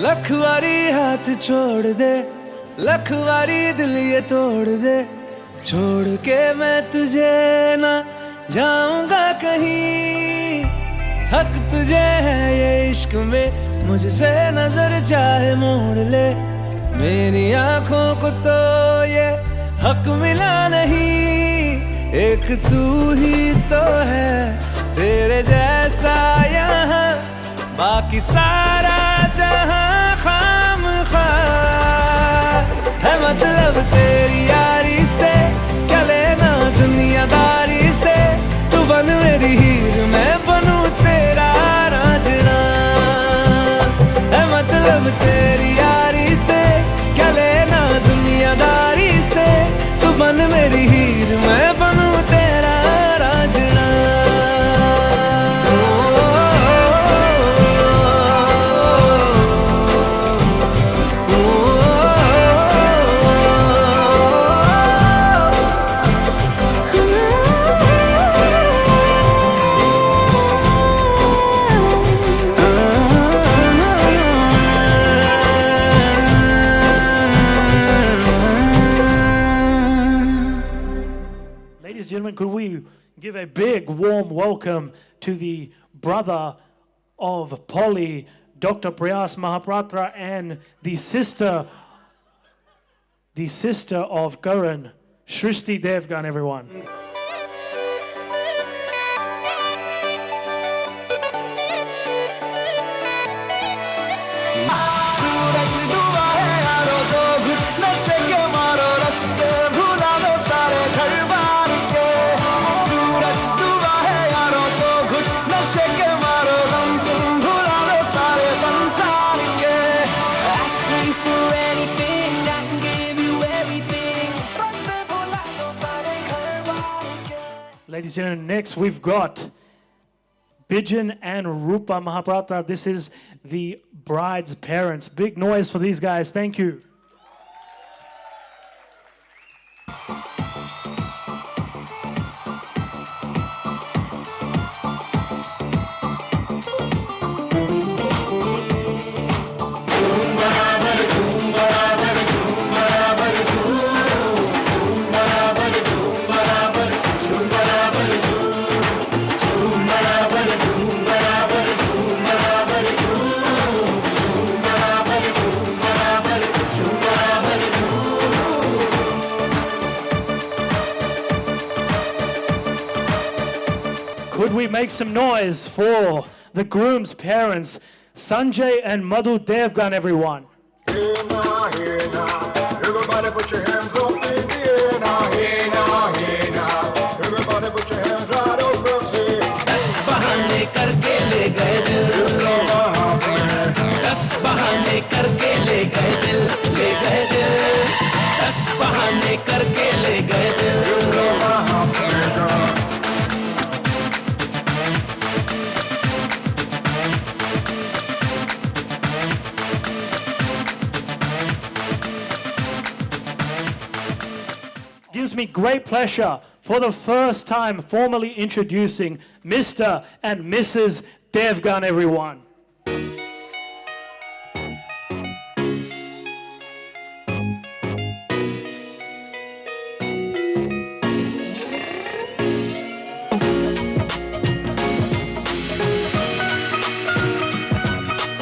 लखवारी हाथ छोड़ दे, लखवारी दिल ये तोड़ दे, छोड़ के मैं तुझे ना जाऊंगा कहीं। हक तुझे है ये इश्क में, मुझसे नजर चाहे मोड़ ले, मेरी आंखों को तो ये हक मिला नहीं। एक तू ही तो है तेरे जैसा यहाँ, बाकी सारा जहां खामखा है। मतलब तेरी यारी से क्या लेना दुनियादारी से, तू बन मेरी हीर मैं बनूं तेरा रांझना है। मतलब तेरी यारी से क्या लेना दुनियादारी से, तू बन मेरी हीर मैं बनूं तेरा Raanjhanaa. Gentlemen, could we give a big warm welcome to the brother of Polly, Dr. Priyas Mahapratra, and the sister of Karan, Shrishti Devgan, everyone. Ladies and gentlemen, next we've got Bijan and Rupa Mahapratra. This is the bride's parents. Big noise for these guys. Thank you. Could we make some noise for the groom's parents, Sanjay and Madhu Devgan, everyone? Hey now, hey now, everybody put your hands up in the air now. Hey now, hey now, everybody put your hands right up and say, दस बहाने करके ले गए दिल, दस बहाने करके ले गए दिल, दस बहाने करके ले गए दिल। Gives me great pleasure for the first time formally introducing Mr. and Mrs. Devgan, everyone.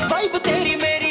Vibe तेरी मेरी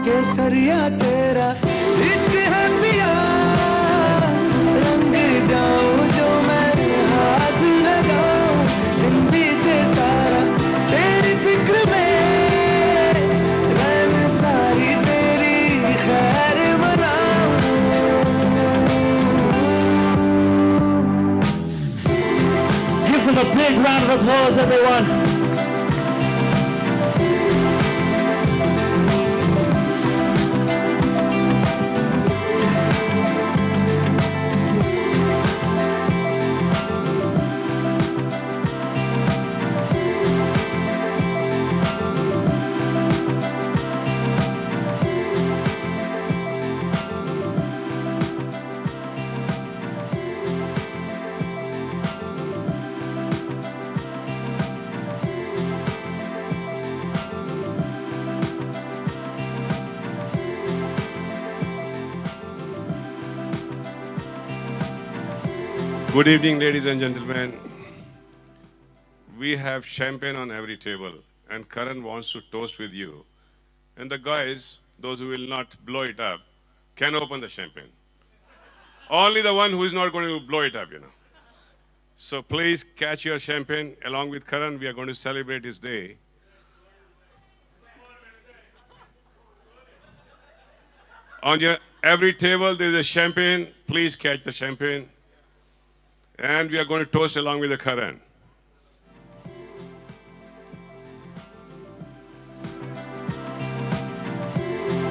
केसरिया तेरा इश्क है पिया रंग जाऊं जो मैं हाथ लगाऊं दिन बीते सारा तेरी फिक्र में रैन सारी तेरी खैर मनाऊं Give them a big round of applause, everyone. Good evening, ladies and gentlemen. We have champagne on every table, and Karan wants to toast with you. And the guys, those who will not blow it up, can open the champagne. Only the one who is not going to blow it up, you know. So please catch your champagne along with Karan. We are going to celebrate his day. On your every table, there is a champagne. Please catch the champagne. And we are going to toast along with the Karan.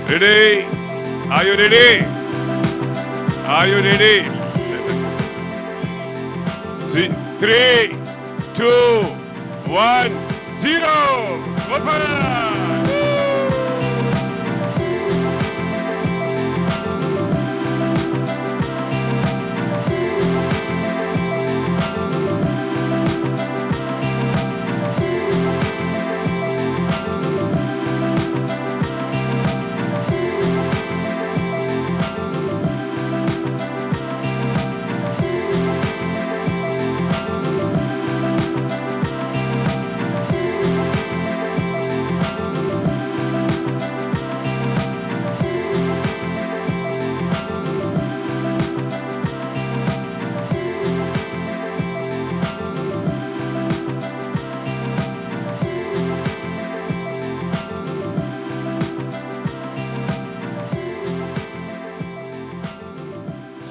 Ready? Are you ready? Are you ready? 3, 2, 1, 0. Open!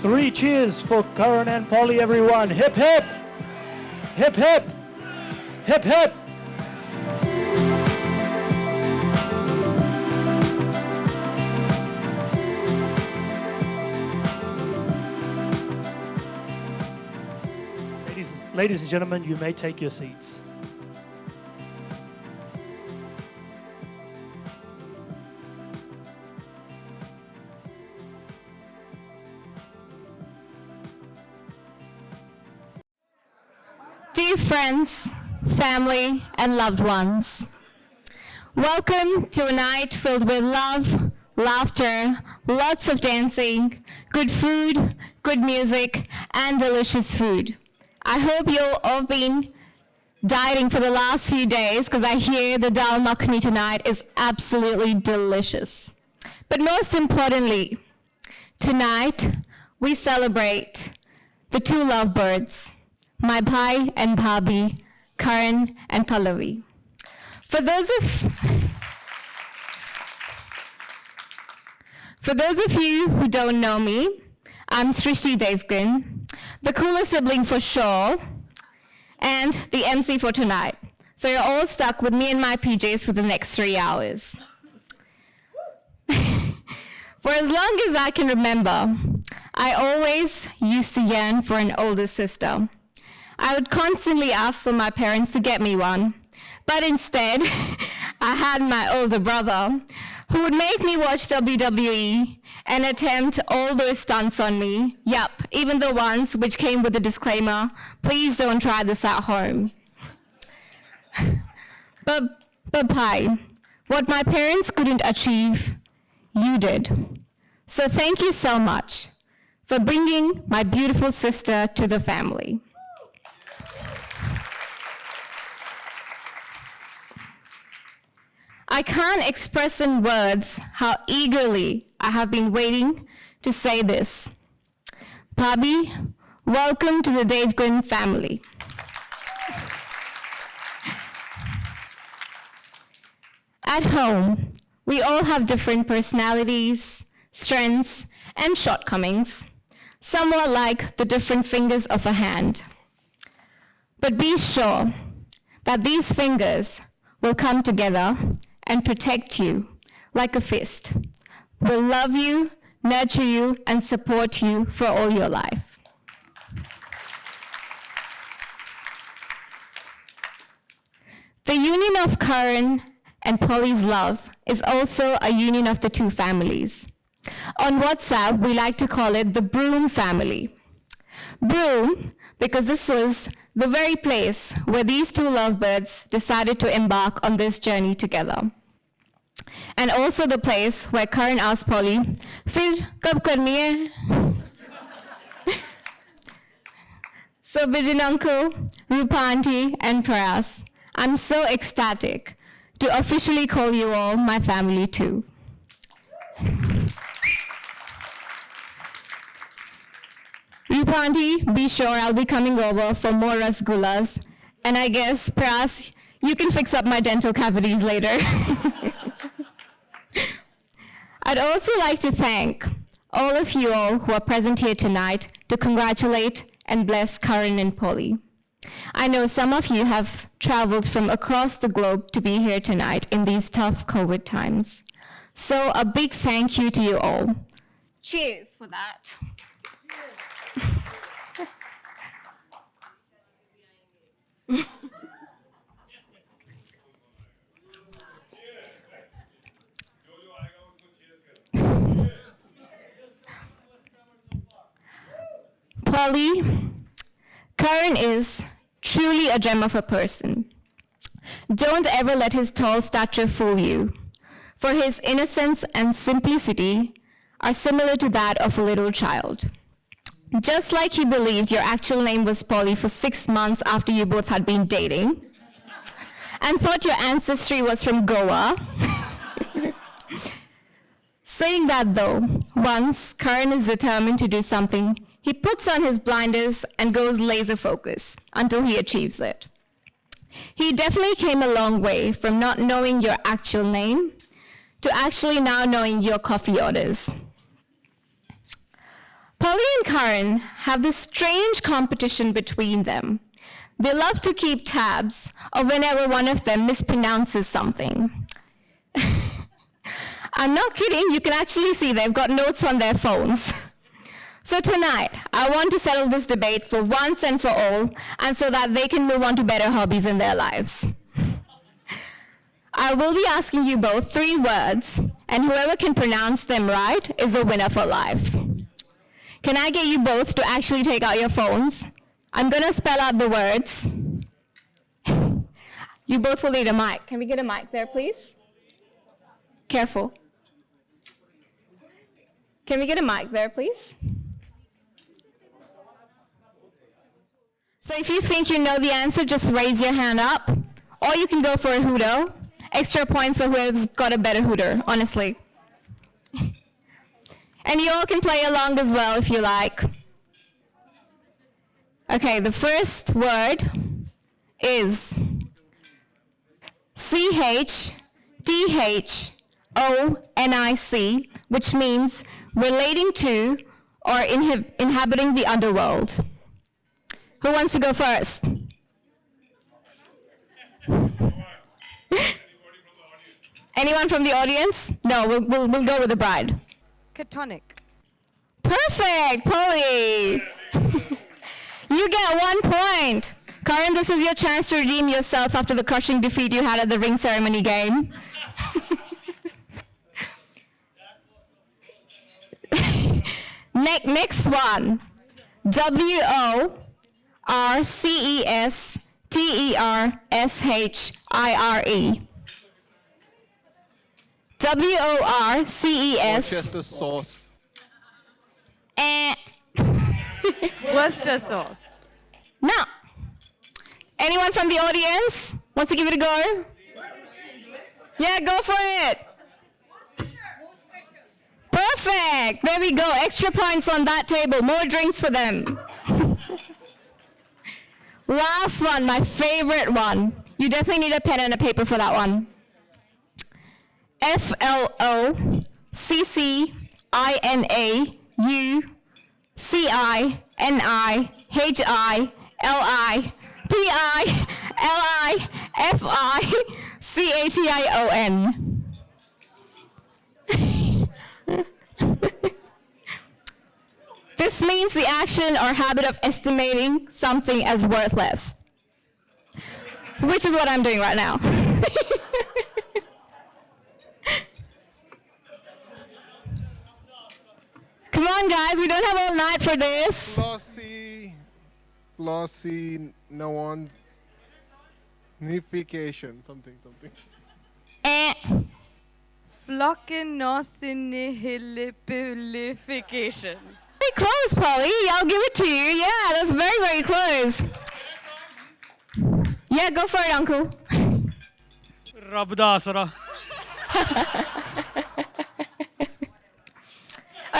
Three cheers for Karan and Polly, everyone. Hip hip! Hip hip! Hip hip! Ladies and gentlemen, you may take your seats. Dear friends, family, and loved ones, welcome to a night filled with love, laughter, lots of dancing, good food, good music, and delicious food. I hope you'll all been dieting for the last few days because I hear the dal makhani tonight is absolutely delicious. But most importantly, tonight we celebrate the two lovebirds, my bhai and bhabhi, Karan and Pallavi. For those of you who don't know me, I'm Srishti Devgan, the cooler sibling for sure, and the MC for tonight. So you're all stuck with me in my PJs for the next 3 hours. For as long as I can remember, I always used to yearn for an older sister. I would constantly ask for my parents to get me one, but instead, I had my older brother who would make me watch WWE and attempt all those stunts on me. Yup, even the ones which came with a disclaimer, please don't try this at home. But bhai, what my parents couldn't achieve, you did. So thank you so much for bringing my beautiful sister to the family. I can't express in words how eagerly I have been waiting to say this. Bobby, welcome to the Dave Gwynn family. At home, we all have different personalities, strengths, and shortcomings, somewhat like the different fingers of a hand. But be sure that these fingers will come together and protect you like a fist, will love you, nurture you, and support you for all your life. The union of Karan and Polly's love is also a union of the two families. On WhatsApp, we like to call it the Broom family. Broom, because this was the very place where these two lovebirds decided to embark on this journey together. And also the place where Karan asked Polly, "Fir kab karni hai?" So Bijan Uncle, Rupa Auntie, and Prayas, I'm so ecstatic to officially call you all my family too. Rupa Auntie, be sure I'll be coming over for more rasgullas. And I guess, Prayas, you can fix up my dental cavities later. I'd also like to thank all of you all who are present here tonight to congratulate and bless Karan and Polly. I know some of you have traveled from across the globe to be here tonight in these tough COVID times. So a big thank you to you all. Cheers for that. Polly, Karan is truly a gem of a person. Don't ever let his tall stature fool you, for his innocence and simplicity are similar to that of a little child. Just like he believed your actual name was Polly for 6 months after you both had been dating, and thought your ancestry was from Goa. Saying that though, once Karan is determined to do something, he puts on his blinders and goes laser focus until he achieves it. He definitely came a long way from not knowing your actual name to actually now knowing your coffee orders. Polly and Karan have this strange competition between them. They love to keep tabs of whenever one of them mispronounces something. I'm not kidding, you can actually see they've got notes on their phones. So tonight, I want to settle this debate for once and for all, and so that they can move on to better hobbies in their lives. I will be asking you both 3 words, and whoever can pronounce them right is a winner for life. Can I get you both to actually take out your phones? I'm gonna spell out the words. You both will need a mic. Can we get a mic there, please? Careful. Can we get a mic there, please? So if you think you know the answer, just raise your hand up. Or you can go for a hooter. Extra points for whoever's got a better hooter, honestly. And you all can play along as well if you like. Okay, the first word is CHTHONIC, which means relating to or inhabiting the underworld. Who wants to go first? Anyone from the audience? No, we'll go with the bride. Ketonic. Perfect, Polly. You get 1 point. Karan, this is your chance to redeem yourself after the crushing defeat you had at the ring ceremony game. Next one. WORCESTERSHIRE. WORCES. Worcester sauce. Worcester sauce. Now, anyone from the audience wants to give it a go? Yeah, go for it. Perfect. There we go. Extra points on that table. More drinks for them. Last one, my favorite one. You definitely need a pen and a paper for that one. FLOCCINIUCINIPILIFICATION. This means the action or habit of estimating something as worthless, which is what I'm doing right now. Come on, guys, we don't have all night for this. Flossy, no one. Nification, something. Eh. Floccinaucinihilipification. Very close, Polly. I'll give it to you. Yeah, that's very, very close. Yeah, go for it, Uncle. Rabdasara.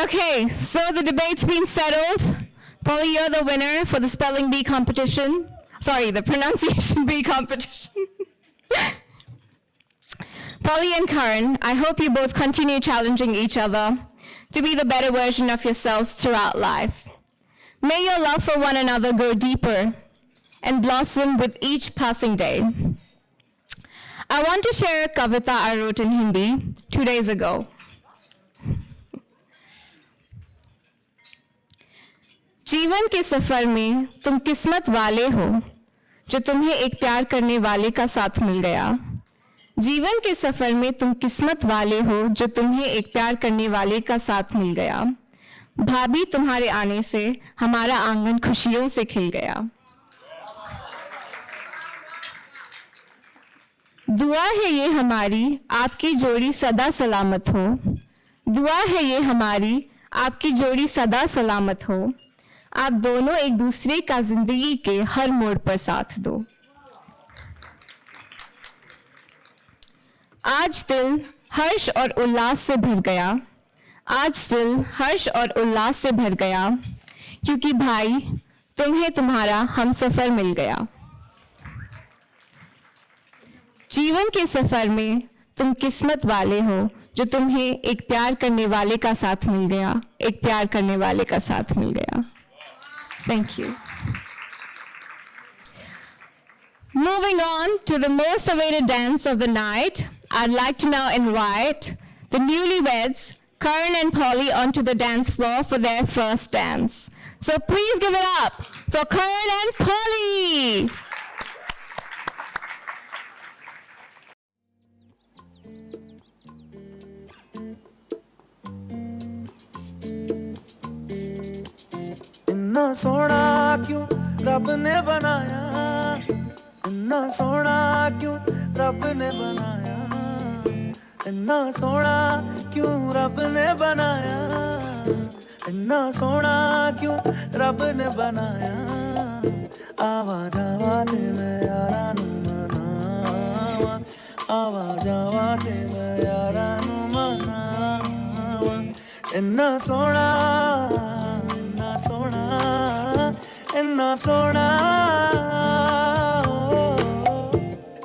Okay, so the debate's been settled. Polly, you're the winner for the spelling bee competition. Sorry, the pronunciation bee competition. Polly and Karan, I hope you both continue challenging each other to be the better version of yourselves throughout life. May your love for one another grow deeper and blossom with each passing day. I want to share a kavita I wrote in Hindi 2 days ago. जीवन के सफर में तुम किस्मत वाले हो जो तुम्हें एक प्यार करने वाले का साथ मिल गया। जीवन के सफर में तुम किस्मत वाले हो जो तुम्हें एक प्यार करने वाले का साथ मिल गया। भाभी तुम्हारे आने से हमारा आंगन खुशियों से खिल गया। दुआ है ये हमारी आपकी जोड़ी सदा सलामत हो। दुआ है ये हमारी आपकी जोड़ी सदा सलामत हो। आप दोनों एक दूसरे का जिंदगी के हर मोड़ पर साथ दो। आज दिल हर्ष और उल्लास से भर गया। आज दिल हर्ष और उल्लास से भर गया क्योंकि भाई तुम्हें तुम्हारा हमसफर मिल गया। जीवन के सफर में तुम किस्मत वाले हो जो तुम्हें एक प्यार करने वाले का साथ मिल गया। एक प्यार करने वाले का साथ मिल गया। Thank you. Moving on to the most awaited dance of the night, I'd like to now invite the newlyweds, Karan and Polly, onto the dance floor for their first dance. So please give it up for Karan and Polly. इन्ना सोना क्यों रब ने बनाया, इन्ना सोना क्यों रब ने बनाया, इन्ना सोना क्यों रब ने बनाया, इन्ना सोना क्यों रब ने बनाया। आवा जावा ते मैं यारा नू मनावा, आवा जावा ते मैं यारा नू मनावा। इन्ना सोना सोना इन्ना सोना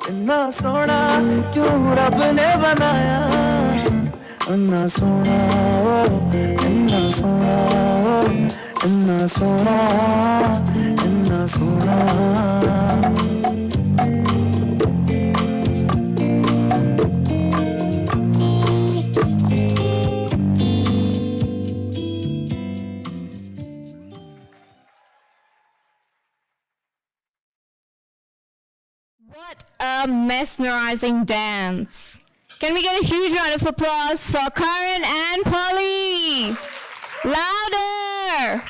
इन्ना सोना क्यों रब ने बनाया। इन्ना सोना इन्ना सोना इन्ना सोना इन्ना सोना। What a mesmerizing dance. Can we get a huge round of applause for Karan and Polly? Louder!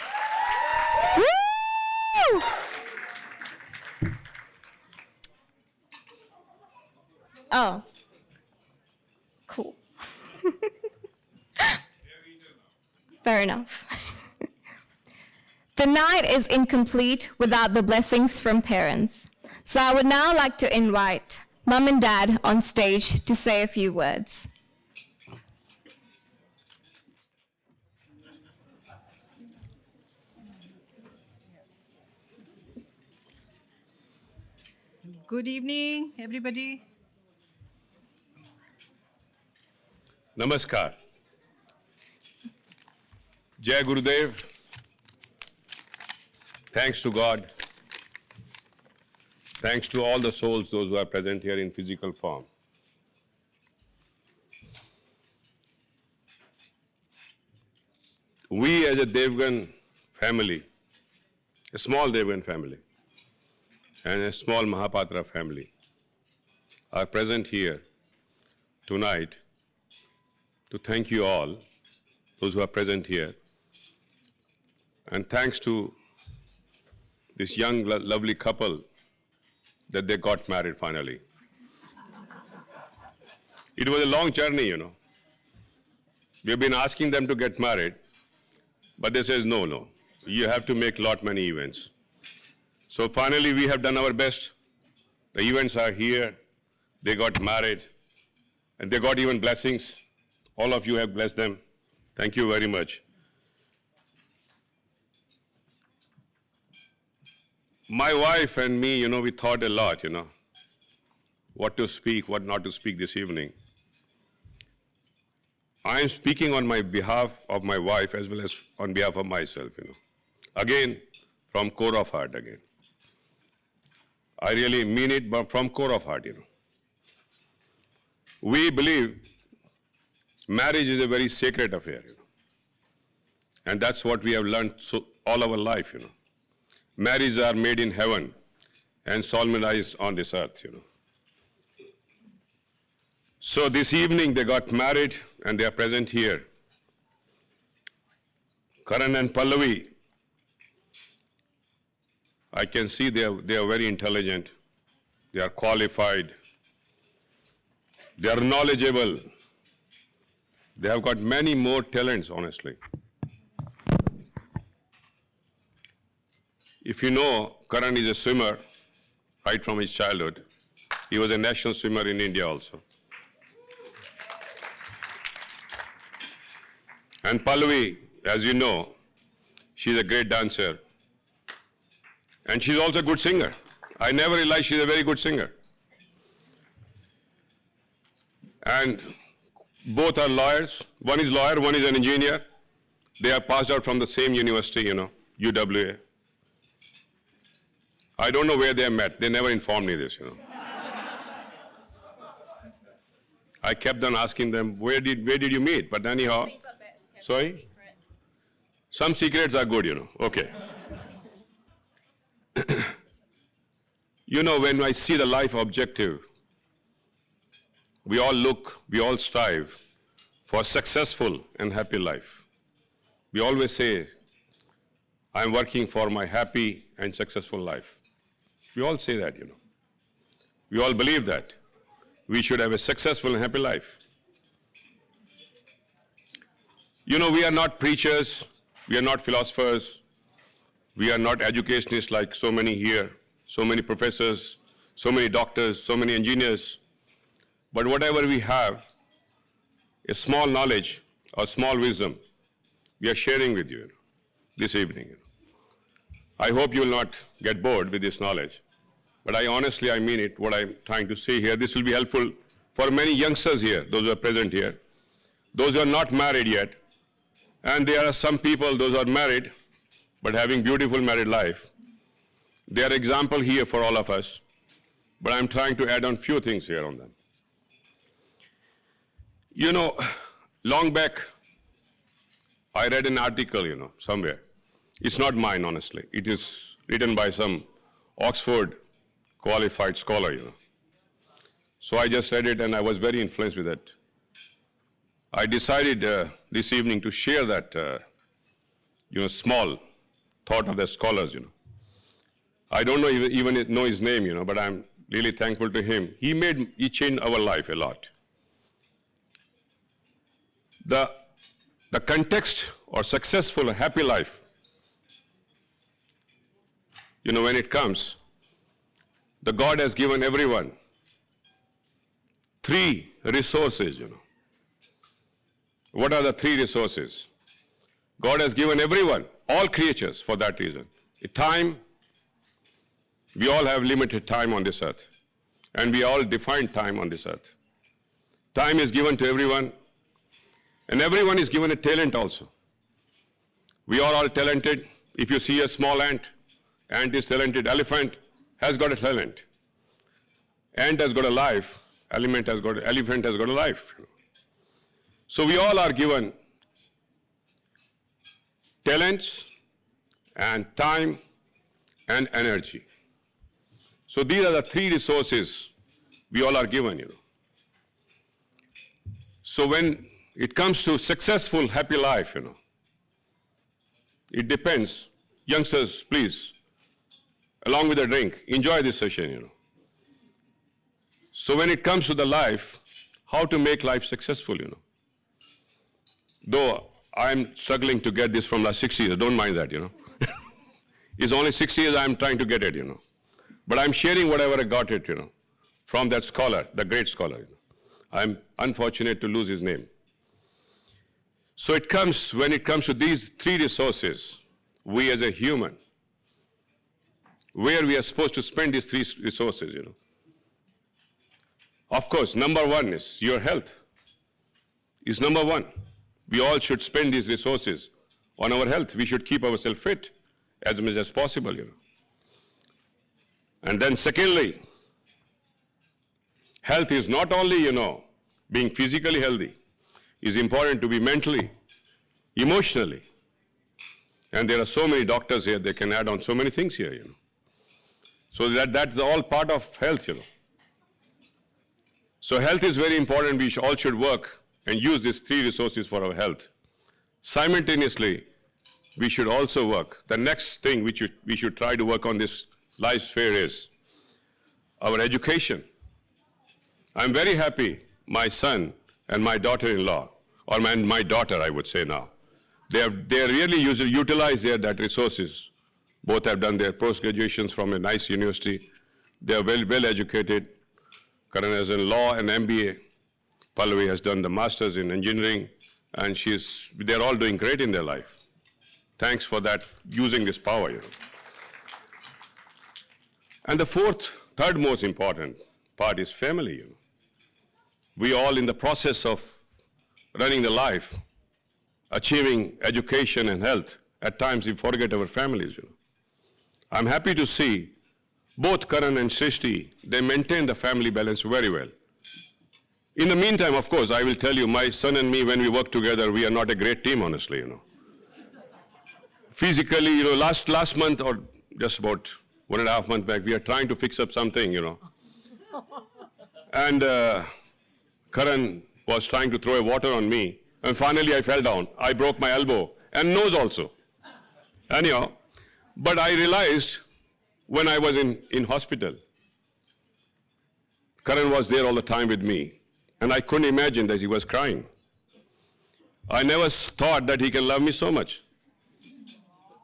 Woo! Oh, cool. Fair enough. The night is incomplete without the blessings from parents. So I would now like to invite Mum and Dad on stage to say a few words. Good evening, everybody. Namaskar. Jai Gurudev. Thanks to God. Thanks to all the souls, those who are present here in physical form. We as a Devgan family, a small Devgan family, and a small Mahapatra family are present here tonight to thank you all, those who are present here, and thanks to this young, lovely couple that they got married finally. It was a long journey, you know. We've been asking them to get married, but they says, no, you have to make many events. So finally, we have done our best. The events are here. They got married, and they got even blessings. All of you have blessed them. Thank you very much. My wife and me, you know, we thought a lot, you know, what to speak, what not to speak this evening. I am speaking on my behalf of my wife as well as on behalf of myself, you know. Again, from core of heart again. I really mean it, but from core of heart, you know. We believe marriage is a very sacred affair, you know. And that's what we have learned all our life, you know. Marriages are made in heaven and solemnized on this earth, you know. So this evening they got married and they are present here. Karan and Pallavi, I can see they are very intelligent, they are qualified, they are knowledgeable, they have got many more talents, honestly. If you know, Karan is a swimmer right from his childhood. He was a national swimmer in India also. And Pallavi, as you know, she's a great dancer. And she's also a good singer. I never realized she's a very good singer. And both are lawyers. One is lawyer, one is an engineer. They are passed out from the same university, you know, UWA. I don't know where they met. They never informed me this, you know. I kept on asking them, where did you meet? But anyhow, sorry? Some secrets are good, you know. Okay. You know, when I see the life objective, we all strive for a successful and happy life. We always say, I'm working for my happy and successful life. We all say that, you know. We all believe that. We should have a successful and happy life. You know, we are not preachers, we are not philosophers, we are not educationists like so many here, so many professors, so many doctors, so many engineers. But whatever we have, a small knowledge or small wisdom, we are sharing with you this evening. I hope you will not get bored with this knowledge. But I mean it, what I'm trying to say here. This will be helpful for many youngsters here, those who are present here, those who are not married yet. And there are some people, those who are married, but having beautiful married life. They are example here for all of us. But I'm trying to add on few things here on them. You know, long back, I read an article, you know, somewhere. It's not mine, honestly. It is written by some Oxford qualified scholar, you know. So I just read it and I was very influenced with it. I decided this evening to share that, you know, small thought of the scholars, you know. I don't know even know his name, you know, but I'm really thankful to him. He changed our life a lot. The context or successful, happy life, you know, when it comes, the God has given everyone three resources, What are the three resources? God has given everyone, all creatures, for that reason. Time. We all have limited time on this earth, and we all define time on this earth. Time is given to everyone, and everyone is given a talent also. We are all talented. If you see a small ant is talented. Elephant has got a talent. Ant has got a life. Elephant has got a life. So we all are given talents and time and energy. So these are the three resources we all are given, So when it comes to successful, happy life, it depends. Youngsters, please, along with a drink, enjoy this session, So when it comes to the life, how to make life successful, Though I'm struggling to get this from last 6 years, don't mind that, It's only 6 years I'm trying to get it, But I'm sharing whatever I got it, from that scholar, the great scholar. I'm unfortunate to lose his name. So when it comes to these three resources, we as a human, where we are supposed to spend these three resources, Of course, number one is your health. Is number one. We all should spend these resources on our health. We should keep ourselves fit as much as possible, And then secondly, health is not only, being physically healthy. It's important to be mentally, emotionally. And there are so many doctors here, they can add on so many things here, So that's all part of health, So health is very important. We all should work and use these three resources for our health. Simultaneously, we should also work. The next thing we should try to work on this life sphere is our education. I'm very happy my son and my daughter-in-law, or my daughter, I would say now, they really utilize that resources. Both have done their post-graduations from a nice university. They are well educated. Karan has in law and MBA. Pallavi has done the master's in engineering, and they're all doing great in their life. Thanks for that, using this power, And the third most important part is family, We all in the process of running the life, achieving education and health, at times we forget our families, I'm happy to see both Karan and Srishti, they maintain the family balance very well. In the meantime, of course, I will tell you, my son and me, when we work together, we are not a great team, honestly, Physically, last month or just about 1.5 months back, we are trying to fix up something, And Karan was trying to throw water on me, and finally I fell down. I broke my elbow and nose also. Anyhow, but I realized when I was in hospital, Karan was there all the time with me, and I couldn't imagine that he was crying. I never thought that he can love me so much.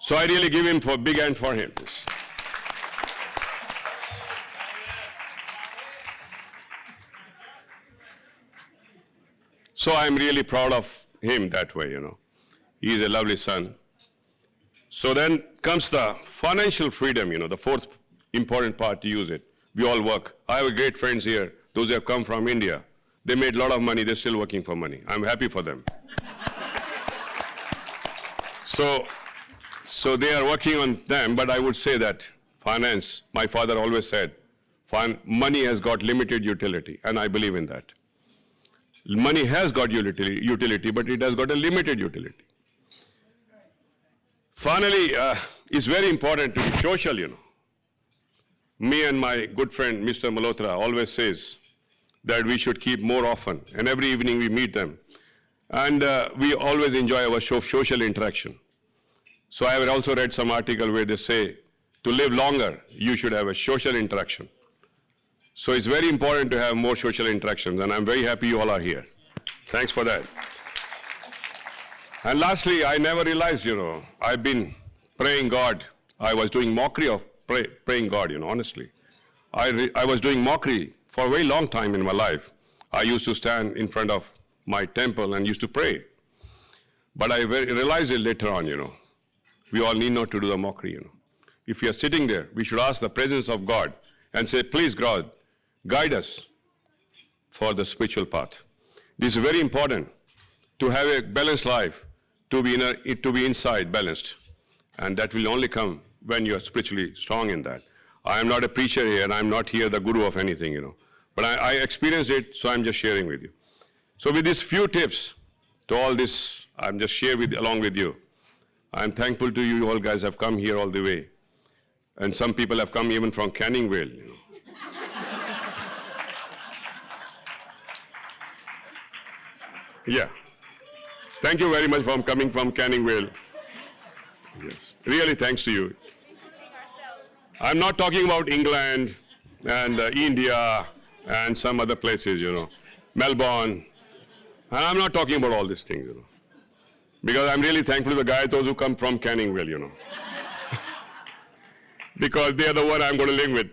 So I really give him a big hand for him. So I'm really proud of him that way, He is a lovely son. So then comes the financial freedom, the fourth important part to use it. We all work. I have great friends here, those who have come from India. They made a lot of money, they're still working for money. I'm happy for them. So they are working on them, but I would say that finance, my father always said, money has got limited utility, and I believe in that. Money has got utility, but it has got a limited utility. Finally, it's very important to be social, Me and my good friend, Mr. Malhotra, always says that we should keep more often, and every evening we meet them. And we always enjoy our social interaction. So I have also read some article where they say, to live longer, you should have a social interaction. So it's very important to have more social interactions, and I'm very happy you all are here. Thanks for that. And lastly, I never realized, I've been praying God. I was doing mockery of praying God, honestly. I was doing mockery for a very long time in my life. I used to stand in front of my temple and used to pray. But I realized it later on, we all need not to do the mockery, If we are sitting there, we should ask the presence of God and say, please, God, guide us for the spiritual path. This is very important to have a balanced life, to be inside balanced. And that will only come when you are spiritually strong in that. I am not a preacher here, and I am not here the guru of anything, But I experienced it, so I'm just sharing with you. So with these few tips to all this, I'm just sharing along with you. I'm thankful to you all guys have come here all the way. And some people have come even from Canning Vale, Yeah. Thank you very much for coming from Canning Vale. Yes. Really, thanks to you. I'm not talking about England and India and some other places, Melbourne. And I'm not talking about all these things, Because I'm really thankful to the guys, those who come from Canning Vale, Because they are the one I'm going to live with.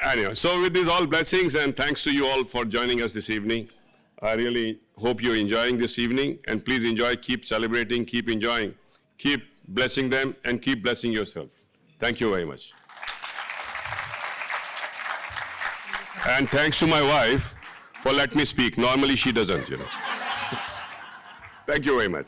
Anyway, so with these all blessings and thanks to you all for joining us this evening. I really hope you're enjoying this evening, and please enjoy, keep celebrating, keep enjoying, keep blessing them, and keep blessing yourself. Thank you very much. And thanks to my wife for letting me speak. Normally she doesn't, Thank you very much.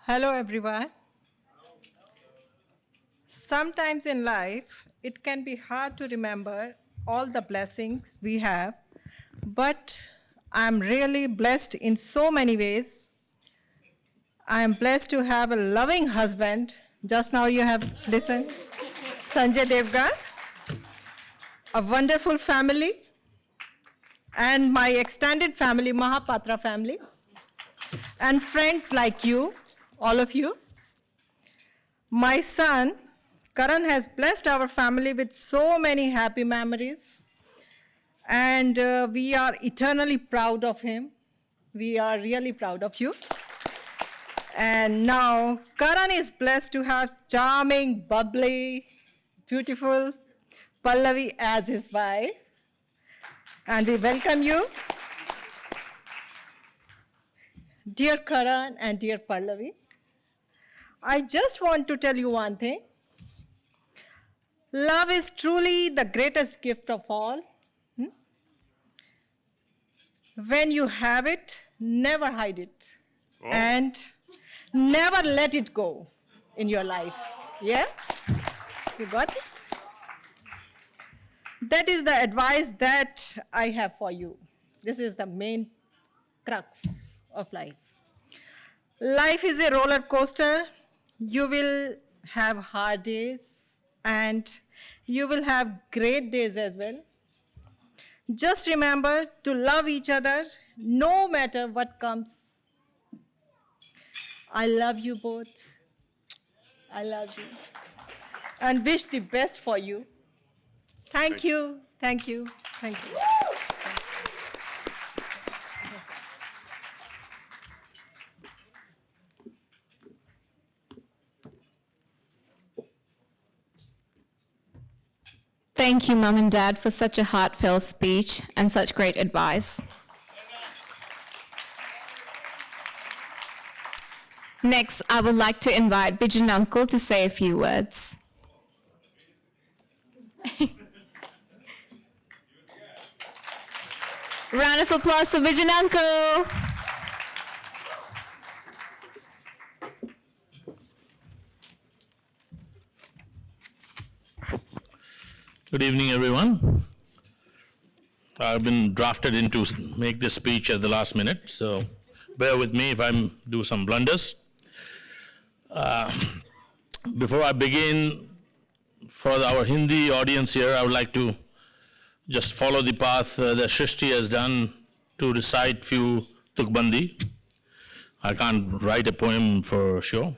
Hello, everyone. Sometimes in life, it can be hard to remember all the blessings we have, but I'm really blessed in so many ways. I'm blessed to have a loving husband. Just now you have listened, Sanjay Devgan, a wonderful family, and my extended family, Mahapatra family, and friends like you, all of you. My son, Karan, has blessed our family with so many happy memories, and we are eternally proud of him. We are really proud of you. And now, Karan is blessed to have charming, bubbly, beautiful Pallavi as his wife. And we welcome you. Dear Karan and dear Pallavi, I just want to tell you one thing. Love is truly the greatest gift of all. When you have it, never hide it. Oh. And never let it go in your life. Yeah? You got it? That is the advice that I have for you. This is the main crux of life. Life is a roller coaster. You will have hard days and you will have great days as well. Just remember to love each other no matter what comes. I love you both. I love you. And wish the best for you. Thank you. Thank you. Thank you. Thank you, Mum and Dad, for such a heartfelt speech and such great advice. Next, I would like to invite Bijan Uncle to say a few words. Round of applause for Bijan Uncle. Good evening, everyone. I've been drafted in to make this speech at the last minute, so bear with me if I do some blunders. Before I begin, for our Hindi audience here, I would like to just follow the path that Shrishti has done to recite few tukbandi. I can't write a poem for sure.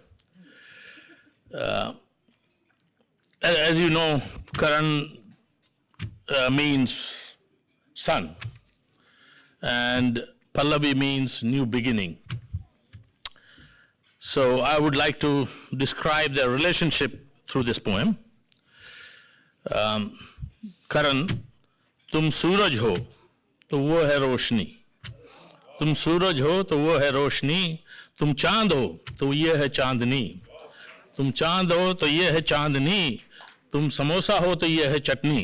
As you know, Karan means son. and Pallavi means new beginning. So I would like to describe their relationship through this poem. Karan, तुम सूरज हो तो वो है रोशनी, तुम सूरज हो तो वो है रोशनी, तुम चांद हो तो ये है चांदनी, तुम चांद हो तो ये है चांदनी, तुम समोसा हो तो ये है चटनी,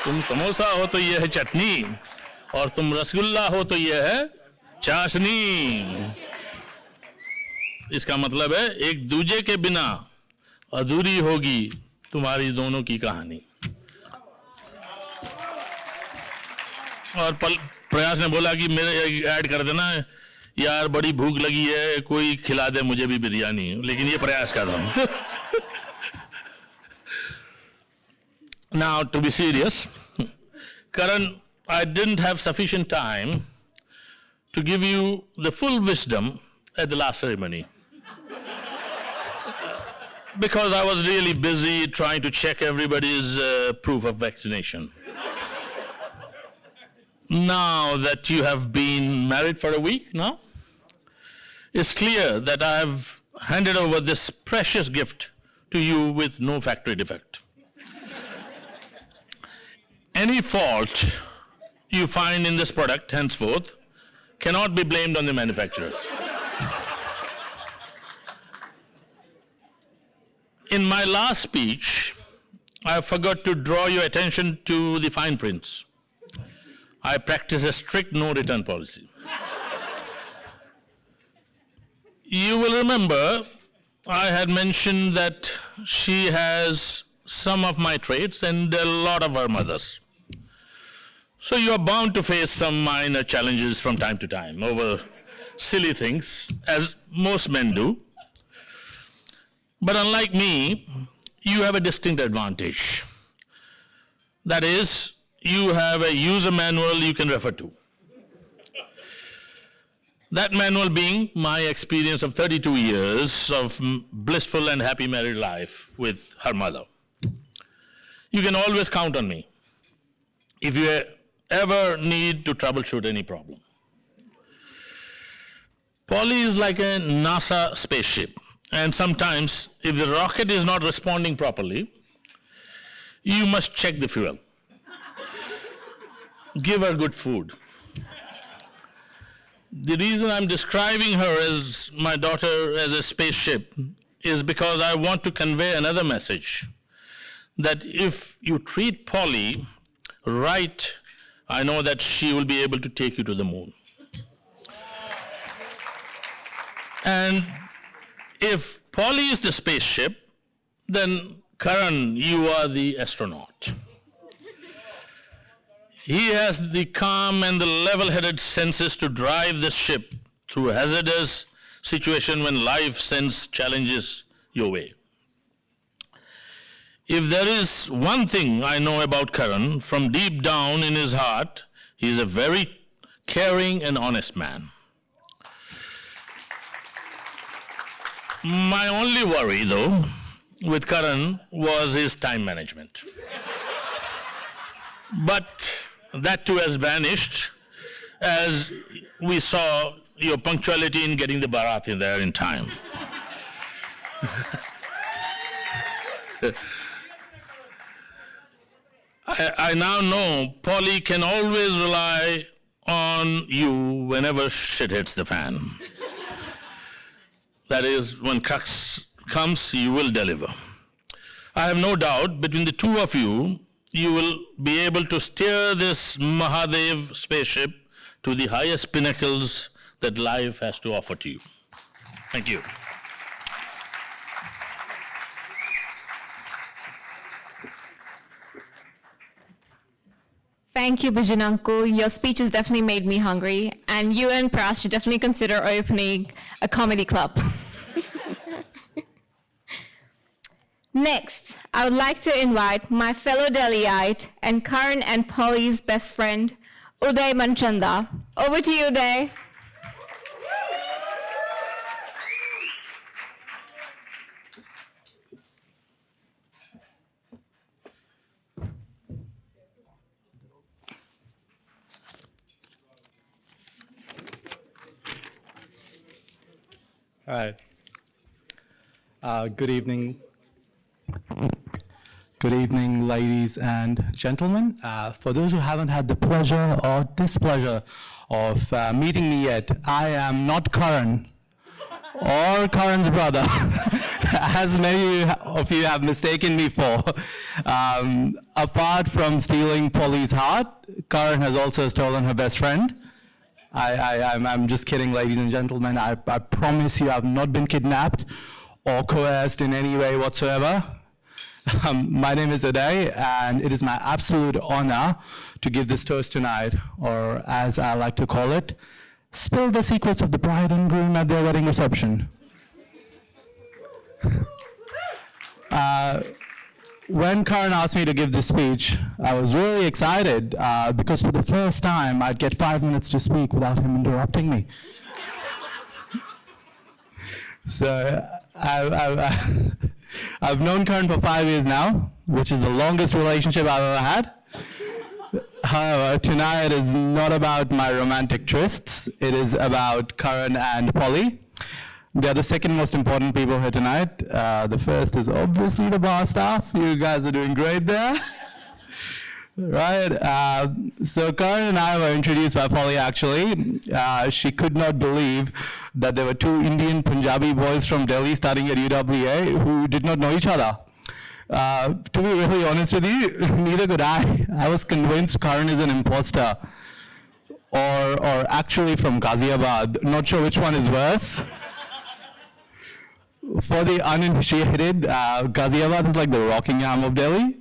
तुम समोसा हो तो ये है चटनी, और तुम रसगुल्ला हो तो ये है चाशनी। इसका मतलब है एक दूजे के बिना अधूरी होगी तुम्हारी दोनों की कहानी। और प्रयास ने बोला कि मेरे ऐड कर देना, यार बड़ी भूख लगी है, कोई खिला दे मुझे भी बिरयानी, लेकिन ये प्रयास कर रहा हूं। Now to be serious, Karan, I didn't have sufficient time to give you the full wisdom at the last ceremony. Because I was really busy trying to check everybody's proof of vaccination. Now that you have been married for a week now, it's clear that I have handed over this precious gift to you with no factory defect. Any fault you find in this product henceforth cannot be blamed on the manufacturers. In my last speech, I forgot to draw your attention to the fine prints. I practice a strict no return policy. You will remember I had mentioned that she has some of my traits and a lot of her mother's. So you are bound to face some minor challenges from time to time over silly things, as most men do. But unlike me, you have a distinct advantage. That is, you have a user manual you can refer to. That manual being my experience of 32 years of blissful and happy married life with her mother. You can always count on me if you ever need to troubleshoot any problem. Polly is like a NASA spaceship, and sometimes if the rocket is not responding properly, you must check the fuel. Give her good food. The reason I'm describing her as my daughter as a spaceship is because I want to convey another message, that if you treat Polly right, I know that she will be able to take you to the moon. And if Polly is the spaceship, then Karan, you are the astronaut. He has the calm and the level-headed senses to drive this ship through a hazardous situation when life sends challenges your way. If there is one thing I know about Karan, from deep down in his heart, he is a very caring and honest man. My only worry, though, with Karan was his time management. But that too has vanished as we saw your punctuality in getting the barat in there in time. I now know Polly can always rely on you whenever shit hits the fan. That is, when crux comes, you will deliver. I have no doubt between the two of you, you will be able to steer this Mahadev spaceship to the highest pinnacles that life has to offer to you. Thank you. Thank you, Bijan Uncle. Your speech has definitely made me hungry, and you and Pras should definitely consider opening a comedy club. Next, I would like to invite my fellow Delhiite and Karan and Polly's best friend, Uday Manchanda. Over to you, Uday. All right. Good evening. Good evening, ladies and gentlemen. For those who haven't had the pleasure or displeasure of meeting me yet, I am not Karan or Karan's brother, as many of you have mistaken me for. Apart from stealing Polly's heart, Karan has also stolen her best friend. I'm just kidding, ladies and gentlemen. I promise you I've not been kidnapped or coerced in any way whatsoever. My name is Uday, and it is my absolute honor to give this toast tonight, or as I like to call it, spill the secrets of the bride and groom at their wedding reception. When Karan asked me to give this speech, I was really excited because for the first time I'd get 5 minutes to speak without him interrupting me. So I've known Karan for 5 years now, which is the longest relationship I've ever had. However, tonight is not about my romantic trysts. It is about Karan and Polly. They are the second most important people here tonight. The first is obviously the bar staff. You guys are doing great there. Right, so Karan and I were introduced by Polly actually. She could not believe that there were two Indian Punjabi boys from Delhi studying at UWA who did not know each other. To be really honest with you, neither could I. I was convinced Karan is an imposter. Or actually from Ghaziabad. Not sure which one is worse. For the uninitiated, Ghaziabad is like the Rockingham of Delhi.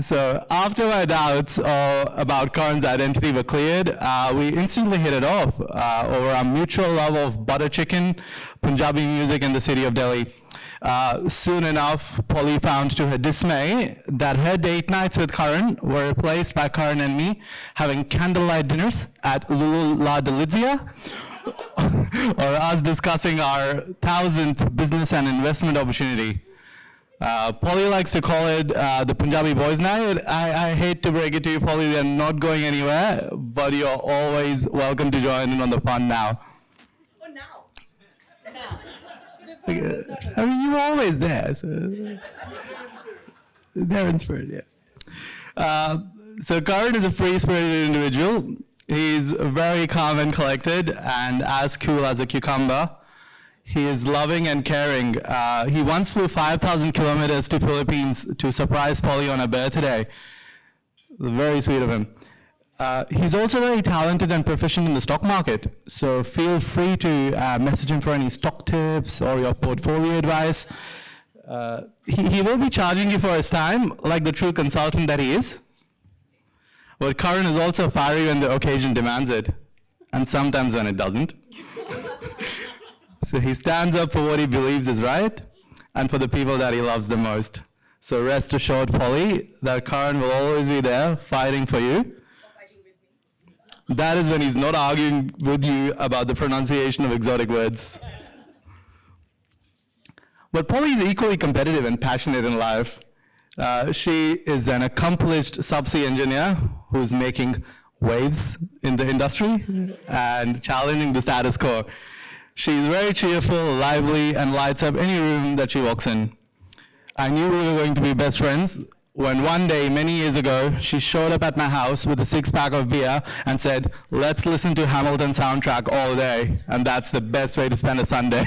So after my doubts about Karan's identity were cleared, we instantly hit it off over our mutual love of butter chicken, Punjabi music, and the city of Delhi. Soon enough, Polly found to her dismay that her date nights with Karan were replaced by Karan and me having candlelight dinners at Lulu La Delizia, or us discussing our 1,000th business and investment opportunity. Polly likes to call it the Punjabi Boys Night. I hate to break it to you, Polly, they're not going anywhere, but you're always welcome to join in on the fun now. Oh, now. I mean, you were always there, so they're in spirit, yeah. So Karan is a free-spirited individual. He's very calm and collected and as cool as a cucumber. He is loving and caring. He once flew 5,000 kilometers to Philippines to surprise Polly on her birthday. Very sweet of him. He's also very talented and proficient in the stock market. So feel free to message him for any stock tips or your portfolio advice. He will be charging you for his time, like the true consultant that he is. But Karan is also fiery when the occasion demands it, and sometimes when it doesn't. So he stands up for what he believes is right, and for the people that he loves the most. So rest assured, Polly, that Karan will always be there fighting for you. That is when he's not arguing with you about the pronunciation of exotic words. But Polly is equally competitive and passionate in life. She is an accomplished subsea engineer who's making waves in the industry and challenging the status quo. She's very cheerful, lively, and lights up any room that she walks in. I knew we were going to be best friends when one day, many years ago, she showed up at my house with a 6-pack of beer and said, "Let's listen to Hamilton soundtrack all day," and that's the best way to spend a Sunday.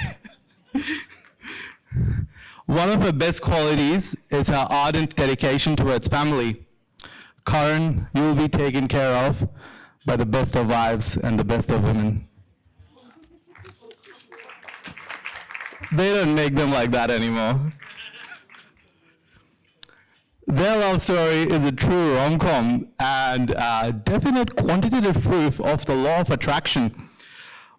One of her best qualities is her ardent dedication towards family. Karan, you will be taken care of by the best of wives and the best of women. They don't make them like that anymore. Their love story is a true rom-com and definite quantitative proof of the law of attraction,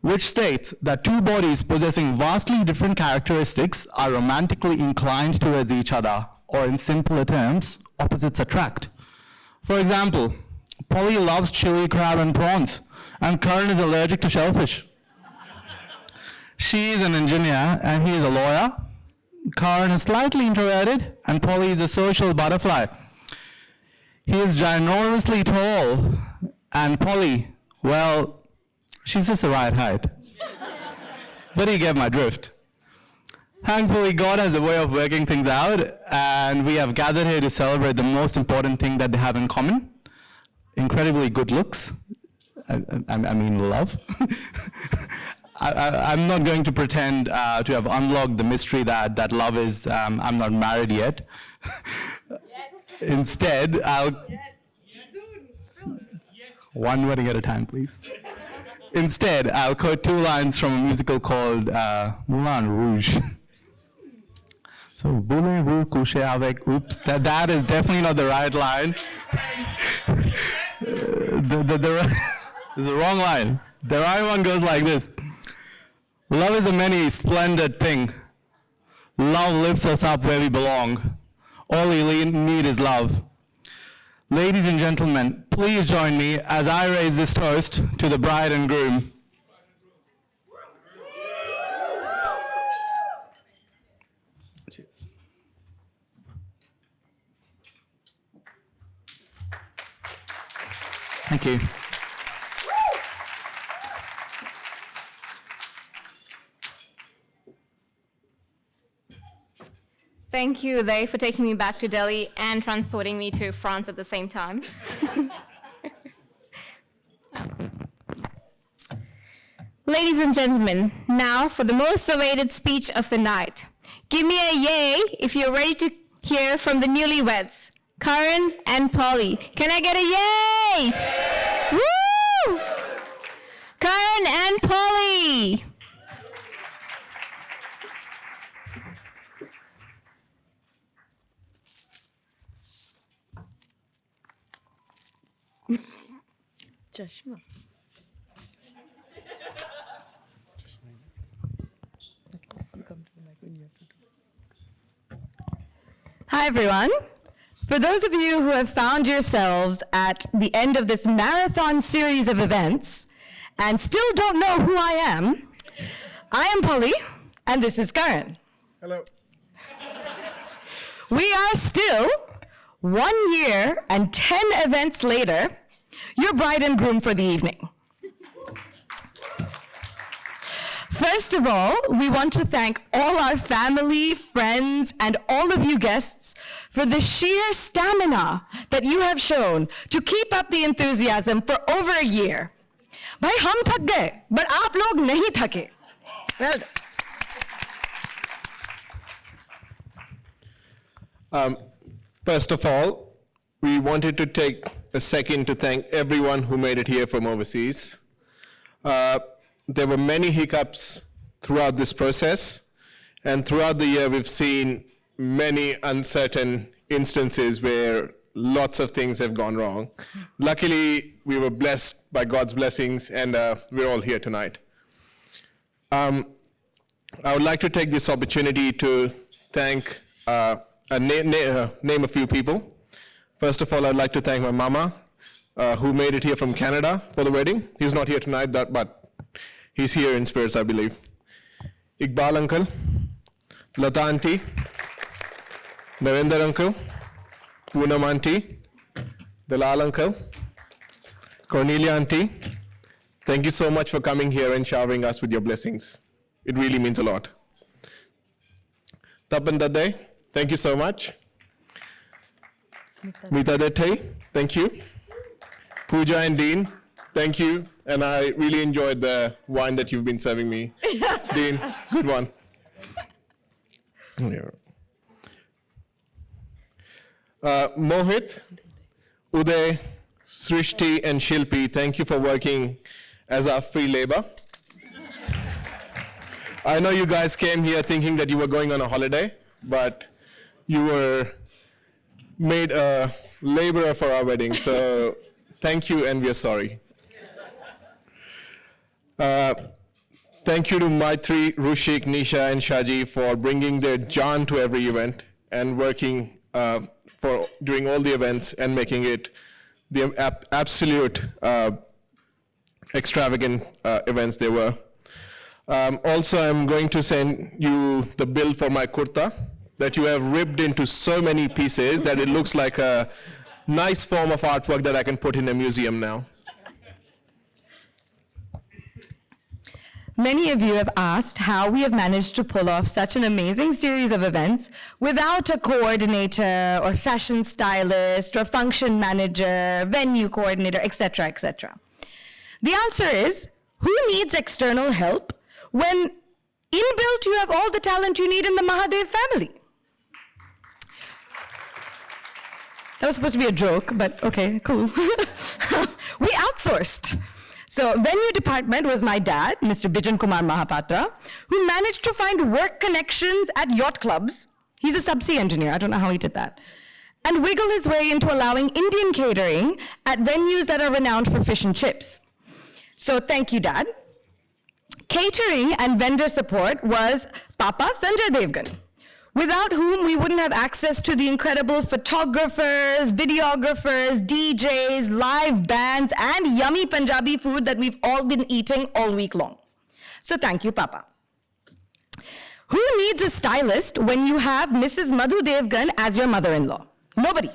which states that two bodies possessing vastly different characteristics are romantically inclined towards each other, or in simpler terms, opposites attract. For example, Polly loves chili crab and prawns, and Karan is allergic to shellfish. She is an engineer, and he is a lawyer. Karan is slightly introverted, and Polly is a social butterfly. He is ginormously tall, and Polly, well, She's just the right height. But you get my drift. Thankfully, God has a way of working things out, and we have gathered here to celebrate the most important thing that they have in common: incredibly good looks. I mean, love. I'm not going to pretend to have unlocked the mystery that love is. I'm not married yet. Instead, one wedding at a time, please. Instead, I'll quote 2 lines from a musical called Moulin Rouge. So, voulez-vous coucher avec? Oops, that is definitely not the right line. The wrong line. The right one goes like this. Love is a many splendid thing. Love lifts us up where we belong. All we need is love. Ladies and gentlemen, please join me as I raise this toast to the bride and groom. Cheers. Thank you. Thank you, Uday, for taking me back to Delhi and transporting me to France at the same time. Ladies and gentlemen, now for the most awaited speech of the night. Give me a yay if you're ready to hear from the newlyweds, Karan and Polly. Can I get a yay? Woo! Karan and Polly. Chashma. Hi, everyone. For those of you who have found yourselves at the end of this marathon series of events and still don't know who I am Polly, and this is Karan. Hello. We are still 1 year and 10 events later, your bride and groom for the evening. First of all, we want to thank all our family, friends, and all of you guests for the sheer stamina that you have shown to keep up the enthusiasm for over a year. Bhai, hum thak gaye, but aap log nahi thake. Well done. First of all, we wanted to take a second to thank everyone who made it here from overseas. There were many hiccups throughout this process, and throughout the year we've seen many uncertain instances where lots of things have gone wrong. Luckily, we were blessed by God's blessings, and we're all here tonight. I would like to take this opportunity to thank, name a few people. First of all, I'd like to thank my mama, who made it here from Canada for the wedding. He's not here tonight, but he's here in spirits, I believe. Iqbal uncle, Lata auntie, Narendra uncle, Poonam auntie, Dalal uncle, Cornelia auntie, thank you so much for coming here and showering us with your blessings. It really means a lot. Tapan Dade, thank you so much. Mita Dete, thank you. Pooja and Dean, thank you. And I really enjoyed the wine that you've been serving me. Dean, good one. Mohit, Uday, Srishti, and Shilpi, thank you for working as our free labor. I know you guys came here thinking that you were going on a holiday, but you were made a laborer for our wedding. So thank you, and we are sorry. Thank you to Maitri, Rushik, Nisha, and Shaji for bringing their jaan to every event and working for during all the events and making it the absolute extravagant events they were. Also, I'm going to send you the bill for my kurta that you have ripped into so many pieces that it looks like a nice form of artwork that I can put in a museum now. Many of you have asked how we have managed to pull off such an amazing series of events without a coordinator or fashion stylist or function manager, venue coordinator, etc., etc. The answer is, who needs external help when inbuilt you have all the talent you need in the Mahadev family? That was supposed to be a joke, but okay, cool. We outsourced. So venue department was my dad, Mr. Bijan Kumar Mahapatra, who managed to find work connections at yacht clubs. He's a subsea engineer, I don't know how he did that. And wiggle his way into allowing Indian catering at venues that are renowned for fish and chips. So thank you, Dad. Catering and vendor support was Papa Sanjay Devgan, without whom we wouldn't have access to the incredible photographers, videographers, DJs, live bands, and yummy Punjabi food that we've all been eating all week long. So thank you, Papa. Who needs a stylist when you have Mrs. Madhu Devgan as your mother-in-law? Nobody.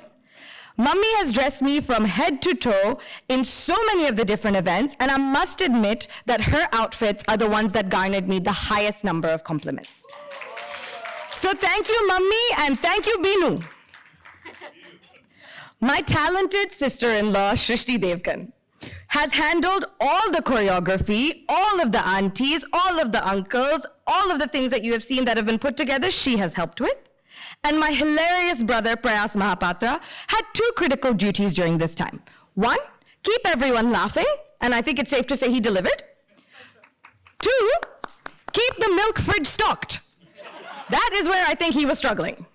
Mummy has dressed me from head to toe in so many of the different events, and I must admit that her outfits are the ones that garnered me the highest number of compliments. So thank you, Mummy, and thank you, Binu. My talented sister-in-law, Shrishti Devgan, has handled all the choreography, all of the aunties, all of the uncles, all of the things that you have seen that have been put together, she has helped with. And my hilarious brother, Prayas Mahapatra, had two critical duties during this time. One, keep everyone laughing, and I think it's safe to say he delivered. Two, keep the milk fridge stocked. That is where I think he was struggling.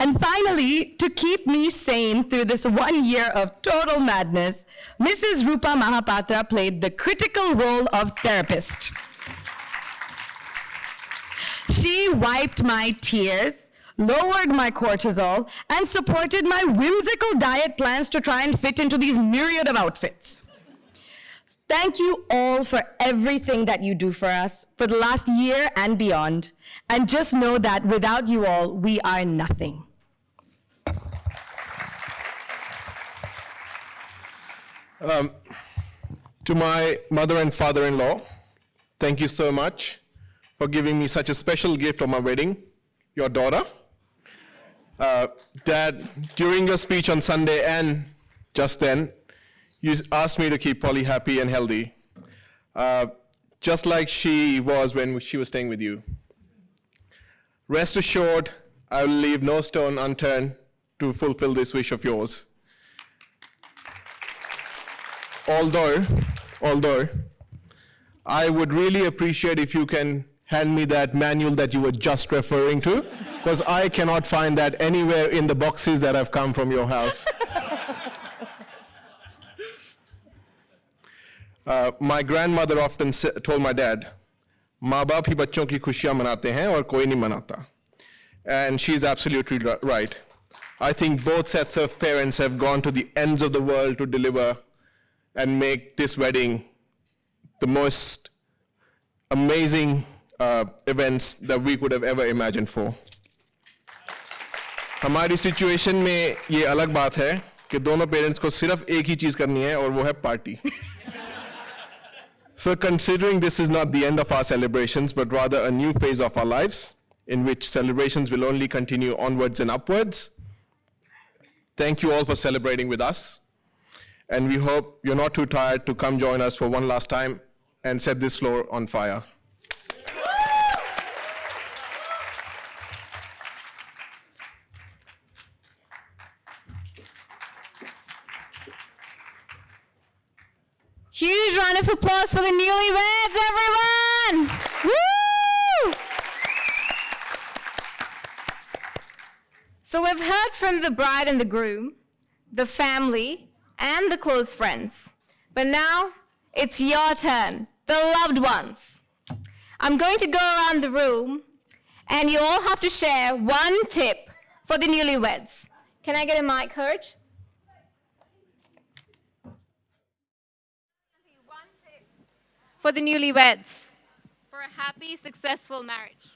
And finally, to keep me sane through this 1 year of total madness, Mrs. Rupa Mahapatra played the critical role of therapist. She wiped my tears, lowered my cortisol, and supported my whimsical diet plans to try and fit into these myriad of outfits. Thank you all for everything that you do for us for the last year and beyond. And just know that without you all, we are nothing. To my mother and father-in-law, thank you so much for giving me such a special gift on my wedding, your daughter. Dad, during your speech on Sunday and just then, you asked me to keep Polly happy and healthy, just like she was when she was staying with you. Rest assured, I will leave no stone unturned to fulfill this wish of yours. Although, I would really appreciate if you can hand me that manual that you were just referring to, because I cannot find that anywhere in the boxes that have come from your house. My grandmother often told my dad, "माँ बाप ही बच्चों की खुशियाँ मनाते हैं और कोई नहीं मनाता." And she's absolutely right. I think both sets of parents have gone to the ends of the world to deliver and make this wedding the most amazing events that we could have ever imagined for. हमारी situation में ये अलग बात है कि दोनों parents को सिर्फ एक ही चीज करनी है और वो है party. So considering this is not the end of our celebrations, but rather a new phase of our lives, in which celebrations will only continue onwards and upwards, thank you all for celebrating with us. And we hope you're not too tired to come join us for one last time and set this floor on fire. Huge round of applause for the newlyweds, everyone! Woo! So we've heard from the bride and the groom, the family, and the close friends. But now, it's your turn, the loved ones. I'm going to go around the room, and you all have to share one tip for the newlyweds. Can I get a mic, Courage? For the newlyweds, for a happy, successful marriage.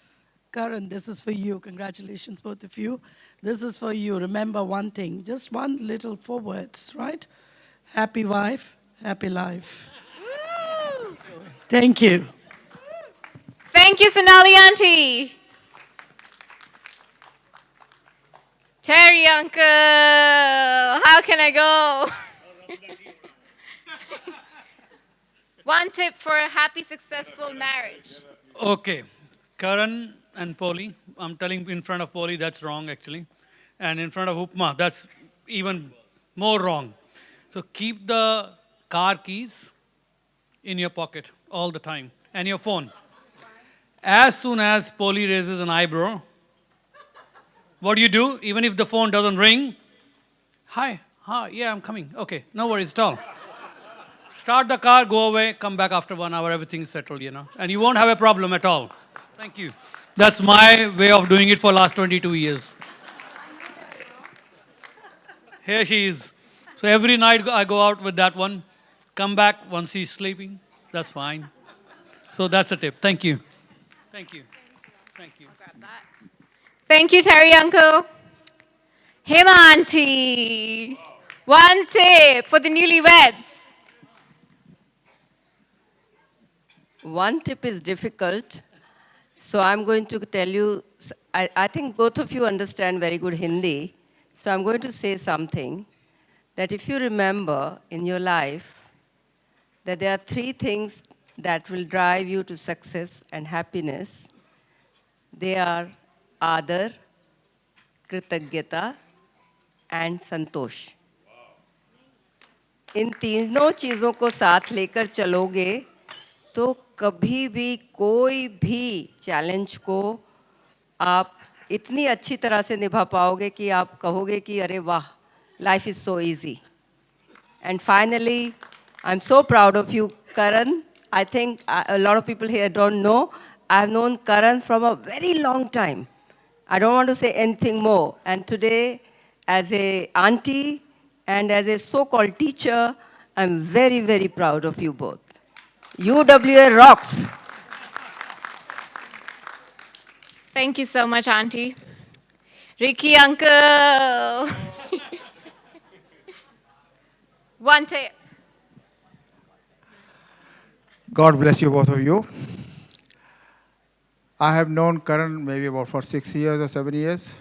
Karan, this is for you. Congratulations, both of you. This is for you. Remember one thing, just one little 4 words, right? Happy wife, happy life. Woo! Thank you. Thank you, Sonali Auntie. Terry Uncle, how can I go? One tip for a happy, successful marriage. Okay, Karan and Polly. I'm telling in front of Polly that's wrong actually, and in front of Upma that's even more wrong. So keep the car keys in your pocket all the time and your phone. As soon as Polly raises an eyebrow, what do? Even if the phone doesn't ring, hi, yeah, I'm coming. Okay, no worries at all. Start the car, go away, come back after 1 hour, everything is settled, and you won't have a problem at all. Thank you. That's my way of doing it for last 22 years. Here she is. So every night I go out with that one, come back once she's sleeping, that's fine. So that's a tip. Thank you. Thank you. Thank you. Thank you, Terry Uncle. Hema Auntie. One tip for the newlyweds. One tip is difficult, so I'm going to tell you, I think both of you understand very good Hindi, so I'm going to say something that if you remember in your life that there are 3 things that will drive you to success and happiness. They are Adar, Kritagyata, and Santosh. इन तीनों चीज़ों को साथ लेकर चलोगे तो कभी भी कोई भी चैलेंज को आप इतनी अच्छी तरह से निभा पाओगे कि आप कहोगे कि अरे वाह, life is so easy. And finally, I'm so proud of you, Karan. I think a lot of people here don't know. I've known Karan from a very long time. I don't want to say anything more. And today, as a auntie and as a so-called teacher, I'm very, very proud of you both. UWA rocks. Thank you so much, Auntie. Ricky Uncle. One tip. God bless you, both of you. I have known Karan maybe about for 6 years or 7 years.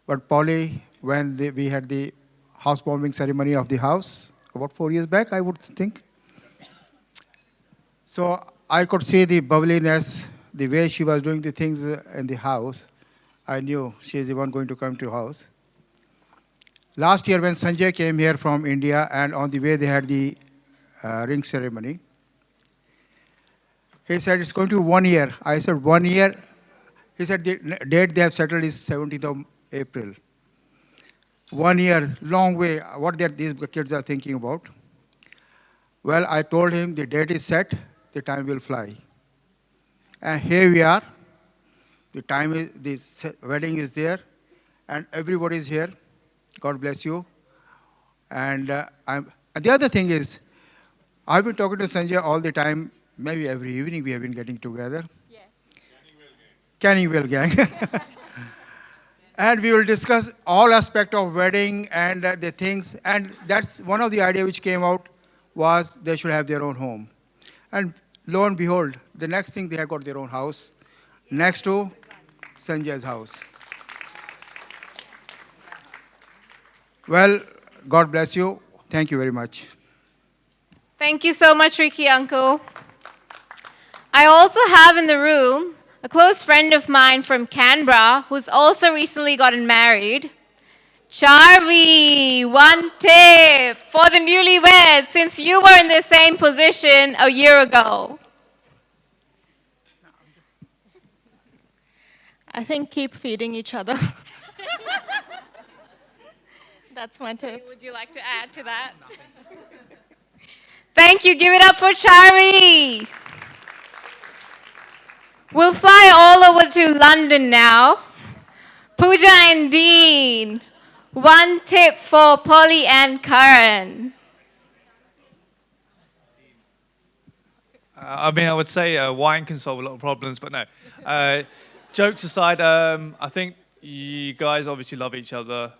But Polly, when we had the housewarming ceremony of the house, about 4 years back, I would think. So I could see the bubbliness, the way she was doing the things in the house. I knew she is the one going to come to house. Last year when Sanjay came here from India and on the way they had the ring ceremony, he said, it's going to be 1 year. I said, 1 year? He said, the date they have settled is 17th of April. 1 year, long way. What these kids are thinking about? Well, I told him the date is set, the time will fly. And here we are. The time is, the wedding is there, and everybody is here. God bless you. And and the other thing is, I've been talking to Sanjay all the time. Maybe every evening we have been getting together. Yes. Canningwell gang. And we will discuss all aspects of wedding and the things. And that's one of the ideas which came out was they should have their own home. And lo and behold, the next thing they have got their own house next to Sanjay's house. Well, God bless you. Thank you very much. Thank you so much, Ricky Uncle. I also have in the room a close friend of mine from Canberra who's also recently gotten married. Charvi, one tip for the newlyweds since you were in the same position a year ago. I think keep feeding each other. That's my tip. Would you like to add to that? Thank you. Give it up for Charvi. We'll fly all over to London now. Pooja and Dean, one tip for Polly and Karan. I mean, I would say wine can solve a lot of problems, but no. Jokes aside, I think you guys obviously love each other.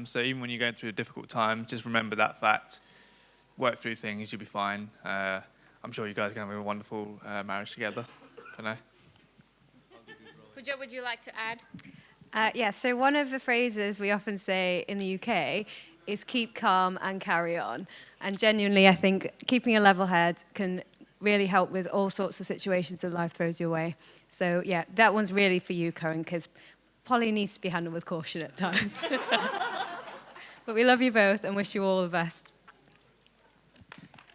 So even when you're going through a difficult time, just remember that fact. Work through things, you'll be fine. I'm sure you guys are going to have a wonderful marriage together. For now. Pooja, would you like to add? Yeah, so one of the phrases we often say in the UK is keep calm and carry on. And genuinely, I think keeping a level head can really help with all sorts of situations that life throws your way. So yeah, that one's really for you, Karan, because Polly needs to be handled with caution at times. But we love you both and wish you all the best.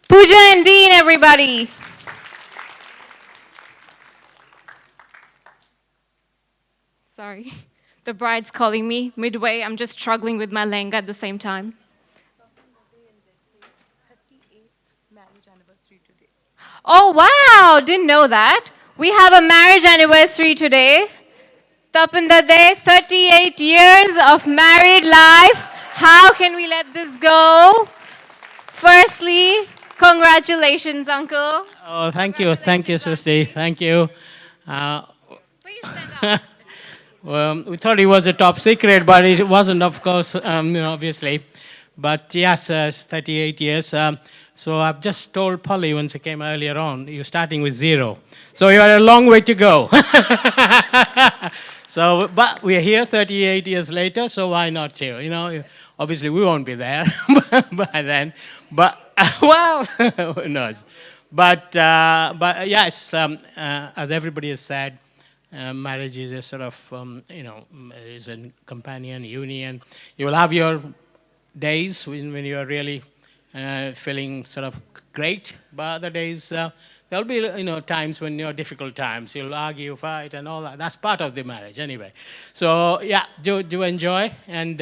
Pooja and Dean, everybody. Sorry, the bride's calling me midway. I'm just struggling with my lehenga at the same time. Oh, wow, didn't know that. We have a marriage anniversary today. Tapinda Day, 38 years of married life. How can we let this go? Firstly, congratulations, Uncle. Oh, thank you, Srishti, thank you. Please stand up. Well, we thought it was a top secret, but it wasn't, of course, obviously. But yes, 38 years. So I've just told Polly once I came earlier on, you're starting with 0. So you are a long way to go. So, but we're here 38 years later, so why not too? You know, obviously we won't be there by then. But, well, who knows? But yes, as everybody has said, marriage is a sort of, is a companion, union. You will have your days when you are really feeling sort of great, but other days there'll be times when you're difficult times. You'll argue, fight, and all that. That's part of the marriage anyway. So yeah, do enjoy and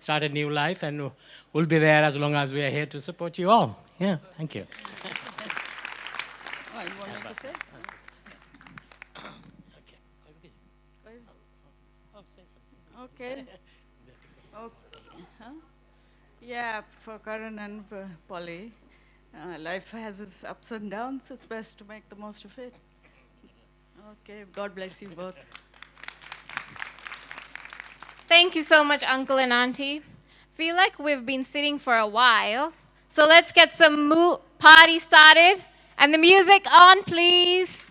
start a new life, and we'll be there as long as we are here to support you all. Yeah, thank you. Oh, you want me to say? Okay. Huh? Yeah, for Karan and Polly, life has its ups and downs. It's best to make the most of it. Okay, God bless you both. Thank you so much, Uncle and Auntie. Feel like we've been sitting for a while. So let's get some party started. And the music on, please.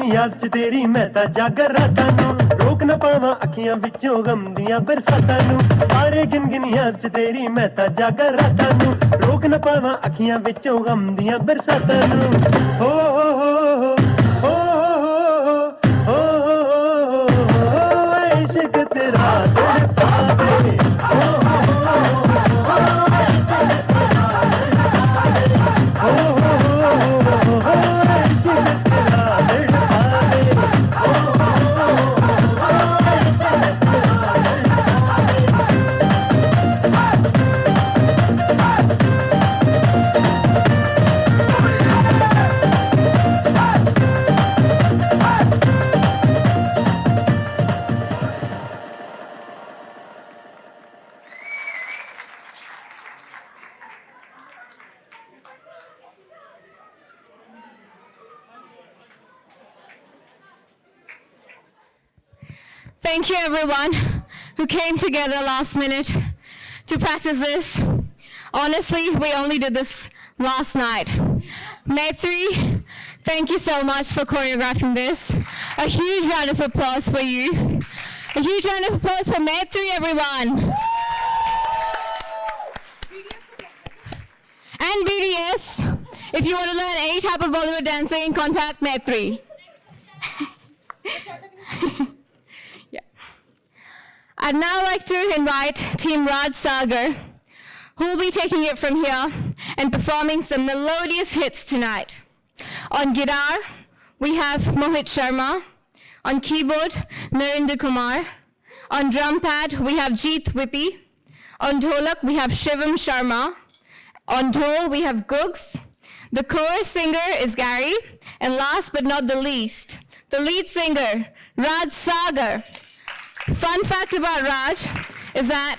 याद च तेरी मैं ता जागर रातां नूं रोक न ਪਾਵਾਂ ਅੱਖੀਆਂ ਵਿੱਚੋਂ ਗਮ ਦੀਆਂ ਬਰਸਾਤਾਂ ਨੂੰ ਮਾਰੇ ਗਿਣਗਿਣੀਆਂ ਚ ਤੇਰੀ ਮੈਂ ਤਾਂ ਜਾਗਾਂ ਰਾਤਾਂ ਨੂੰ ਰੋਕ ਨਾ ਪਾਵਾਂ ਅੱਖੀਆਂ ਵਿੱਚੋਂ ਗਮ ਦੀਆਂ ਬਰਸਾਤਾਂ ਨੂੰ ਹੋ ਹੋ ਹੋ ਹੋ ਹੋ ਹੋ ਇਸ਼ਕ ਤੇਰਾ ਤੜਪਾਵੇ Thank you everyone who came together last minute to practice this. Honestly, we only did this last night. Maitri, thank you so much for choreographing this. A huge round of applause for you. A huge round of applause for Maitri, everyone. And BDS, if you want to learn any type of Bollywood dancing, contact Maitri. I'd now like to invite Team Raj Sagar, who will be taking it from here and performing some melodious hits tonight. On guitar, we have Mohit Sharma. On keyboard, Narendra Kumar. On drum pad, we have Jeet Whippy. On dholak, we have Shivam Sharma. On dhol, we have Googs. The chorus singer is Gary. And last but not the least, the lead singer, Raj Sagar. Fun fact about Raj is that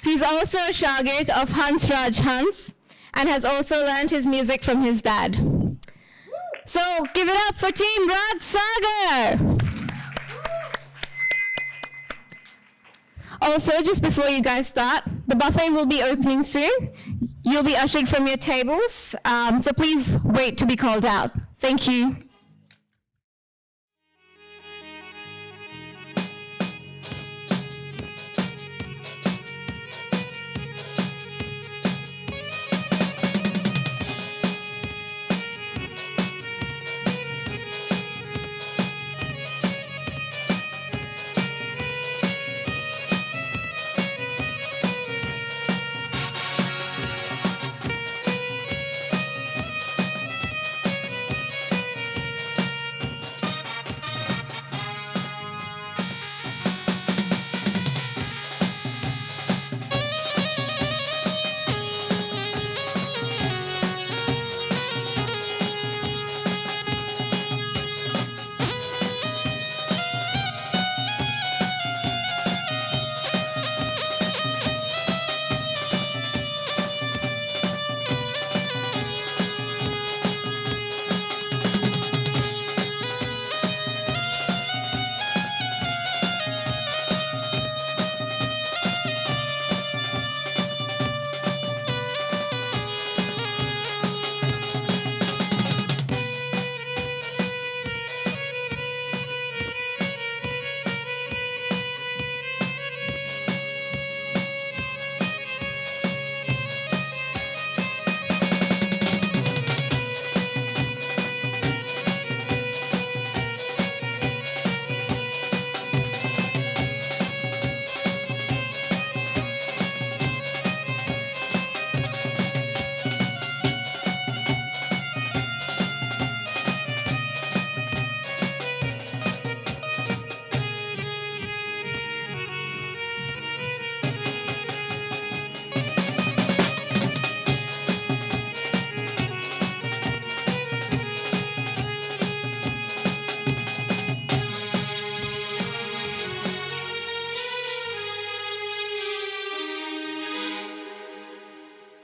he's also a shagird of Hans Raj Hans and has also learned his music from his dad. So give it up for Team Raj Sagar. Also, just before you guys start, the buffet will be opening soon. You'll be ushered from your tables, so please wait to be called out. Thank you.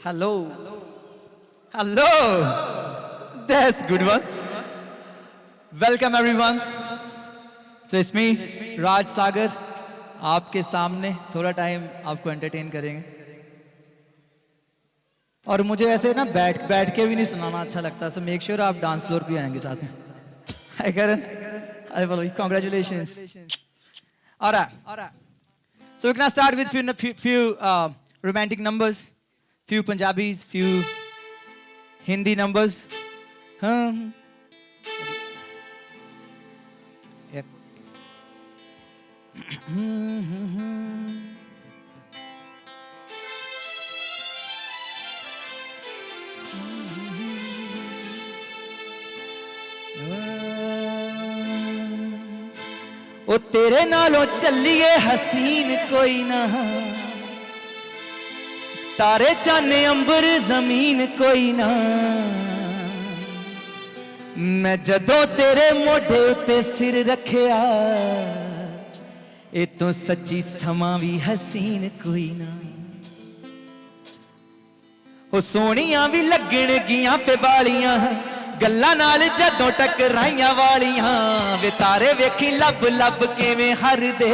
Hello. Hello. That's good one. Welcome everyone. So it's me, Raj Sagar. आपके सामने थोड़ा time आपको entertain करेंगे और मुझे ऐसे ना बैठ के भी नहीं सुनाना अच्छा लगता सो मेक श्योर आप डांस फ्लोर पे आएंगे साथ में hi Karan hi follow congratulations All right. So we're gonna start with few romantic numbers, few Punjabis, few Hindi numbers. Yep. ओ तेरे नालों चलिए हसीन कोई ना, तारे चाने अंबर जमीन कोई ना, मैं जदों तेरे मोढे उत्ते सिर रखिया, ए तो सच्ची समा भी हसीन कोई ना। ओ सोनियां भी लगण गियां फिबालियां, गल्लां नाल जदों टकराइयां वालियां, वे तारे वेखी लब लब किवें हरदे,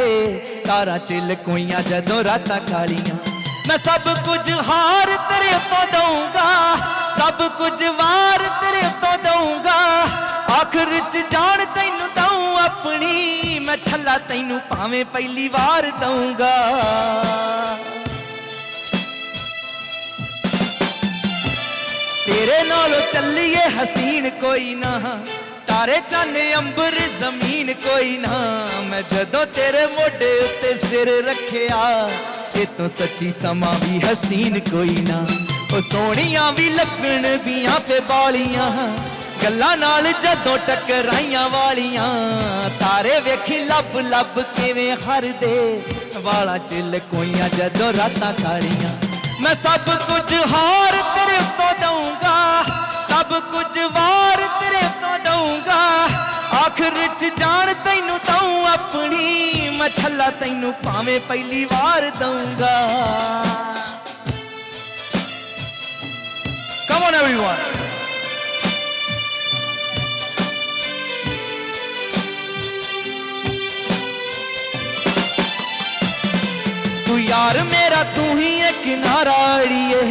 तारा चिल कोइयां जदों रातां कालियां। मैं सब कुछ हार तेरे तो दूंगा, सब कुछ वार तेरे तो दूंगा, आखिर च जान तैनू दूं अपनी, मैं छल्ला तैनू भावें पहली वार दूंगा। तेरे नालों चलिए हसीन कोई ना, तारे चाने अंबर जमीन कोई ना, मैं जदों तेरे मोढे उत्ते सिर रखिया, ये तो सच्ची समा भी हसीन कोई ना। ओ सोनियां भी लगण दियां ते बालियां, गल्लां नाल जदों टकराइयां वालियां, तारे वेखी लब लब किवें हरदे, वाला चिल कोइयां जदों रातां कालियां। मैं सब कुछ हार तेरे तो दूंगा, सब कुछ वार तेरे तो दूंगा, आखिर च जान तैनू दूं अपनी, मैं छल्ला तैनू भावें पहली वार दूंगा। Come on everyone. तू यार मेरा तू ही है किनारा अड़िए,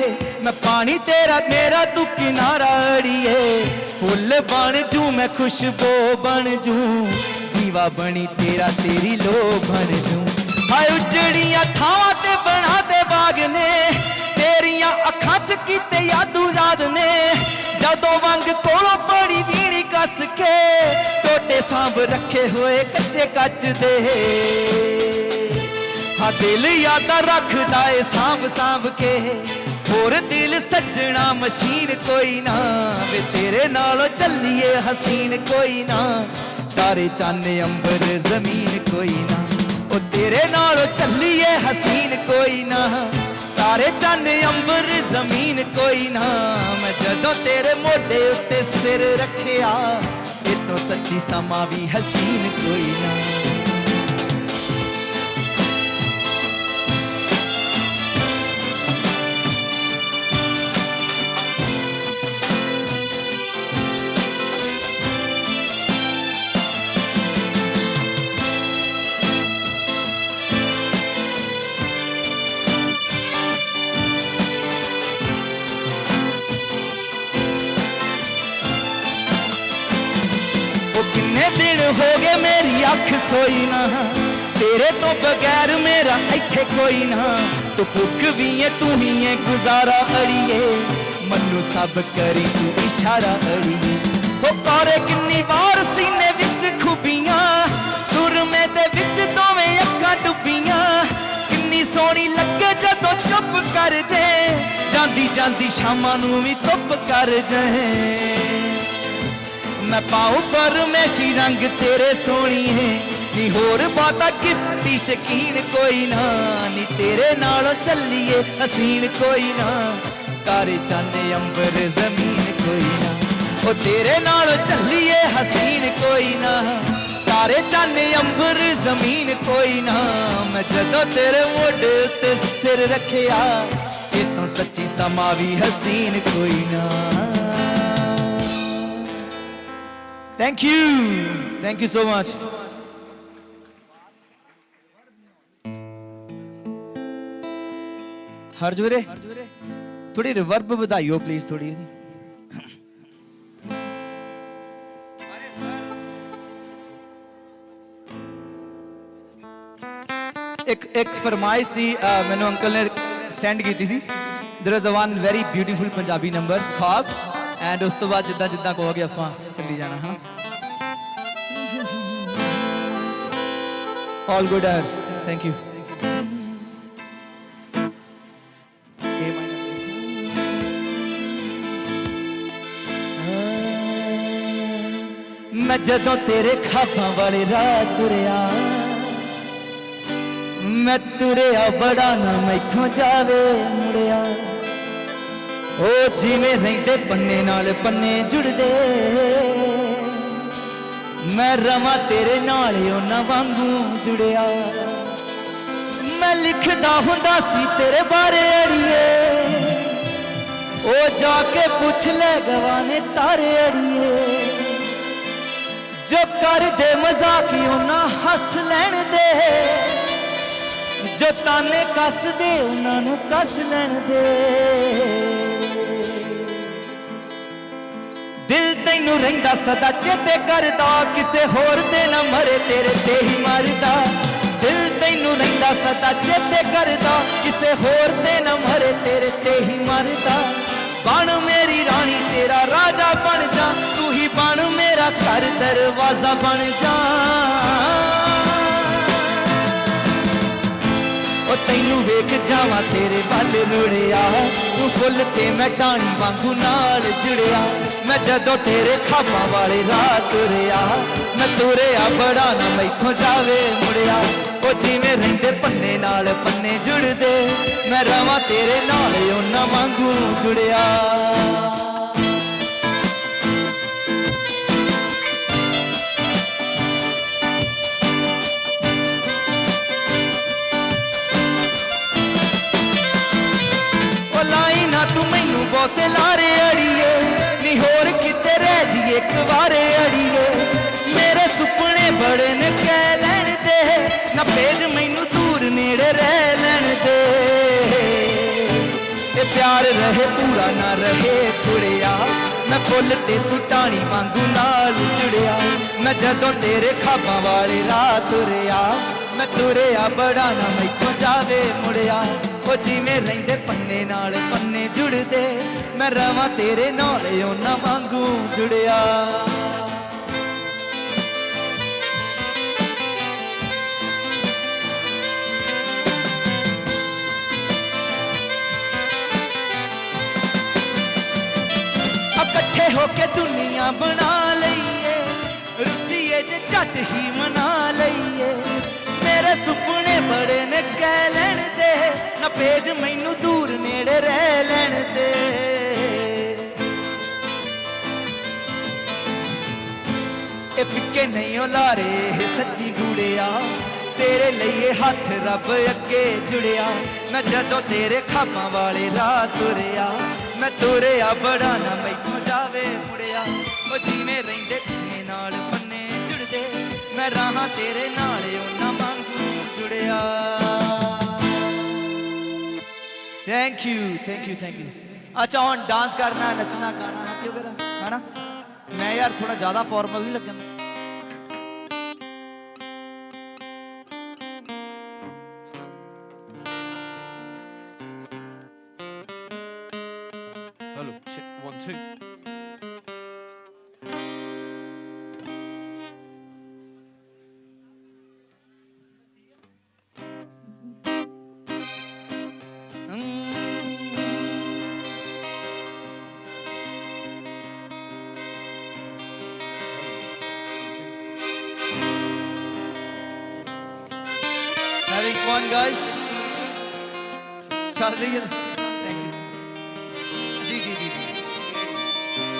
मैं पानी तेरा मेरा तू किनारा अड़िए, फुल बन जू मैं खुशबू बन जू, दीवा बनी तेरा तेरी लो बन जू। हाय उजड़ियां थावां ते बना दे बाग ने, तेरियां अखां च कीते यादू याद ने, जदों वंग कोलों पड़ी वीणी कस के, टोटे सांभ रखे होए कच्चे कच दे। हाँ दिल यादा रखदा है सांभ सांभ के, होर दिल सजना मशीन कोई ना, वे तेरे नालों चलिए हसीन कोई ना, तारे चाने अंबर जमीन कोई ना। ओ तेरे नालों चलिए हसीन कोई ना, तारे चाने अंबर जमीन कोई ना, मैं जदों तेरे मोढे उत्ते सिर रखिया, ये तो सच्ची समा भी हसीन कोई ना। दिन हो गए मेरी अख सोई ना, तेरे तो बगैर मेरा इत्थे कोई ना, तू भुख भी है तू ही है गुजारा अड़िए, मनु सब करी तू इशारा अड़िए। हो करे किन्नी बार सीने विच खुबियां, सुरमे दे विच दोवें अखां डुबियां, किन्नी सोहनी लगे जदों चुप कर जे, जांदी जांदी शामां नूं भी धुप कर जे। मैं पाऊं फरमैशी रंग तेरे सोनी है, नी होर बाता गिफ्टी शकीन कोई ना, नी तेरे नालों चलिए हसीन कोई ना, तारे चाने अंबर जमीन कोई ना। ओ तेरे नालों चलिए हसीन कोई ना, तारे चाने अंबर जमीन कोई ना, मैं जदों तेरे मोढे उत्ते सिर रखिया, ये तो सच्ची समा भी हसीन कोई ना। Thank you so much. हर्ज वीरे थोड़ी रिवर्ब ਵਧਾਈਓ प्लीज थोड़ी। ਇੱਕ ਫਰਮਾਇਸ਼ ਸੀ ਮੈਨੂੰ ਅੰਕਲ ਨੇ ਸੈਂਡ ਕੀਤੀ ਸੀ there was one very beautiful Punjabi number Khaab and ਉਸ ਤੋਂ ਬਾਅਦ ਜਿੱਦਾਂ ਜਿੱਦਾਂ ਕਹੋਗੇ ਆਪਾਂ ਚੱਲੀ ਜਾਣਾ ਹਾਂ all good thank you मैं जदों तेरे खाबां वाले राह तुरिया मैं तुरिया बड़ा ना मैथों जावे मुड़िया ओ जिवें रहिंदे पन्ने नाल पन्ने जुड़दे मैं रवां तेरे नाल ओना वांगू जुड़िया मैं लिखदा हुंदा सी तेरे बारे अड़िए ओ जाके पुछ ले गवाने तारे अड़िए जो कर दे मजाकियों ना हस लैन दे जो ताने कस दे उन्होंने कस लैन दे दिल तैनू रहिंदा सदा चेते करदा किसे होर दे ना मरे तेरे ते ही मरदा दिल तैनू रहिंदा सदा चेते करदा किसे होर दे ना मरे तेरे ते ही मरदा बन मेरी रानी तेरा राजा बन जा तू ही बन मेरा घर दरवाजा बन जा ओ तैनू वेख जावा तेरे वल रुड़िया तू फुल ते मैं टाणी वांगू नाल जुड़िया मैं जदों तेरे खाबां वाले राह तुरिया मैं तुरिया बड़ा ना मैथों जावे मुड़िया ओ जिवें रहिंदे पन्ने नाल पन्ने जुड़दे मैं रवां तेरे नाल ओना वांगू जुड़िया तू मैनू बहुते लारे अड़िए नी होर किते रह जाइए एक बारे अड़िए मेरे सुपने बड़े ने कह लैन दे ना भेज मैनू दूर नेड़े रह लैन दे ये प्यार रहे पूरा ना रहे थोड़िया मैं फुल ते तू टाणी वांगू नाल जुड़िया मैं जदों तेरे खाबां वाले राह तुरिया मैं तुरिया बड़ा ना मैथों जावे मुड़िया ओ जिवें रहिंदे पन्ने नाल पन्ने जुड़दे मैं रवां तेरे नाल ओना वांगू जुड़िया इकट्ठे होके दुनिया बना लईए रुसीए जे झट ही मना लईए मेरे सुपने बड़े ने कह लैन दे ना भेज मैनू दूर नेड़े रह लैन दे ए फिक्के नहीं हो लारे सच्ची गूड़िया तेरे लिए हाथ रब अगे जुड़िया मैं जदों तेरे खाबां वाले राह तुरिया मैं तुरिया बड़ा ना मैथों जावे मुड़िया ओ जिवें रहिंदे पन्ने नाल पन्ने जुड़दे मैं राहां तेरे नाल ओना वांगू जुड़िया थैंक यू अच्छा हुण डांस करना नचना गाना है क्यों करा है ना मैं यार थोड़ा ज़्यादा फॉर्मल नहीं लगन Hello, check 1 2 Having fun, guys? चल रही है थैंक यू जी जी जी जी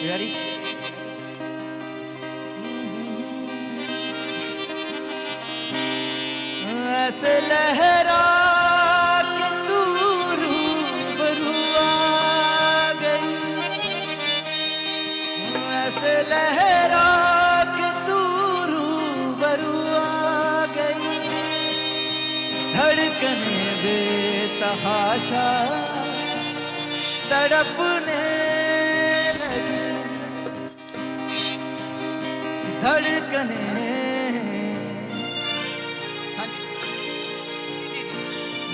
ready? ऐसे लहरा के तू रूबरू आ गई ऐसे लहरा के तू रूबरू आ गई धड़कने बेतहाशा तड़पने लगी धड़कने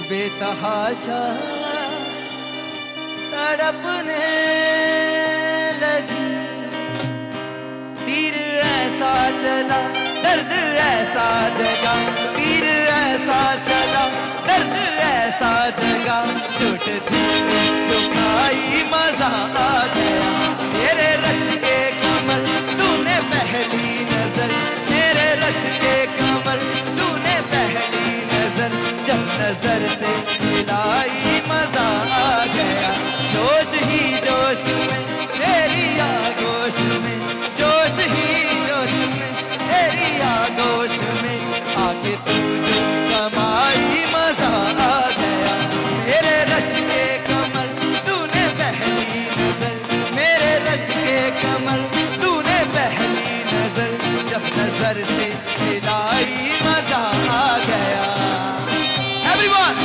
बेतहाशा तड़पने लगी तीर ऐसा चला दर्द ऐसा जगा तीर ऐसा चला दर्द ऐसा जगा चोट थी जो खाई मजा आ गया तेरे रश के कमल तूने पहली नजर मेरे रश के कमल तूने पहली नजर जब नजर से मिलाई मजा आ गया जोश ही जोश में तेरी आगोश में जोश ही जोश में तेरी आगोश में आके तू जो समाई मजा आ गया मेरे रश के कमल तूने पहली नजर मेरे रश के कमल तूने पहली नजर जब नजर से मिलाई मजा आ गया Everyone!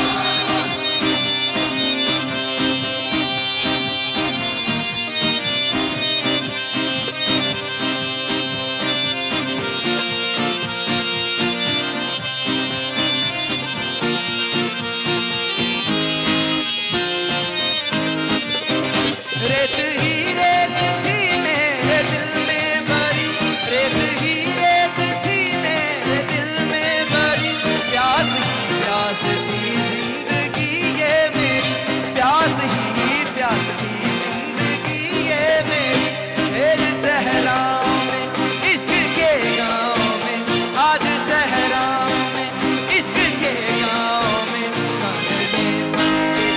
रेत ही रेत थी मेरे दिल में भरी रेत ही रेत थी मेरे दिल में भरी प्यास ही प्यास थी जिंदगी ये मेरी प्यास ही प्यास थी जिंदगी ये मेरी मेरे सहराओं में इश्क के गाँव में आज सहराओं में इश्क के गाँव में कंगने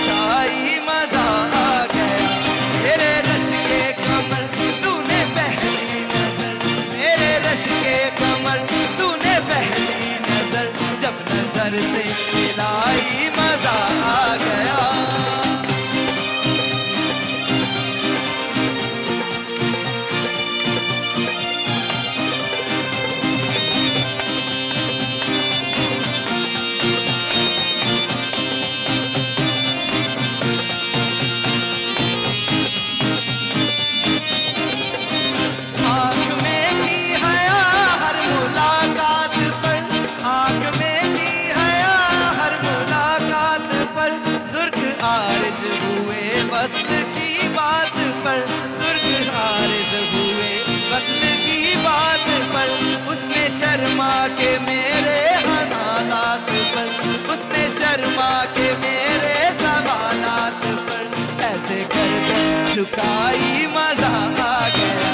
छाई मजा आ गया मेरे रश के कमल तूने पहली नजर मेरे रश के कमल तूने पहली नजर जब नजर से मिलाई मजा आ गया आँख में की हया हर मुलाकात पर आँख में की हया हर मुलाकात पर सुर्ख आरज हुए वस्ल की बात पर सुर्ख आरज हुए वस्ल की बात पर उसने शर्मा के मेरे हालात पर उसने शर्मा के मेरे सवालात पर ऐसे करके झुकाई मजा आ गया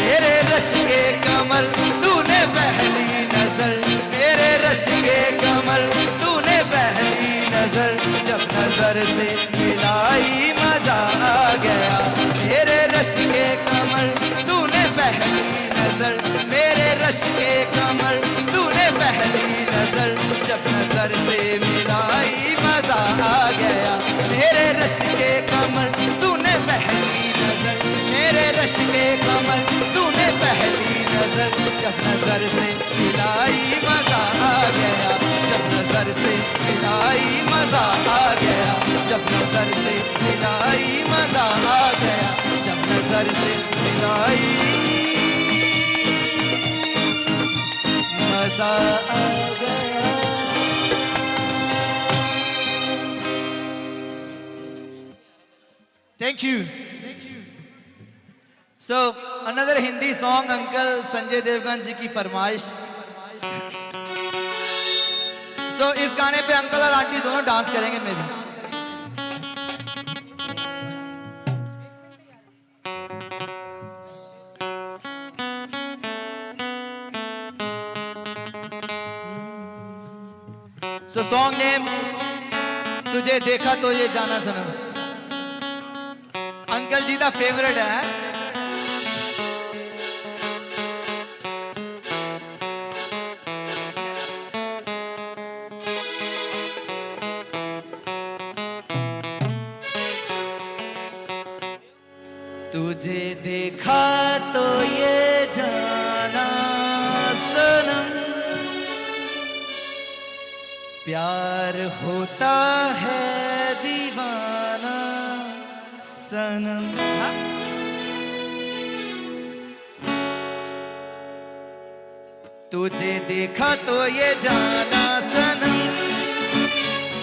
मेरे रश के कमल तूने पहली नजर मेरे रश के कमल तूने पहली नजर जब नजर से मिलाई मजा आ गया मेरे रश के कमल तूने पहली नजर मेरे रश के कमल तूने पहली नजर जब नजर से मिलाई मजा आ गया मेरे रश के कमल तूने पहली नजर मेरे रश के कमल तूने पहली नजर जब नजर से मिलाई मजा आ गया जब नजर से मिलाई मजा आ गया जब नजर से मिलाई मजा आ गया जब नजर से मिलाई मजा आ गया Thank you. So, another Hindi song, Uncle Sanjay Devgan ji की फरमाइश. So, इस गाने पे अंकल और आंटी दोनों डांस करेंगे मे भी. So, song name तुझे देखा तो ये जाना सनम. अंकल जी का फेवरेट है. तुझे देखा तो ये जाना सनम प्यार होता है दीवाना सनम। तुझे देखा तो ये जाना सनम,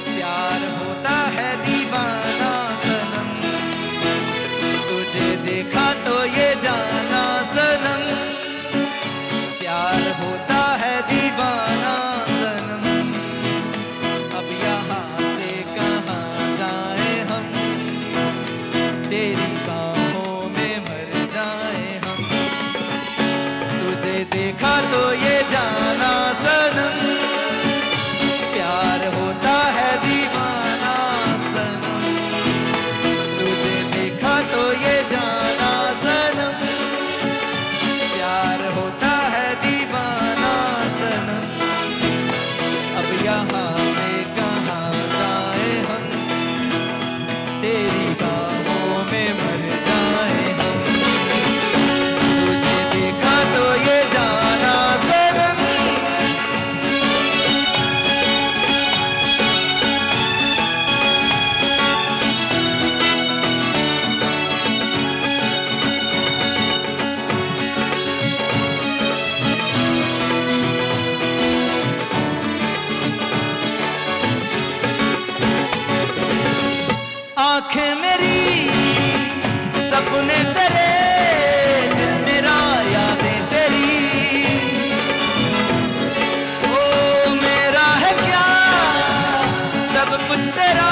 प्यार होता है दीवाना सनम। तुझे देखा तो ये जाना सनम, प्यार होता है दीवाना सनम। अब यहाँ से कहाँ जाए हम, तेरी बाहों में मर जाए हम। तुझे देखा तो ये जाना सनम, प्यार होता है दीवाना सनम। तुझे देखा तो ये जाना सनम, प्यार होता है दीवाना सनम। अब यहाँ से कहाँ जाए हम, तेरी बाहों में मर जाए हम। तुझे देखा तो ये जाना सनम। आंखें मेरी सपने तेरे, दिल मेरा यादें तेरी। ओ मेरा है क्या सब कुछ तेरा,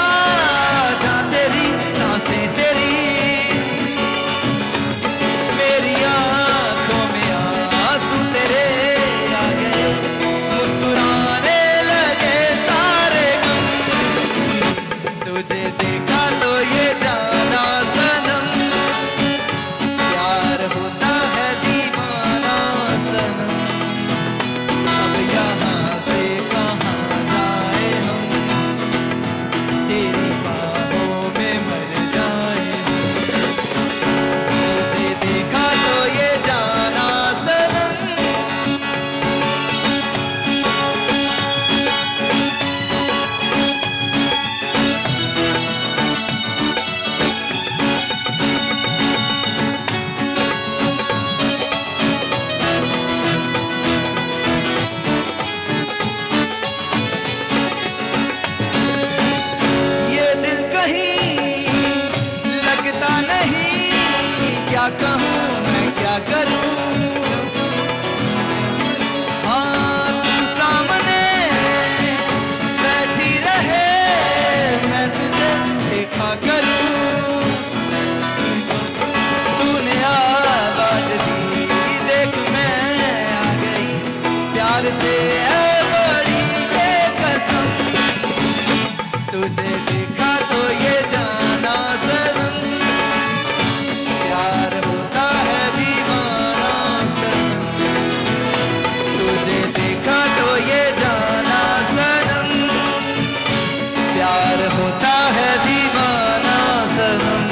जा तेरी सांसें तेरी। मेरी आंखों में आंसू तेरे आ गए, मुस्कुराने लगे सारे गम। तुझे देखा तो ये जाना सनम, प्यार होता है दीवाना सनम। अब यहाँ से कहाँ जाए हम, तेरी बाहों में मर जाए हम। तुझे देखा तो ये जाना सनम। ये दिल कहीं लगता नहीं, क्या कहूँ मैं क्या करूँ। हाँ तू सामने बैठी रहे, मैं तुझे देखा करूँ। तूने आवाज दी, देख मैं आ गई, प्यार से है बड़ी ये कसम। तुझे देखा तो ये जाना सनम, प्यार होता है दीवाना सनम। तुझे देखा तो ये जाना सनम, प्यार होता है दीवाना सनम।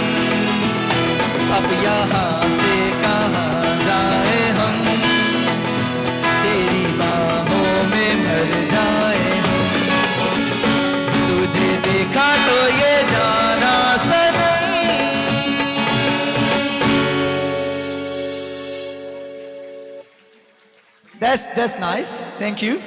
अब यहाँ से कहाँ जाए हम, तेरी बाहों में मर जाए हम। तुझे देखा तो ये जाना सनम। That's nice. Thank you.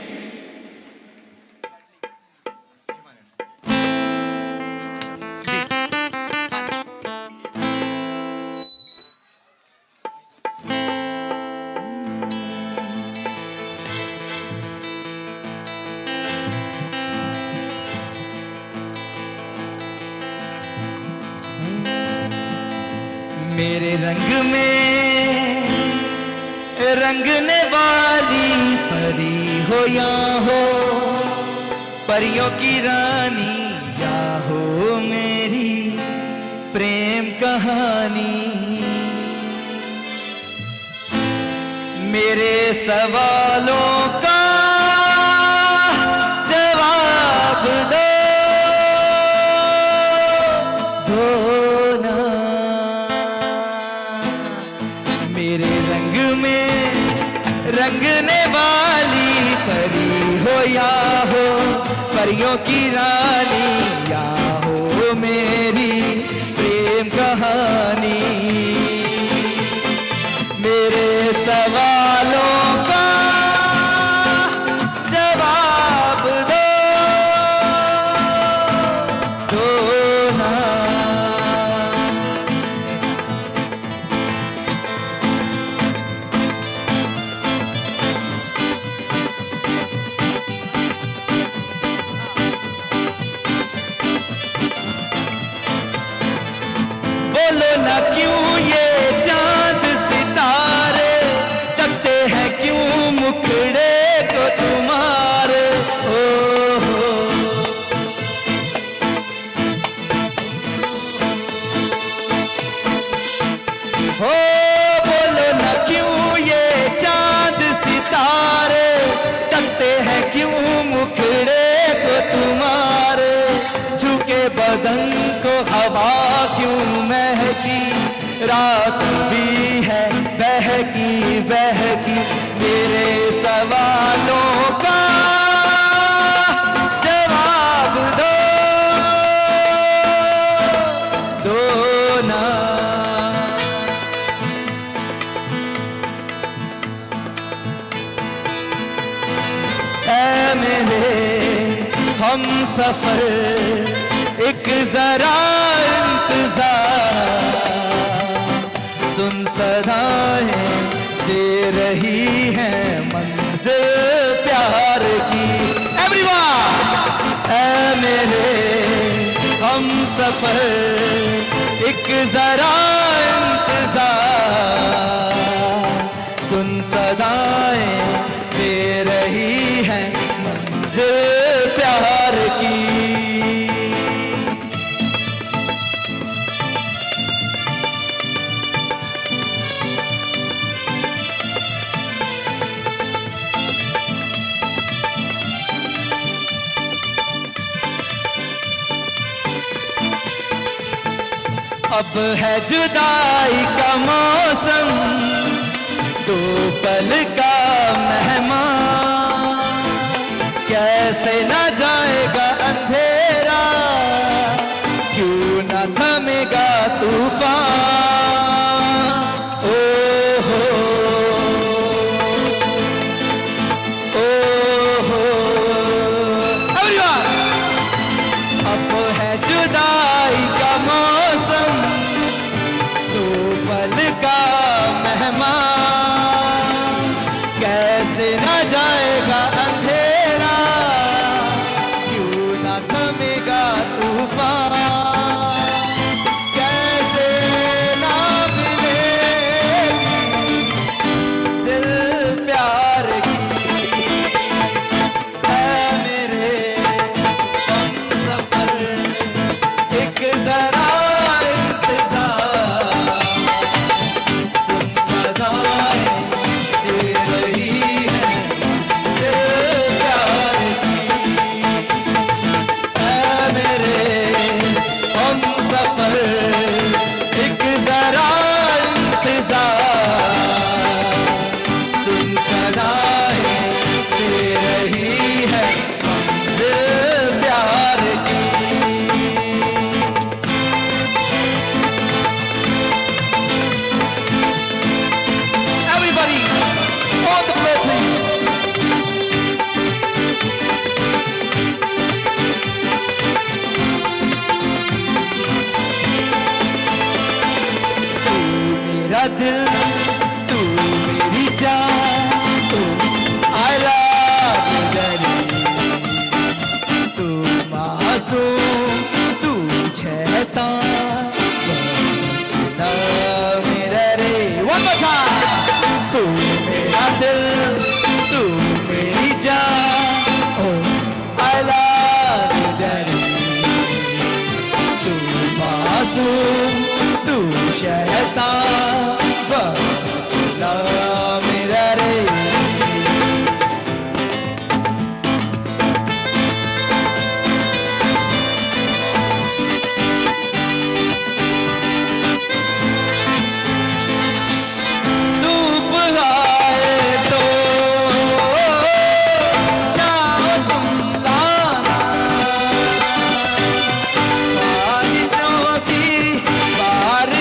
मेरे रंग में रंगने वाली परी हो या हो, परियों की रानी या हो मेरी प्रेम कहानी। मेरे सवालों का जवाब दो, दो ना। मेरे रंग में रंगने वाली परी हो या हो, परियों की रानी या हो मेरी प्रेम का कहानी मेरे सवालों का जवाब दो ना। बोलो ना क्यों ये चांद सितारे तकते हैं क्यों मुखड़े को तुम्हारे। ओ हो बोलो ना क्यों ये चांद सितारे तकते हैं क्यों मुखड़े को तुम्हारे। झुके बदन को हवा क्यों महकी रात भी है बहकी बहकी मेरे सवालों का जवाब दो ना। ऐ मेरे हम सफर एक जरा इंतजार सुन सदाएं दे रही हैं मंजिल प्यार की। एवरीवन ऐ मेरे हम सफर एक जरा इंतजार सुन सदाएं दे रही हैं मंजिल प्यार की। अब है जुदाई का मौसम दो पल का मेहमान कैसे न जाएगा अंधेरा क्यों न थमेगा तूफान। ओ हो everyone! अब है जुदाई का मौसम दो पल का मेहमान कैसे न जाएगा अंधेरा क्यों न थमेगा तूफान। कैसे ना मिलेगी दिल प्यार की है मेरे हम सफर एक जरा इंतजार सुन सदाएं दे रही है दिल प्यार की है मेरे हम सफर एक जरा इंतजार सुन सदाएं दे रही है दिल प्यार की। Everybody, on the floor, please. तू मेरा दिल तू मेरी जान तू I love you daddy तू मासूम तू शैतान बचना मेरा रे। One more time. तू मेरा दिल तू मेरी जान oh I love you daddy तू मासूम तू शैतान बचना मेरा रे। धूप आए तो चाहो तुम लाना बारिशों की बार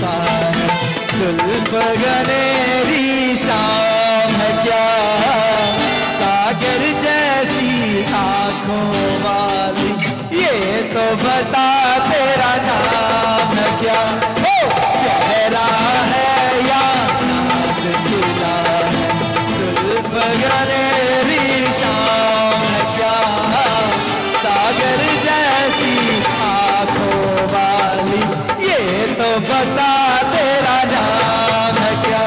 खिला है, जुल्फ गनेरी शाम है क्या, सागर जैसी आंखों वाली, ये तो बता तेरा नाम है क्या, चेहरा है या चाँद खिला है, जुल्फ गनेरी शाम है क्या, सागर जैसी आंखों वाली, ये तो बता तेरा नाम है क्या।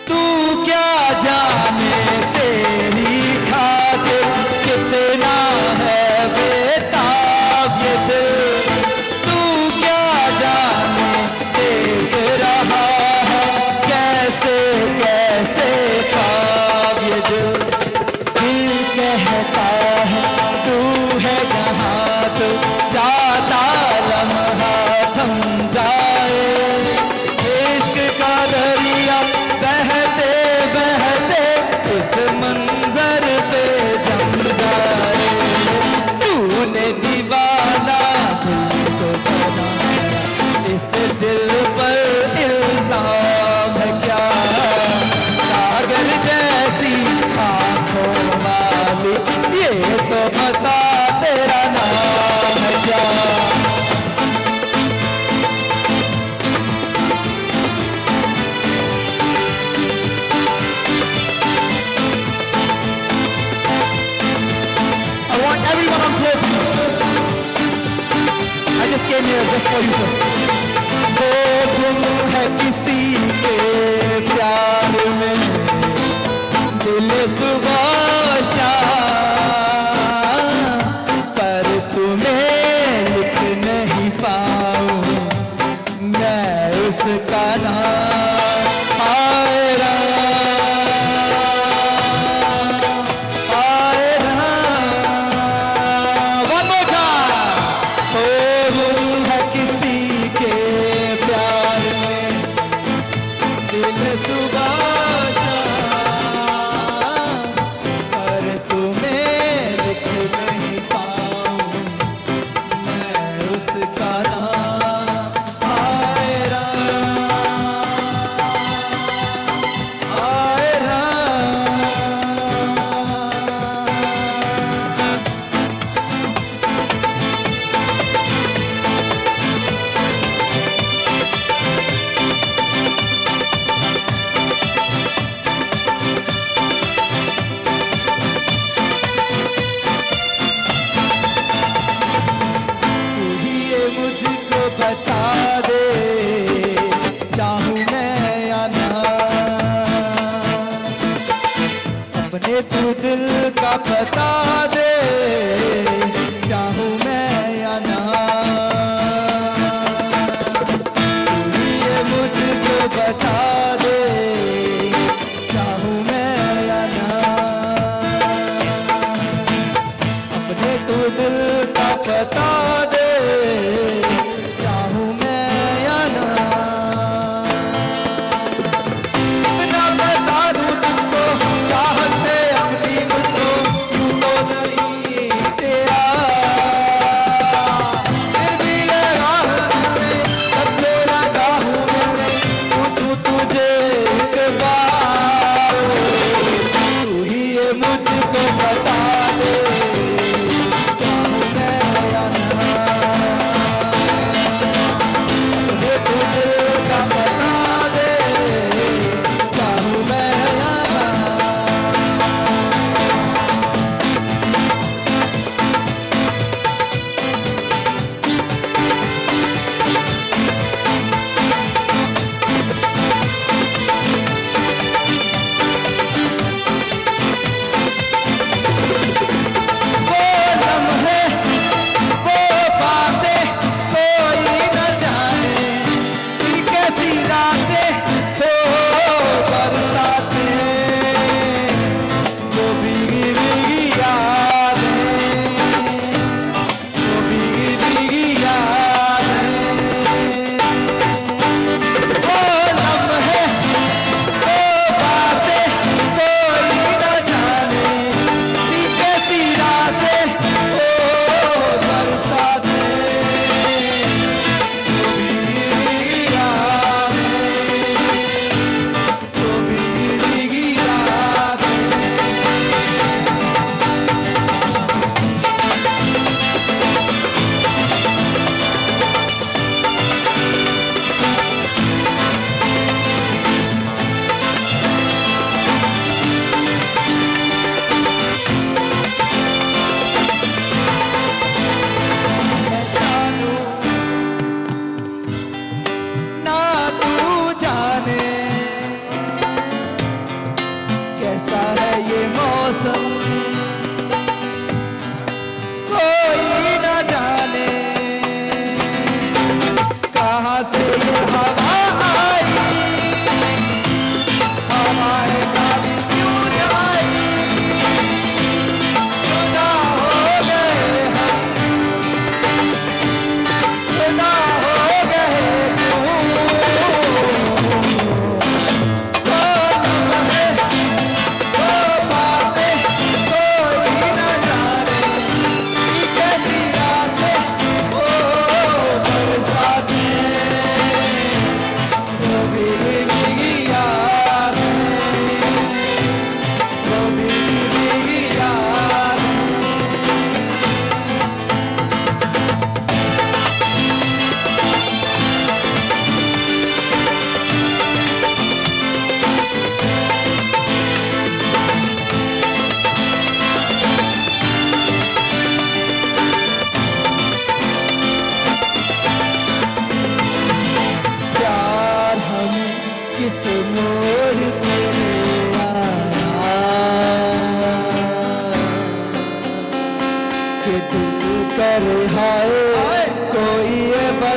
तू क्या जाने तेरी खातिर कितना है बेताब ये दिल, तू क्या जाने देख रहा है कैसे कैसे ख्वाब ये दिल कहता है तू है जहाँ तो जाता लम्हा थम जाए, इश्क का दरिया बहते बहते इस मंजर पे जम जाए, तूने दीवाना दिल को बनाया, इस दिल पर इल्जाम है क्या, सागर जैसी आंखों वाली, ये तो बता तेरा नाम है क्या। I want everyone on floor, please. I just came here just for you, sir. वो तुम है किसी के प्यार में, दिल सुबह शाम, पर तुम्हें लिख नहीं पाऊं मैं उसका नाम, हाय राम, हाय राम। One more time. तुम है किसी के प्यार में, दिल सुबह शाम, पर तुम्हें लिख नहीं पाऊं मैं उसका नाम, हाय राम, हाय राम। तू ही ये मुझको बता दे, चाहूं मैं या ना, अपने तू दिल का बता दे, चाहूं मैं या ना, तू ही ये मुझको बता दे, चाहूं मैं या ना, अपने तू दिल का बता दे, चाहूं मैं या ना, इतना बता दूं तुझको, चाहते अपनी मुझको, यूं तो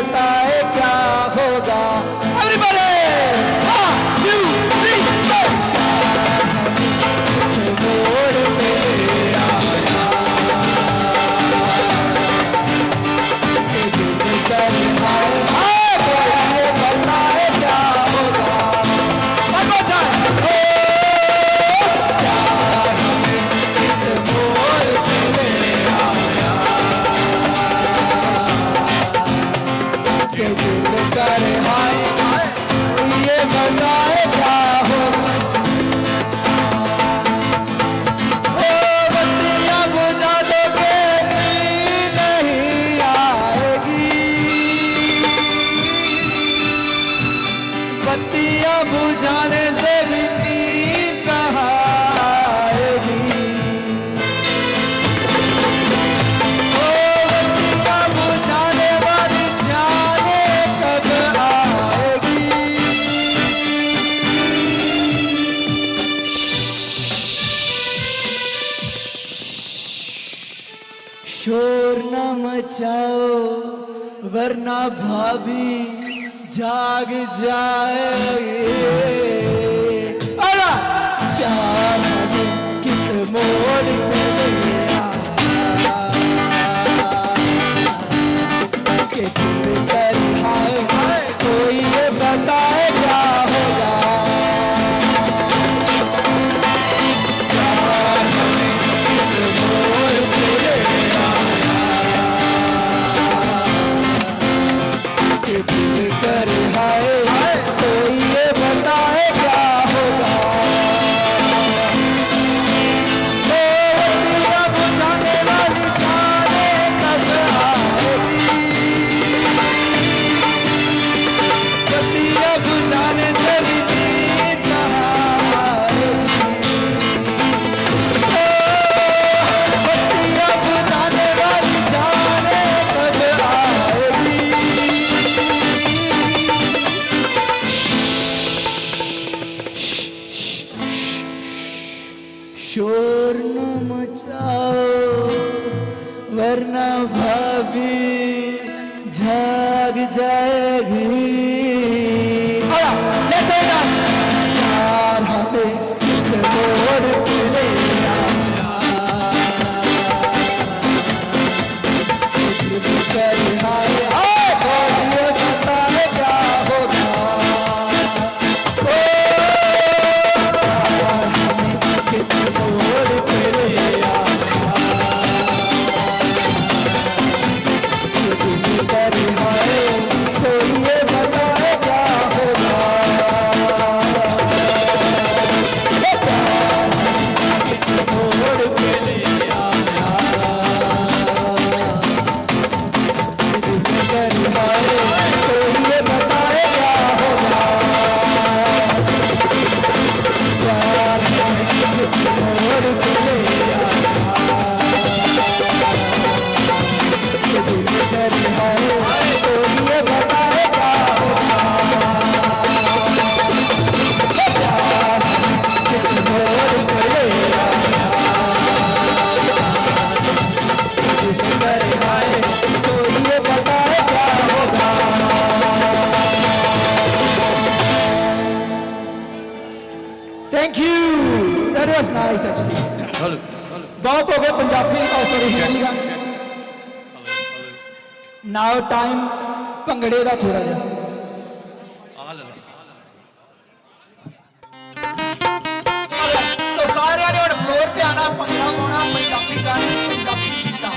बताए क्या होगा Everybody! 1, 2, 3, go! इस मोड़ पे आया कि दिल कर हाय हाय कोई ये बताए क्या होगा One more time! प्यार हमें इस मोड़ पे आया कि दिल कर हाय हाय ये बताए क्या होगा ओ बत्तियां बुझा दोगे नींद नहीं आएगी बत्तियां बुझाने से भी नींद कहाँ आएगी ओ बत्तियां बुझाने वाली जाने कब आएगी शोर न मचाओ वरना भाभी जाग जाएगी अला प्यार हमें किस मोड़ पे लिया कि दिल कर हाय हाय कोई ये बताए क्या होगा प्यार हमें किस मोड़ पे लिया कि दिल कर हाय हाय कोई ये बताए क्या होगा ओ बत्तियां बुझाने वाली जाने कब आएगी बत्तियां बुझाने से भी नींद कहाँ आएगी बत्तियां बुझाने वाली जाने कब आएगी शोर न मचाओ वरना भाभी जाग जाएगी प्यार हमें किस मोड़ पे ले आया दिल कर हाय हाय कोई ये बताए क्या होगा ओ प्यार हमें किस मोड़ पे ले आया दिल कर हाय कोई ये बताए क्या होगा प्यार हमें किस मोड़ पे ले आया दिल कर हाय कोई ये बताए क्या होगा प्यार हमें किस मोड़ पे ले आया दिल कर हाय कोई ये बताए क्या होगा प्यार हमें किस मोड़ पे ले आया दिल कर हाय कोई ये बताए क्या होगा Thank you. That was nice actually. बहुत हो गए पंजाबी और सॉरी हिंदी का Now time ਭੰਗੜੇ ਦਾ ਥੋੜਾ ਜਿਹਾ ਸੋ ਸਾਰਿਆਂ ਨੇ ਹੁਣ ਫਲੋਰ ਤੇ ਆਣਾ ਭੰਗੜਾ ਪਾਉਣਾ ਪੰਜਾਬੀ ਗਾਣੇ ਪੰਜਾਬੀ ਗੀਤਾਂ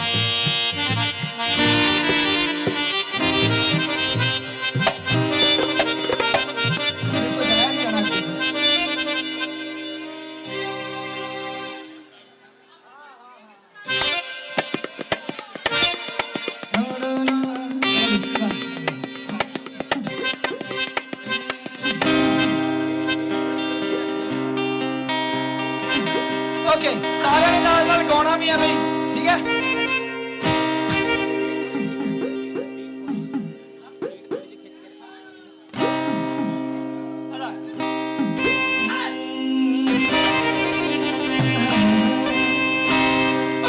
ओके सारे नाल नाल गाना भी है भाई ठीक है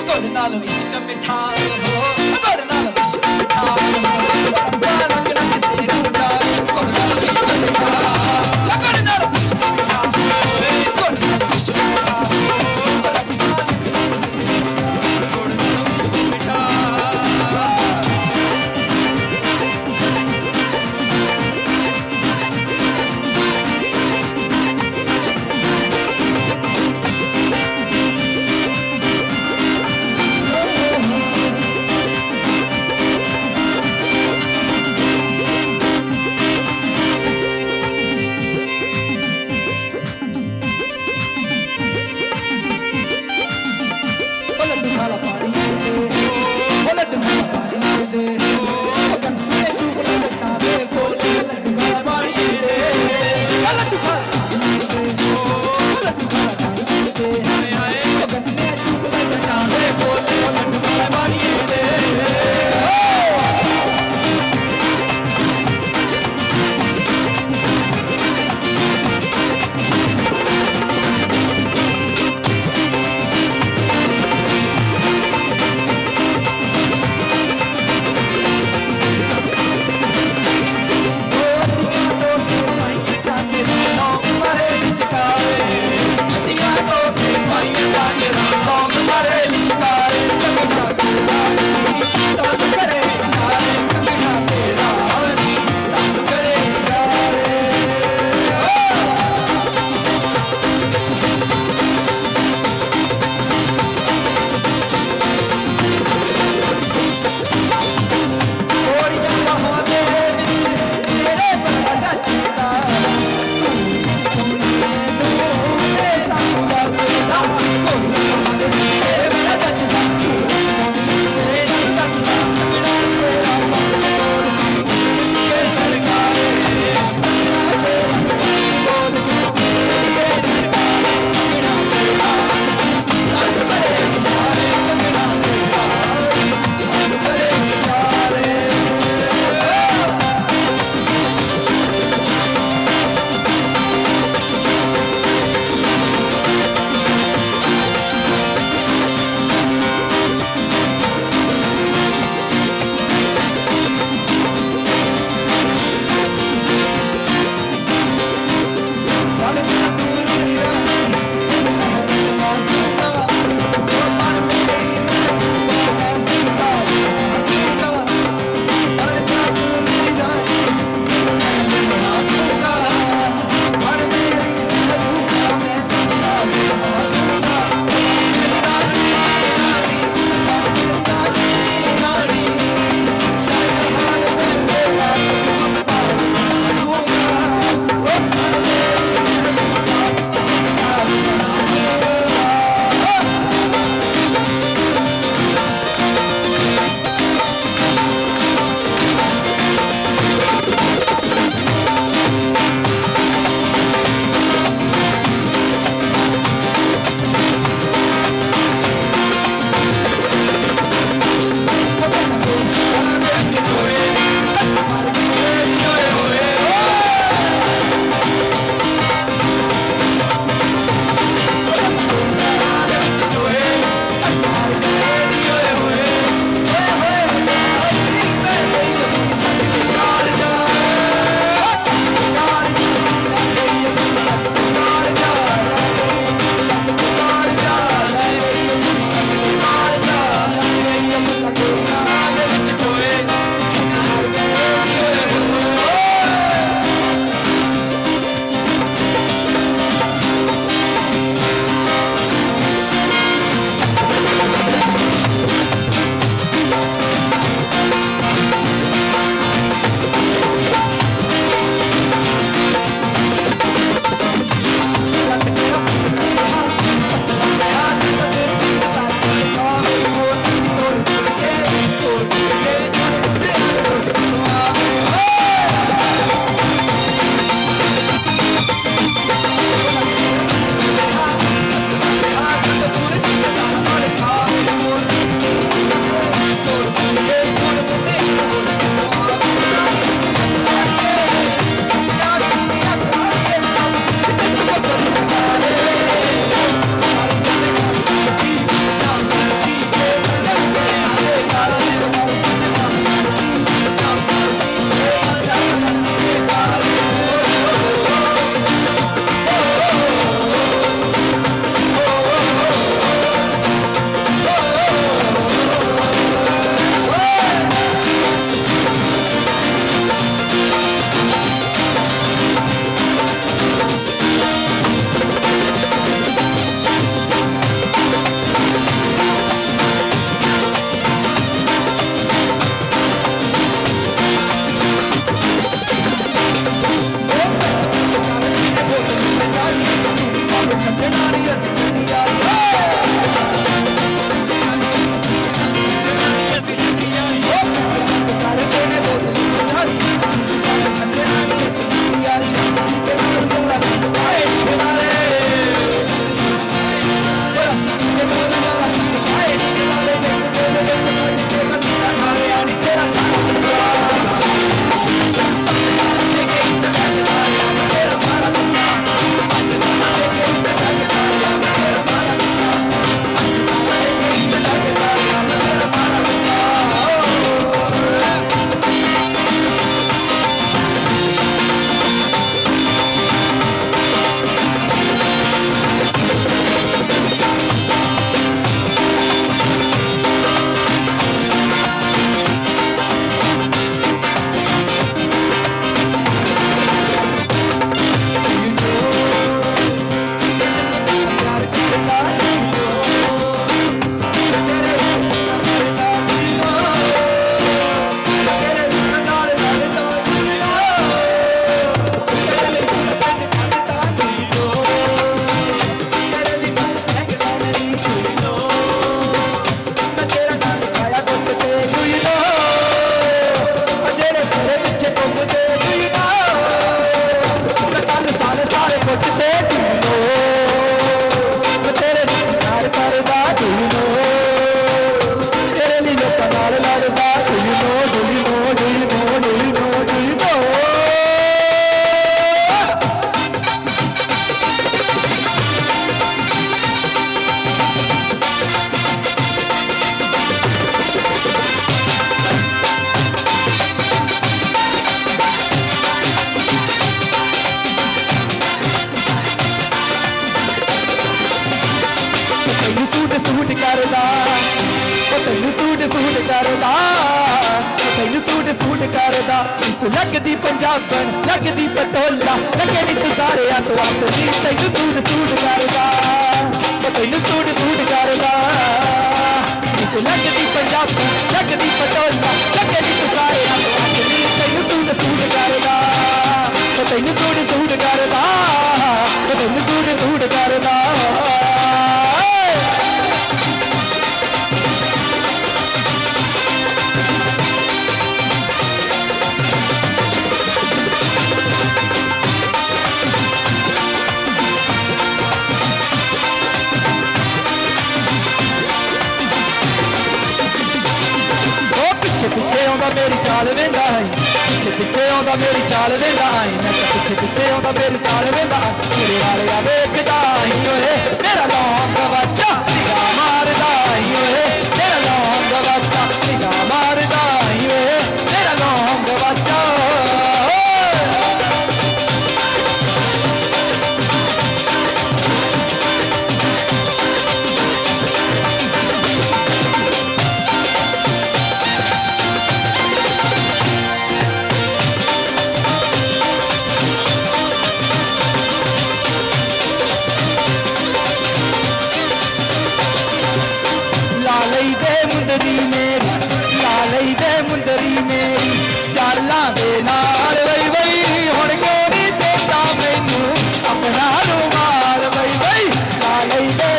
Go to Nala, we should have been tired. Go to Nala, we should have been tired. तू लगदी पंजाबन लगदी पटोला लगे नी तू सारे तो अपनी तैनू सूट सूट करदा तैनू सूट सूट करदा नी तू लगदी पंजाबन लगदी पटोला लगे नी तू सारे तो अपनी तैनू सूट सूट करदा तैनू सूट सूट करदा तैनू सूट सूट करदा पिछे आंदा मेरी चाल वेंदा है पिछे आंदा मेरी चाल वेंदा है मैं पिछे आंदा मेरी चाल वेंदा मेरे वाले आ वेखदा ही ओए मेरा लौंग बच्चा निगाह मारदा ही ओए मेरा लौंग बच्चा निगाह मारदा ही ओए मेरा लौंग बच्चा मुंदरी मेरी चालां दे नाल वई वई हुण क्यों नहीं देता मैनू अपना रुमाल वई वई ला लई दे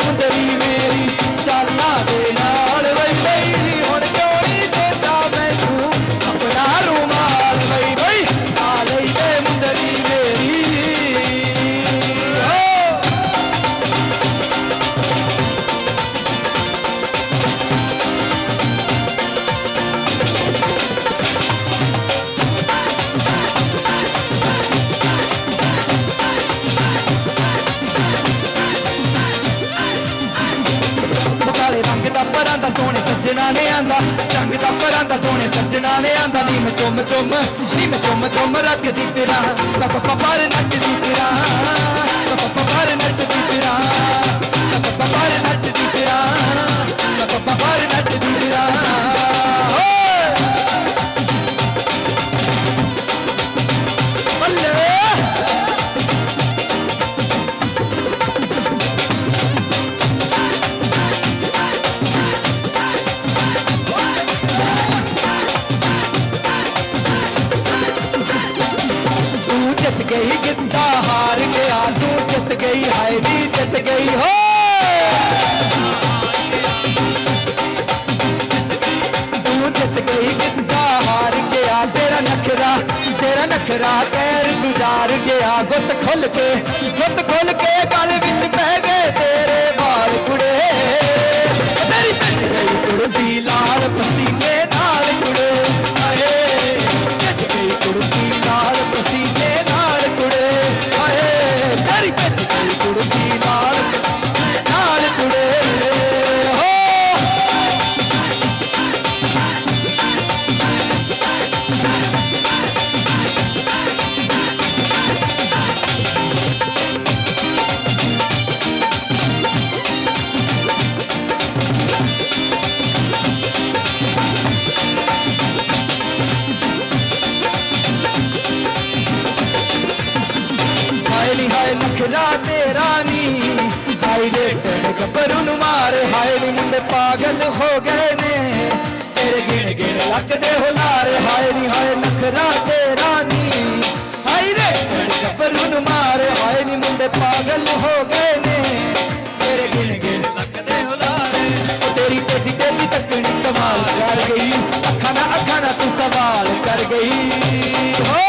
मुंदरी मेरी चालां दे नाल वई वई हुण क्यों नहीं देता मैनू अपना रुमाल वई वई ला लई दे मुंदरी मेरी परांदा सोने सज्जना ने आंदा रंग दा परांदा सोने सज्जना ने आंदा नी मैं चुम चुम रखदी फिरा पापा पर नचदी फिरा पापा पर नचदी फिरा पापा पर नचदी फिरा पापा पर नचदी फिरा गई गिद्दा हार गया तू जित गई हाय नी जित गई हो तू जित गई गिद्दा हार गया तेरा नखरा कैर गुजार गया गुत खोल के गल विच पै गए तेरे बाल कुड़े तेरी पिट गई कुड़दी लाल पसीने नाल कुड़े आए पिट गई कुड़दी लाल पसीने तेरी पिच गई कुड़दी नाल कुड़े हो हाय नखरा तेरा नी हाय रे गबरू नु मार हाय नी मुंडे पागल हो गए ने तेरे गिण गिण लगदे हो लार हाय नखरा तेरा नी हाय रे गबरू नु मार हाय नी मुंडे पागल हो गए ने तेरे गिण गिण लगदे हो लार तेरी टेढ़ी टेढ़ी तकनी कमाल कर गई अखा ना तू सवाल कर गई हो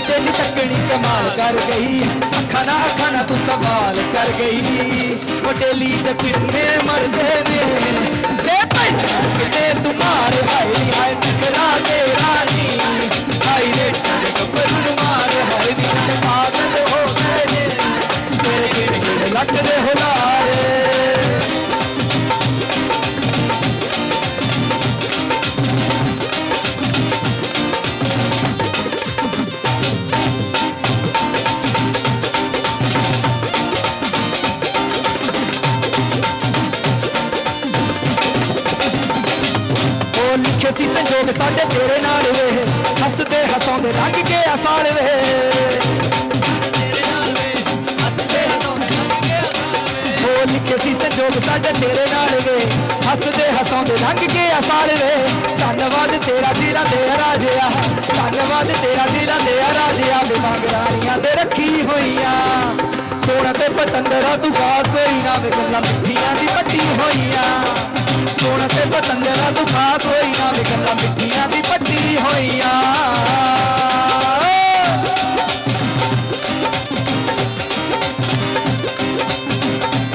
तेरी तकनी कमाल कर गई खाना तू सवाल कर गई वो डेली दे कितने मरदे ने कितने तुम्हार हाय नखरा तेरा नी हाय रे गब्बर मार हाय नी पागल हो गए ने तेरे गिण गिण लगदे हो लारे लिखे सी संजोग साडे तेरे नाल वे हसदे हसाउंदे लंघ गए आ साल वे ओ लिखे सी संजोग साडे तेरे नाल वे हसदे हसाउंदे लंघ गए आ साल वे धन्नवाद तेरा दिलां दे राजिया धन्नवाद तेरा दिलां दे राजिया वे मंगरानियां दे रखी होइयां सोना ते पतंदरा तू खास कोई ना वे गल्लां मिठियां दी पट्टी होइयां सोना ते पतंदरा तू खास होई ना वे गल्लां मिठियां दी पट्टी होइयां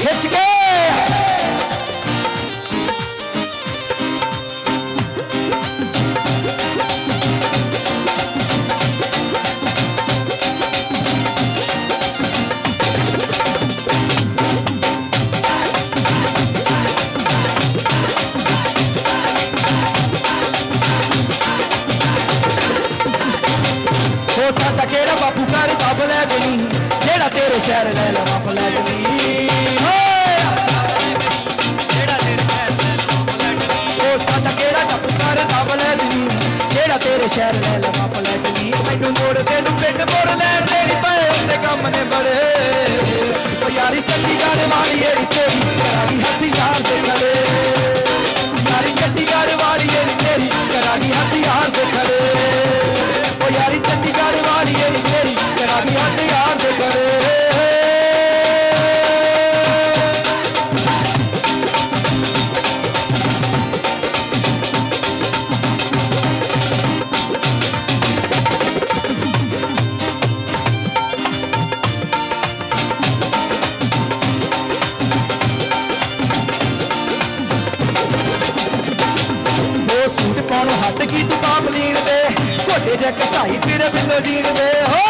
खिच के साडा केड़ा बापू घर तब लै गई जेड़ा तेरे शहर ले लवा फ्लैट साडा केड़ा बापू घर तब लै गई जेड़ा तेरे शहर ले लवा फ्लैट मैनू मोड़ तेनू पिंड मोड़ लैन देनी पे उन्ने कम ने बड़े ओ यारी चंडीगढ़ वाली एड़ी तेरी करागी हथियार दे खड़े यारी चंडीगढ़ वाली एड़ी तेरी करागी हथियार दे खड़े ओ यारी चंडीगढ़ वाली एड़ी तेरी करागी हथियार दे खड़े हट की तू कामलीन दे घोड़े जे कसाई फिर बिलो जीन दे हो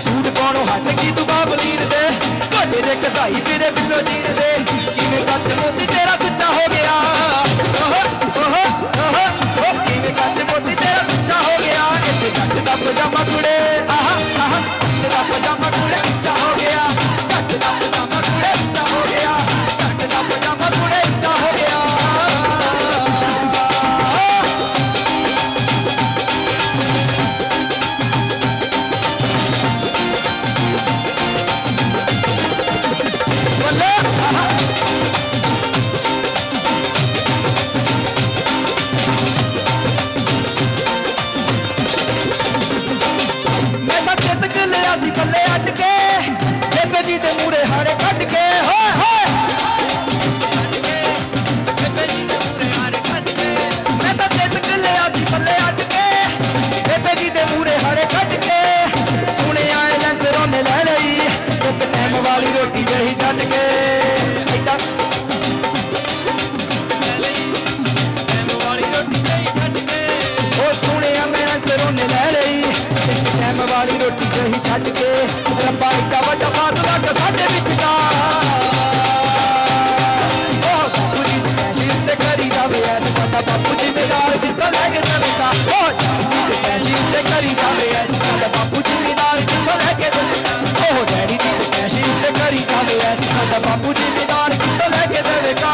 सूट पानो हट की तू कामलीन दे घोड़े जे कसाई फिर बिलो जीन दे जिवें कच्च मोती तेरा सुच्चा हो गया जिवें कच्च मोती तेरा सुच्चा हो गया इत्थे जट दा पजामा कुड़े आहा आहा जट दा पजामा कुड़े उच्चा हो गया जट दा पजामा कुड़े उच्चा हो गया जट दा पजामा कुड़े उच्चा हो गया पल्ले अट के बेबे जी दे मूरे हारे कट के होए होए बेबे जी दे मूरे हारे कट के मैं तो चित कले आजी पल्ले अट के बेबे जी दे मूरे हारे कट के सुने आए लेंस रोने ले लई एक टाइम वाली रोटी दही छट के ऐडा टाइम वाली रोटी दही छट के ओ सुने मैं लेंस रोने ले लई एक टाइम वाली रोटी दही छट के रब्बा इतना बड़ा फासला के साडे विच दा ओ बापू जी कैशी ते करी जावे ऐ साडा बापू जी मेदार जित्ता लेके जावेगा ओ जी कैशी ते करी जावे ऐ साडा बापू जी मेदार जित्ता लेके जावेगा ओ डैडी जी कैशी ते करी जावे ऐ साडा बापू जी मेदार जित्ता लेके जावेगा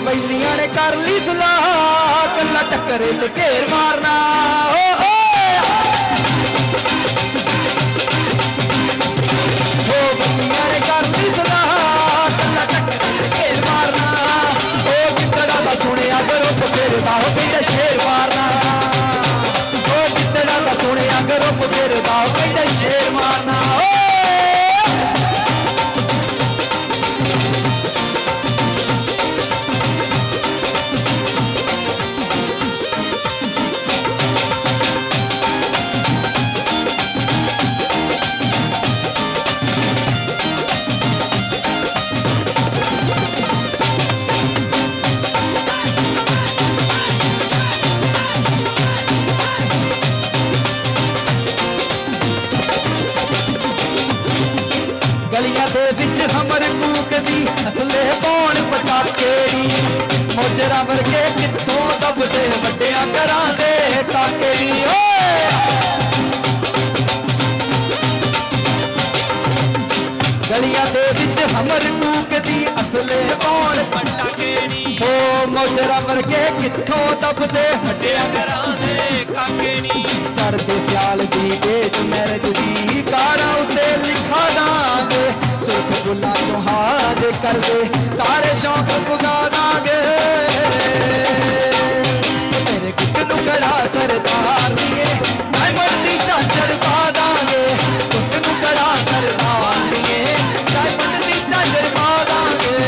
बैलियां ने कर ली सलाह कल्ला टक्करे ते घेर मारना ओ बैलियां ने कर ली सलाह कल्ला टक्करे ते घेर मारना ओ जितड़ा दा सुनिया ग्रुप फेरदा हो पेंडे शेर मारना ओ जितड़ा दा सुनिया ग्रुप फेरदा हो पेंडे शेर मारना दे विच हमर कूकदी असले पौण पटाकेड़ी मोजरा वर्गे कित्थों दबदे वड्डियां घरां दे टाकेड़ी गलियां दे विच हमर कूकदी असले पौण पटाकेड़ी ओ मोजरा वर्गे कित्थों दबदे वड्डियां घरां दे काकेड़ी चढ़दे सियाल दी डेट मैरिज दी कारां उत्ते लिखा दांगे सुर्ख गुलां चों हाज कर दे सारे शौक पुगा दांगे तेरे कुट नूं कड़ा सरदार दिए डायमंड दी झांझर पा दांगे कुट नूं कड़ा सरदार दिए डायमंड दी झांझर पा दांगे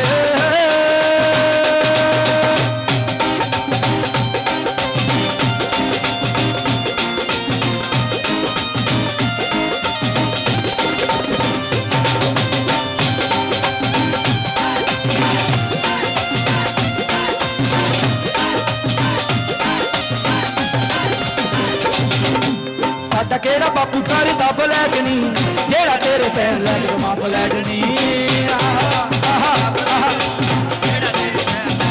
साडा केड़ा बापू करदा ब्लैक नी जेड़ा तेरे पैर लैग मां फ्लैट नी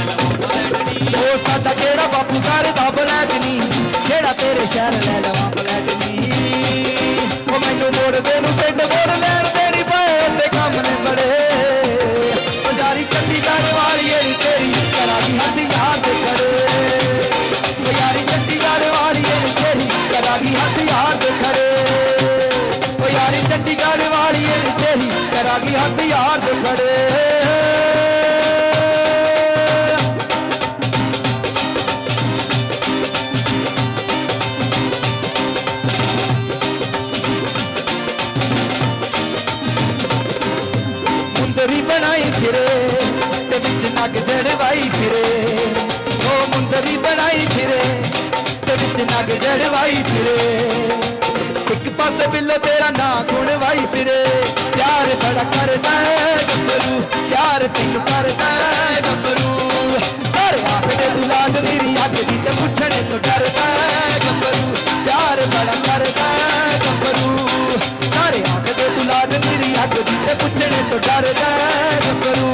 ओ साडा केड़ा बापू करदा ब्लैक नी जेड़ा तेरे शहर लै लवां फ्लैट नी ओ मैनू मोड़ दे नू पिंड मोड़ लैण देनी पए ते कम ने बड़े ओ यारी चंडीगढ़ वाली एड़ी तेरी करागी हथ याद करे ओ यारी चंडीगढ़ वाली एड़ी तेरी करागी हथ याद करे ओ यारी चंडीगढ़ वाली एड़ी तेरी करागी हथ याद करे मुंदरी बनाई फिरे ते विच नग जड़वाई फिरे ओ मुंदरी बनाई फिरे ते विच नग जड़वाई फिरे एक पासे बिल्लो तेरा ना गुणवाई फिरे प्यार बड़ा करदा है गब्बरू प्यार तेनू करदा है गब्बरू सारे आखदे तू लाड मेरी अग दी ते पुछणे तो डरदा है गब्बरू प्यार बड़ा करदा है गब्बरू सारे आखदे तू लाड मेरी अग दी ते पुछणे तो डरदा है गब्बरू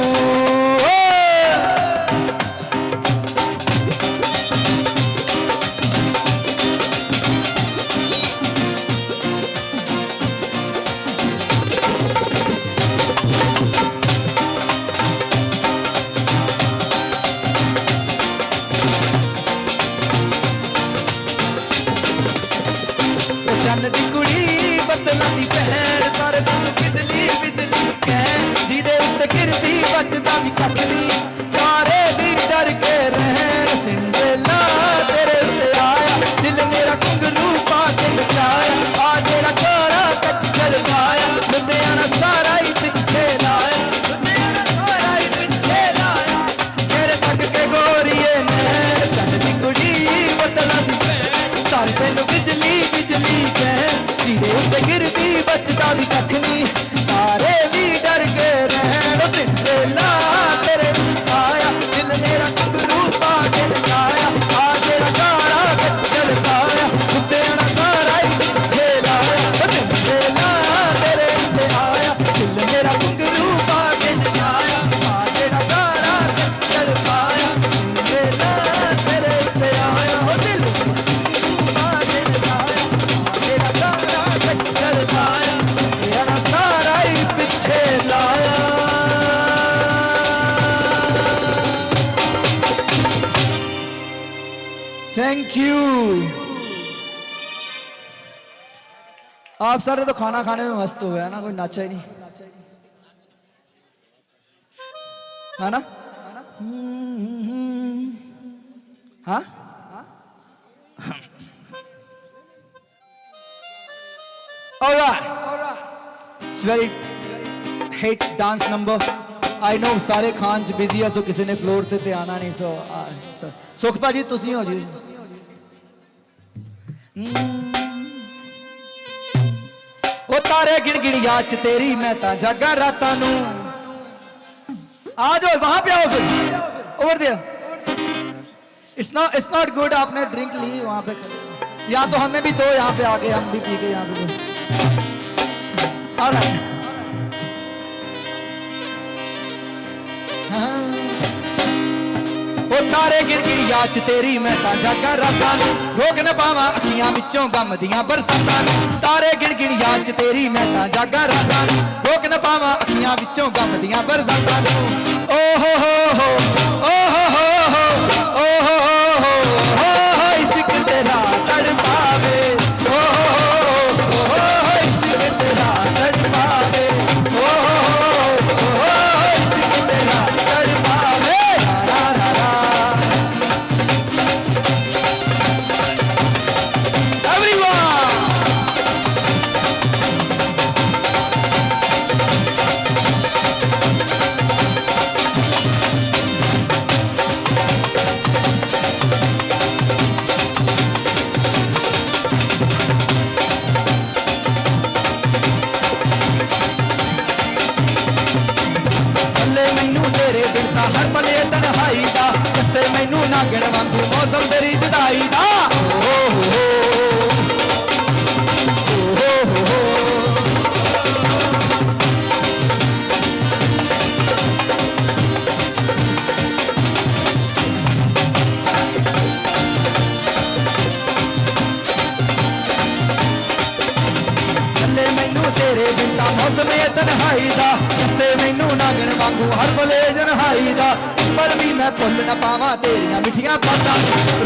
चन्न दी कुड़ी बदलां दी भैण सारे दिन बिजली बिजली कहण जिहदे उत्ते गिरदी बचदा भी कख नी तारे दी डर के रहण सिंडेला तेरे उत्ते आया दिल मेरा घुंघरू पा के नचाया आ जेड़ा काला कच्चर पाया लुधियाना सारा ही पिछे लाया लुधियाना सारा ही पिछे लाया तेरे तक के गोरीए मैं चन्न दी कुड़ी बदलां दी भैण सारे दिन बिजली बिजली जिहदे उत्ते गिरदी बचदा भी कख नी तारे भी डर के रहण सिंडेला तेरे आया दिल मेरा घुंघरू पा के नचाया आ जेड़ा काला कच्चर पाया लुधियाना सारा ही पिछे लाया सिंडेला तेरे उत्ते आया दिल मेरा घुंघरू पा के नचाया आ जेड़ा काला कच्चर पाया सिंडेला तेरे उत्ते आया दिल पा के नचाया तेरा काला कच्चर पाया तेरा सारा ही पिछे लाया थैंक यू आप सारे तो खाना खाने में मस्त हो गया ना कोई नाचा ही नहीं है ना हाँ All right. It's very hate dance number. I know सारे खान च बिजी है सो किसी ने फ्लोर ते आना नहीं सो सुख भाजी तुसी हो जी ओ तारे गिन गिन याद च तेरी मैं ता जागा रातां नू आ जाओ वहां पे आओ फिर over there it's not good आपने ड्रिंक ली वहां पे या तो हमें भी दो यहाँ पे आके हम भी पी के यहाँ पे All right. गिड़गिड़िया च तेरी मैं तां जागा रातां नूं रोक न पावां अखियां विचों गम दियां बरसातां नूं तारे गिड़गिड़िया च तेरी मैं तां जागा रातां नूं रोक न पावां अखियां विचों गम दियां बरसातां नूं ओ हो ओ हो ओ हो इश्क तेरा तड़पावे ओ हो इश्क तेरा तड़पावे ओ हो इश्क तेरा तड़पावे रा रा रा everyone मैनू तेरे दिल का हर पले तन्हाई दा कसे मैनू नागण वांगू मौसम तेरी जुदाई दा मैनू तेरे दिल का मौसम तन्हाई दा कसे मैनू नागण वांगू हर पले जन्हाई दा पर भी मैं भुल न पावां तेरियां मिठियां बातां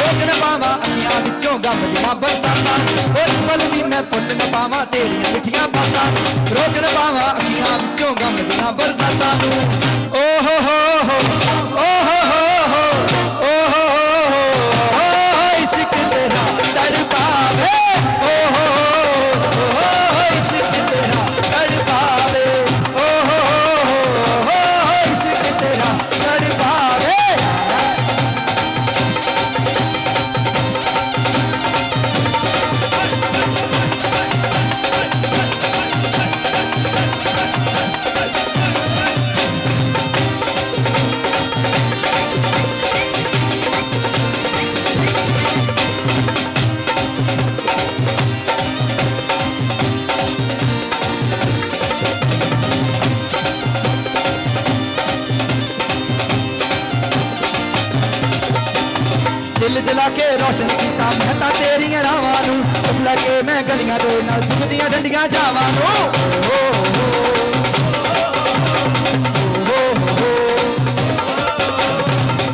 रोक न पावां अखियां विचों गम दियां बरसातां पर भी मैं भुल न पावां तेरियां मिठियां बातां रोक न पावां अखियां विचों गम दियां बरसातां ओ हो ओ हो इश्क तेरा तड़पावे ओ हो इश्क तेरा तड़पावे ओ हो इश्क तेरा तड़पावे दिल जला के रोशन किया मैं तां तेरियां रावां नूं तुम लगे मैं गलियां दे नाल सुखदियां ठंडियां छावां नूं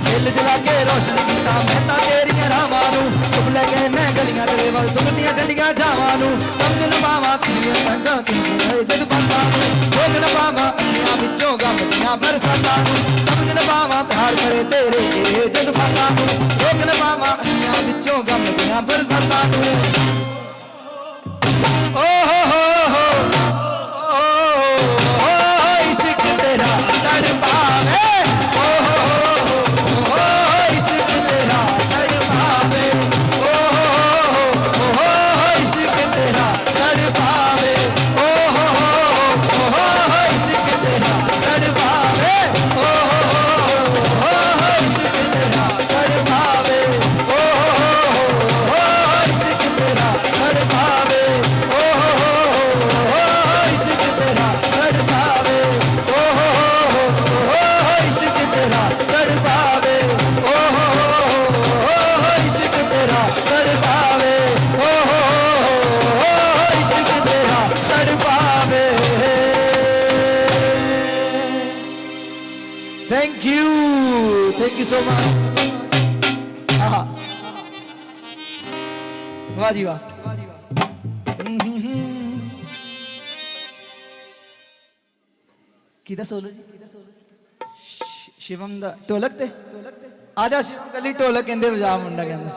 दिल जला के रोशन किया मैं तां तेरियां रावां नूं तुम लगे मैं गलियां दे नाल सुखदियां ठंडियां छावां नूं समझ न पावां तेरियां संगां तेरे जज्बातां नूं रोक न पावां अखियां विचों गम दियां बरसातां नूं समझ न पावां प्यार करे तेरे जज्बातां नूं रोक न पावां अखियां विचों गम दियां बरसातां नूं ओ हो इश्क तेरा तड़पावे ओ हो इश्क तेरा तड़पावे ओ हो इश्क तेरा तड़पावे ओ हो इश्क तेरा तड़पावे ओ हो इश्क तेरा तड़पावे ओ हो इश्क तेरा तड़पावे ओ हो इश्क तेरा तड़पावे ओ हो इश्क तेरा तड़पावे ओ हो इश्क तेरा तड़पावे ओ हो इश्क तेरा तड़पावे थैंक यू सो मच वाह जी वाह किदा सोलो जी शिवम दा ढोलक ते आजा शिवम कली ढोलक कहंदे वजा मुंडा कहंदा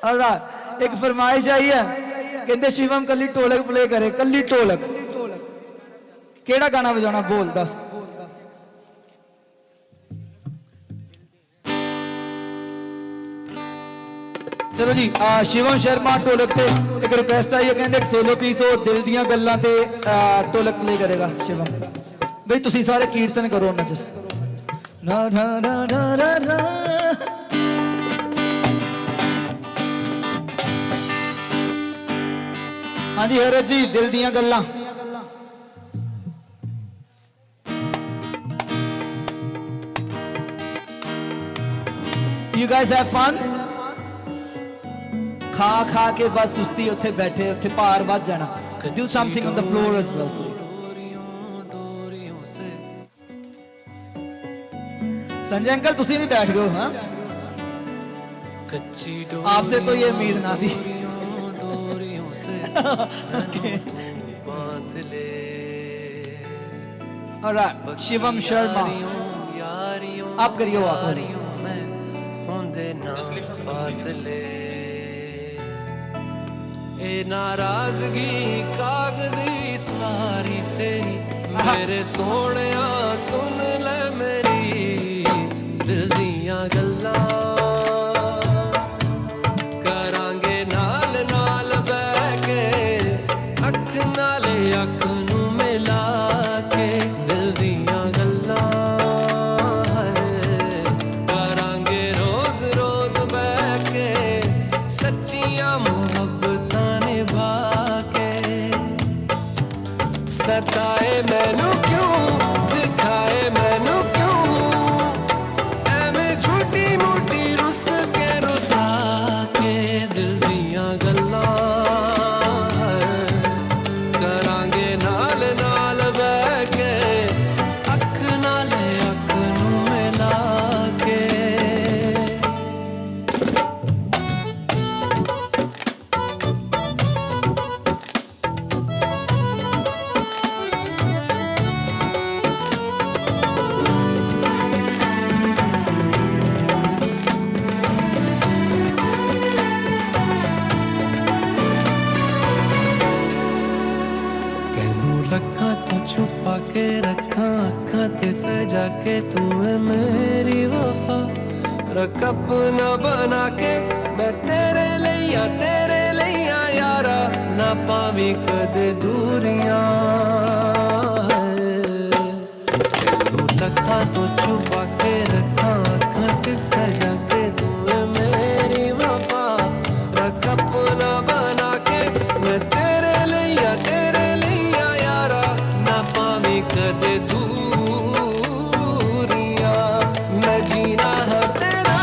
और एक फरमाइश आई है कहंदे शिवम कली ढोलक प्ले करे कली ढोलक केड़ा गाना बजाना बोल दस चलो जी शिवम शर्मा ढोलक ते एक रिक्वेस्ट आई है कहंदे एक सोलो पीस हो दिल दियां गल्लां ते ढोलक प्ले करेगा शिवम भाई तुसी सारे कीर्तन करो उन्हां च ना ना ना ना ना ना हाँ जी हरत जी दिल दियां गल्लां guys have fun? खा के बस सुस्ती उत्थे बैठे उत्थे भार वध जाना. Do something on the floor as well, please. Sanjay uncle तुसी भी बैठ गए हो हाँ? आपसे तो ये उम्मीद ना थी. Alright, शिवम शर्मा आप करियो आप. ए नाराजगी कागजी सारी तेरी मेरे सोहणिया सुन ले मेरी दिल दियां गल्लां करांगे नाल नाल बैठ के अख नाले अख नूं मिला के दिल दियां गल्लां करांगे रोज रोज बैठ के सच्चियां मुहब्बतां निभा के सताए मैनू क्यों दिखाए मैनू क्यों एवें झूठी मूठी रुस के रुसा के दिल दियां गल्लां करांगे नाल नाल बैठ के अख नाले अख नूं मिला के. छुपा के रखा आँखां ते सजा के तू है मेरी वफा रख अपना बना के मैं तेरे लिया यारा ना पावी कदे दूरियां तू रखा तो छुपा के रखा आँखां ते सजा के तू है मेरी वफा रख अपना बना के मैं तेरे लिया यारा पावी कदे दूरियां मैं जीना है तेरा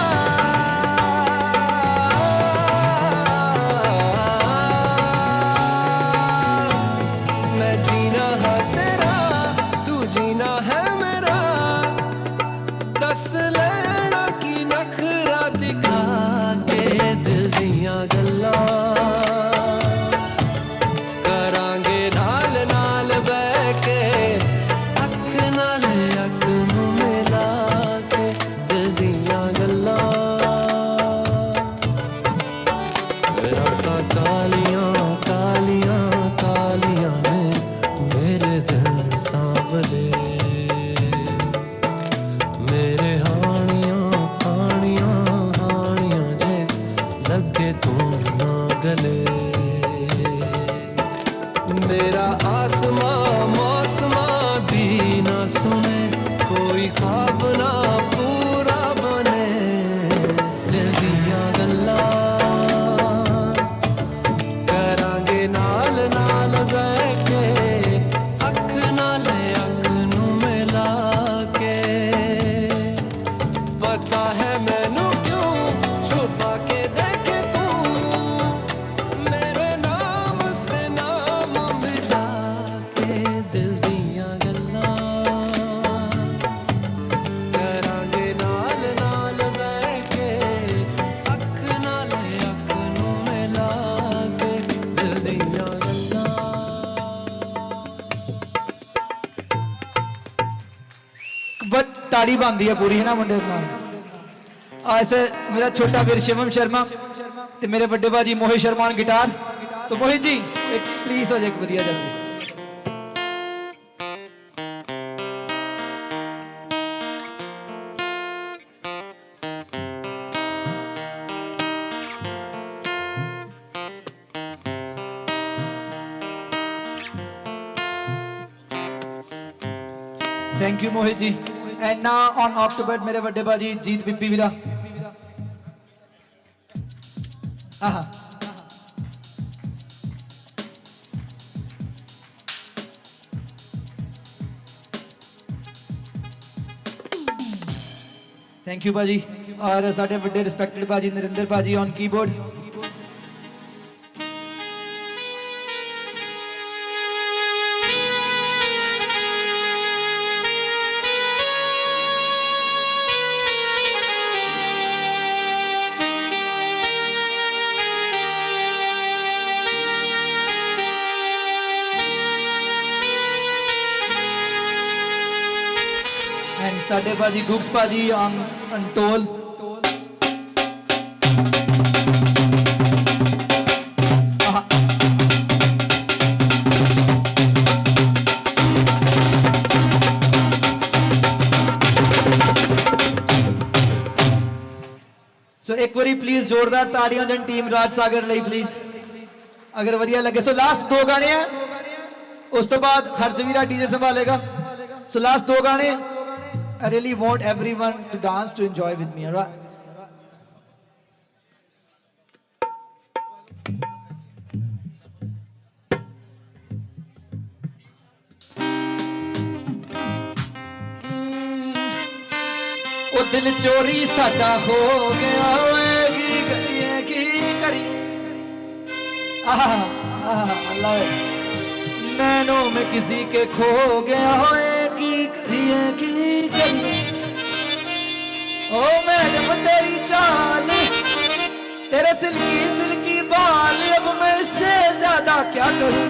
मैं जीना है तेरा तू जीना है मेरा दस लेना की नखरा दिखा के दिल दियां गल्लां करांगे नाल नाल बैठ के अख नाले अख नूं मिला के दिल दियां गल्लां रातां कालियां कालियां कालियां ने मेरे दिल सांवले मेरे हानियां हानियां हानियां जे लगे तू ना गले मेरा आसमां मौसमां दी ना सुने कोई ख्वाब ना पूरा बने दिल दियां गल्लां करांगे नाल नाल बैठ के अख नाले अख नूं मिला के पता है मैनू क्यों छुपा के देखे तू मेरे नाम से नाम मिला के दिल दियां गल्लां करांगे नाल नाल बैठ के अख नाले अख नूं मिला के दिल दियां गल्लां. बट ताड़ी बनती है पूरी है ना मुंडे नाल. ऐसे मेरा छोटा वीर शिवम शर्मा ते मेरे बड़े भाजी Mohit Sharma on guitar. So Mohit ji एक प्लीज हो जाए एक वधिया जल्दी. Thank you Mohit ji. And now on October मेरे बड़े भाजी जीत विप्पी वीरा. आहा थैंक यू भाजी. और साडे वड्डे रिस्पैक्टेड भाजी नरिंदर भाजी ऑन कीबोर्ड। एंड साडे भाजी गुक्स भाजी ऑन टोल। सो एक बारी प्लीज जोरदार ताड़ियां देन टीम राज सागर ਲਈ प्लीज अगर वधिया लगे। सो लास्ट 2 गाने हैं, उस तो बाद हरजवीरा डीजे संभालेगा। सो लास्ट 2 गाने। I really want everyone to dance, to enjoy with me, alright? ओ दिल चोरी साडा हो गया ओए की करिए की करिए। अल्लाह नैनों में किसी के खो गया ओए की करिए की करिए। ओ मैडम तेरी चाल तेरे सिल्की सिल्की बाल अब मैं इससे ज्यादा क्या करूं।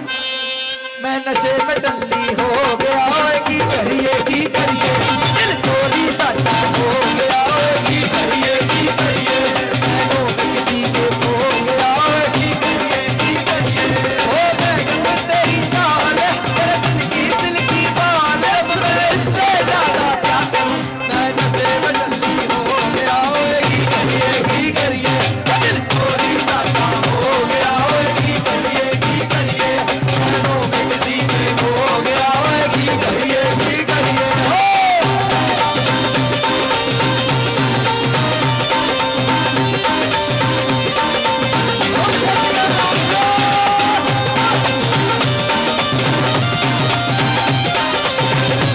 मैं नशे में डल्ली हो गया ओए की करिए की करिए। दिल चोरी साडा हो गया ओए की करिए की करिए। नैनों में किसी के खो गया ओए की करिए की करिए। ओ मैडम तेरी चाल तेरे सिल्की सिल्की बाल अब मैं इससे ज्यादा क्या करूं। मैं नशे में डल्ली हो गया ओए की करिए की करिए। दिल चोरी साडा हो गया ओए की करिए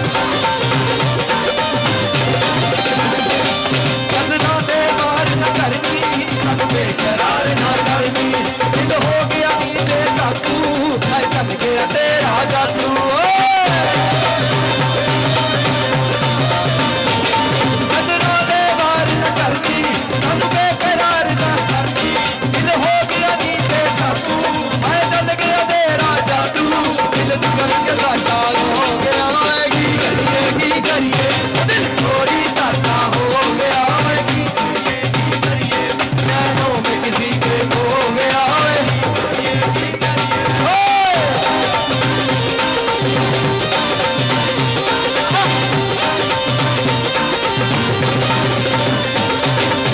की करिए। नैनों में किसी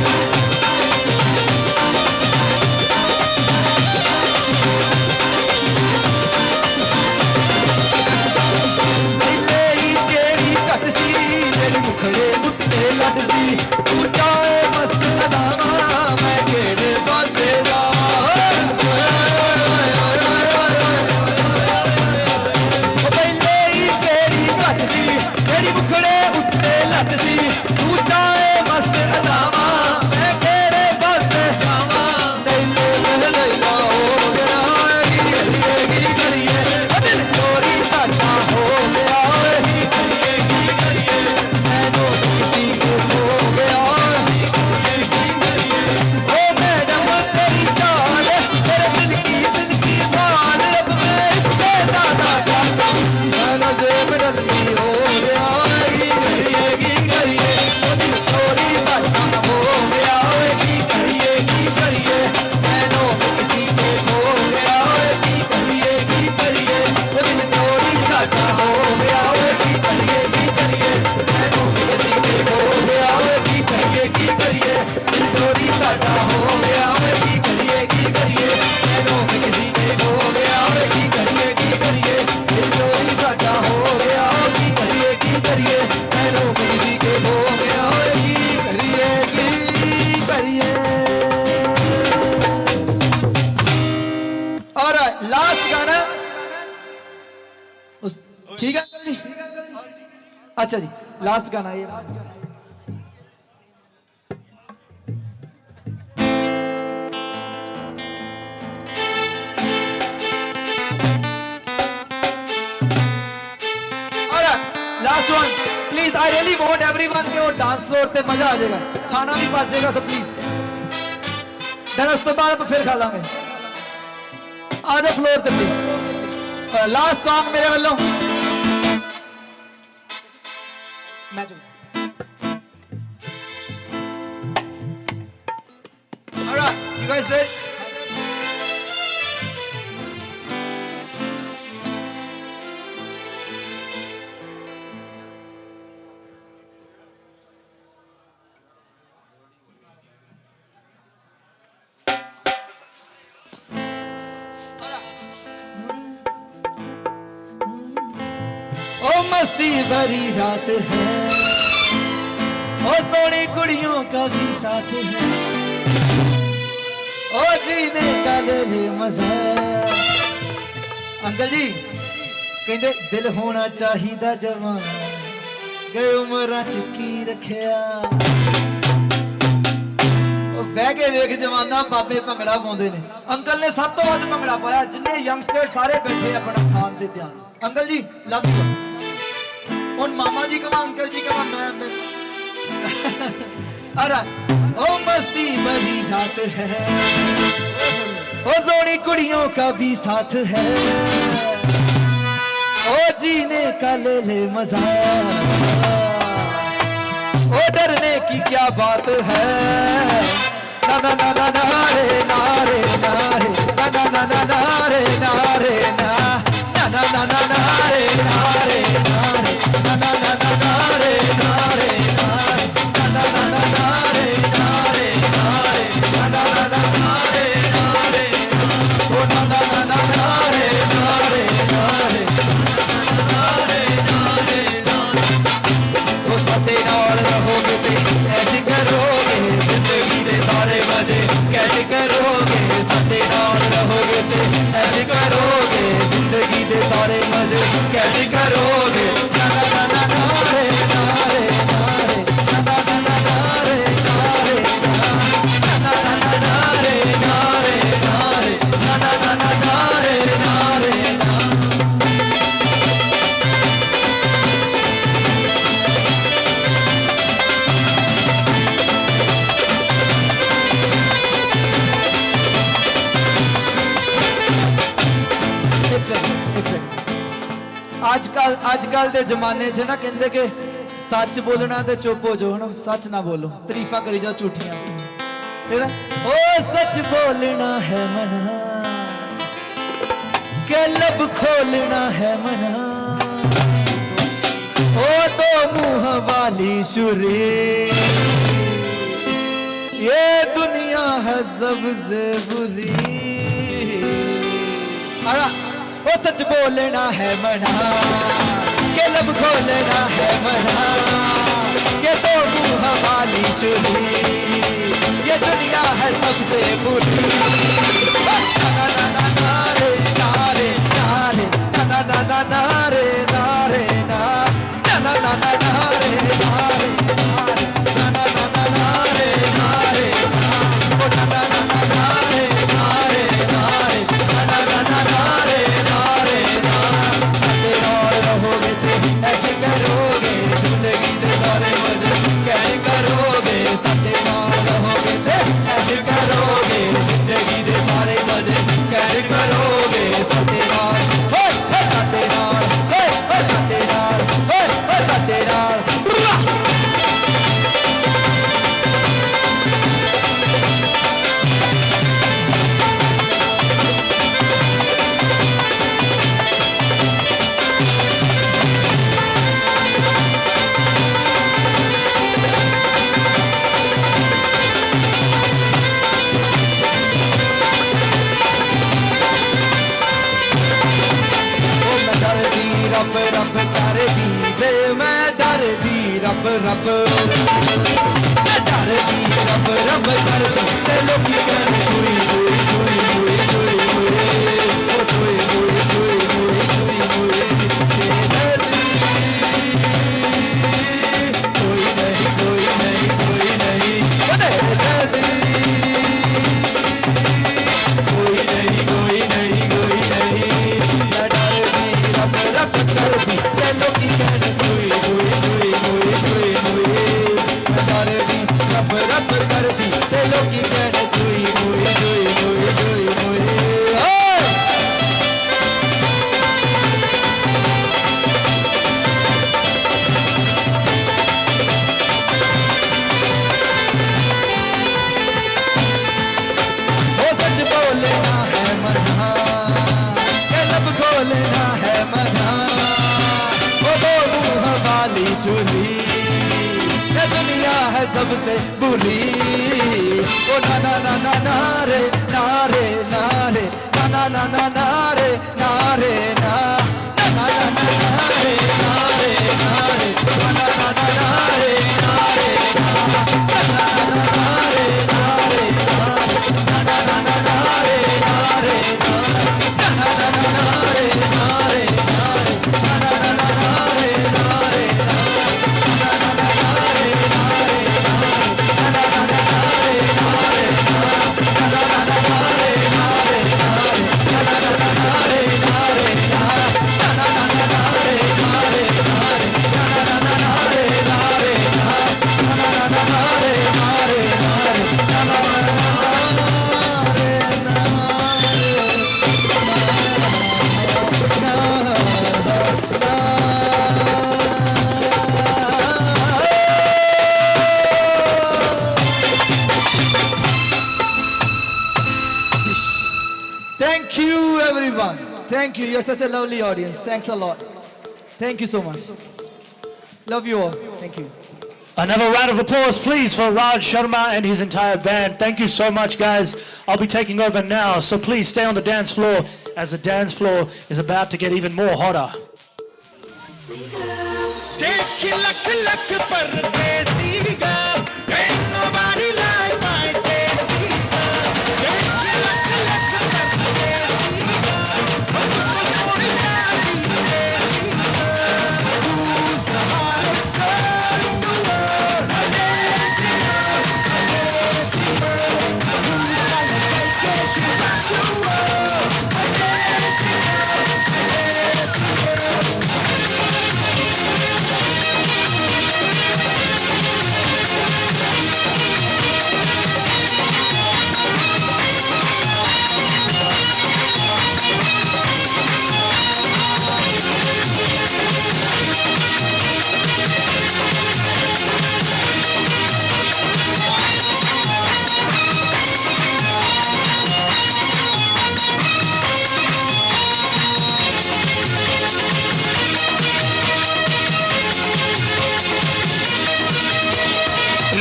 के खो गया ओए की करिए की करिए। ठीक है अंकल जी। अच्छा जी लास्ट गाना ये लास्ट गाना। Please I really want everyone के वो डांस फ्लोर पे मजा आ जाएगा, खाना भी पचेगा, सो प्लीज देन उस तो बाद फिर खा लांगे। आ जाओ फ्लोर पे प्लीज। लास्ट सॉन्ग मेरे वालों मैं Alright, you guys ready? ओ मस्ती भरी रात है, ओ सोनी कुड़ियों का भी साथ है, ओ जीने का ले मजा। अंकल जी कहते दिल होना चाहिदा जवान, गए उमरां च की रखिया। बह के वेख जवाना बाबे भंगड़ा पाउंदे ने। अंकल ने सब तो वध भंगड़ा पाया, जिन्ने यंगस्टर सारे बैठे अपना खान ते ध्यान। अंकल जी लव यू। हुण मामा जी कवा अंकल जी कवा मैं अरे ओ मस्ती भरी रात है, ओ सोनी कुड़ियों का भी साथ है, ओ जीने का ले मजा। ओ डरने की क्या बात है, ना ना ना ना ना रे ना रे ना रे ना ना ना ना ना रे ना रे ना ना ना ना ना ना रे ना रे ना रे ना ना ना ना ना रे ना रे ना ना ना ना ना ना रे ना रे ना रे ना ना ना ना ना रे ना रे ओ ना ना ना ना ना रे ना रे ना रे ना रे ना रे ओ साथे नाल रहोगे ते ऐश करोगे, जिंदगी दे सारे मजे कैश करोगे। साथे नाल रहोगे ते ऐश करोगे, जिंदगी दे सारे मजे कैश करोगे। ना ना ना ना ना रे ना रे ना रे ना ना ना ना ना रे ना रे ना ना ना ना ना रे ना रे ना रे ना ना ना ना ना रे ना रे ना। आजकल दे जमाने च ना कहंदे कि सच बोलना ते चुप हो जाओ ना, सच ना बोलो, तारीफा करी जाओ झूठियां। फिर ओ सच बोलना है मना, के लब खोलना है मना, ओ दो मुंह वाली छुरी, ये दुनिया है सबसे बुरी। ओ सच बोलना है मना, के लब खोलना है मना, के दो मुंह वाली छुरी, ये दुनिया है सबसे बुरी। ना ना ना ना रे ना रे ना रे ना ना ना ना रे ना रे ना ना ना ना ना रे ना रे ना ना ना ना ना रे ना रे ना ओ ना ना ना ना ना रे ना रे ना रे ना ना ना ना ना रे ना रे ना। साथे नाल रहोगे ते ऐसे करोगे, जिंदगी दे सारे मजे कैश करोगे। साथे नाल रहोगे ते ऐसे करोगे, जिंदगी दे सारे मजे कैश करोगे। साथे नाल हो साथे नाल हो साथे नाल हो साथे नाल। रब रब डरदी वे मैं डरदी रब रब मैं डरदी रब रब करदी ते लोकी कहने चुई चुई चुई चुई चुई चुई ओ चुई चुई चुई चुई चुई कोई नहीं कोई नहीं कोई नहीं कोई नहीं कोई नहीं कोई नहीं मैं डरदी रब रब करदी ते लोकी कहने चुई चुई चुई चुई सबसे बुरी ओ ना ना ना ना ना रे ना रे ना रे ना ना ना ना ना रे ना रे ना ना ना ना ना रे ना रे ना रे ना ना ना ना ना रे ना रे ना ना ना ना ना रे ना रे ना ना ना ना ना रे ना रे ना ना ना ना ना रे ना रे ना ना ना ना ना रे ना रे Thank you, everyone. Thank you. You're such a lovely audience. Thanks a lot. Thank you so much. Love you all. Thank you. Another round of applause, please, for Raj Sharma and his entire band. Thank you so much, guys. I'll be taking over now, so please stay on the dance floor as the dance floor is about to get even more hotter.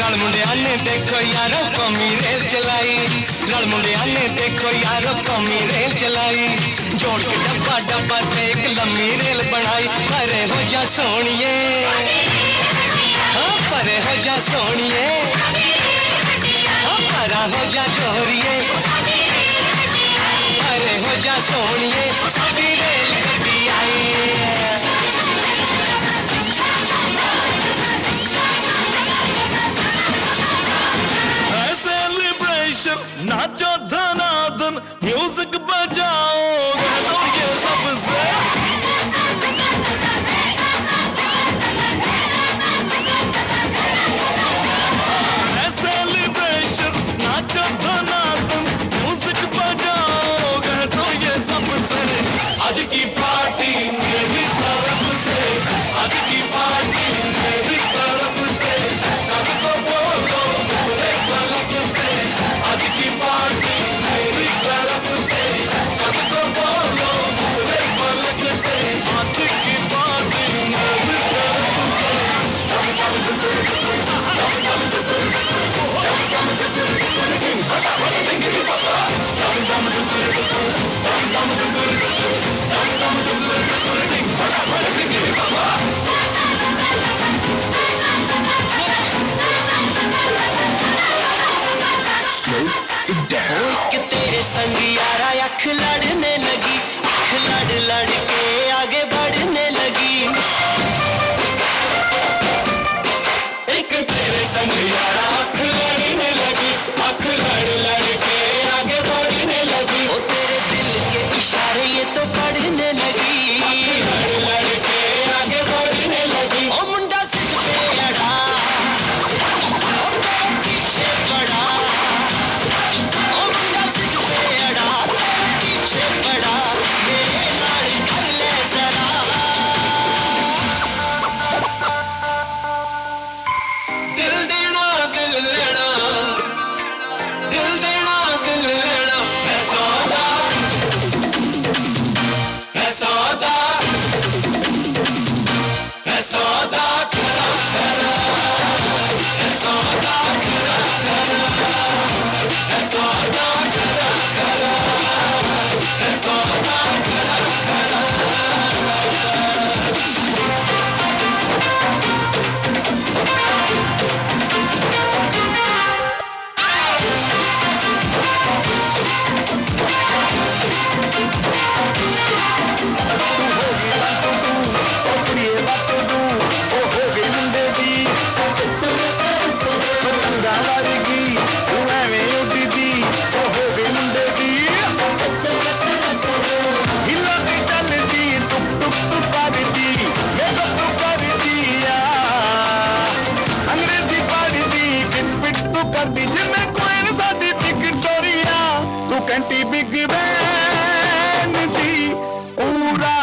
रल मुंडिया ने देखो यारो कौमी rail चलाई रल मुंडिया ने देखो यारो कौमी रेल चलाई जोड़ के डब्बा डब्बा ते एक लम्मी रेल बनाई परे हो जा सोनिए हाँ परे हो जा सोनिए हाँ परा हो जा गोरिए परे हो जा सोनिए साडी रेल गड्डी आई नाचो धनादन म्यूजिक बजाओ और ये सबसे सेलिब्रेशन नाचो धनादन म्यूजिक बजाओ तो ये सबसे आज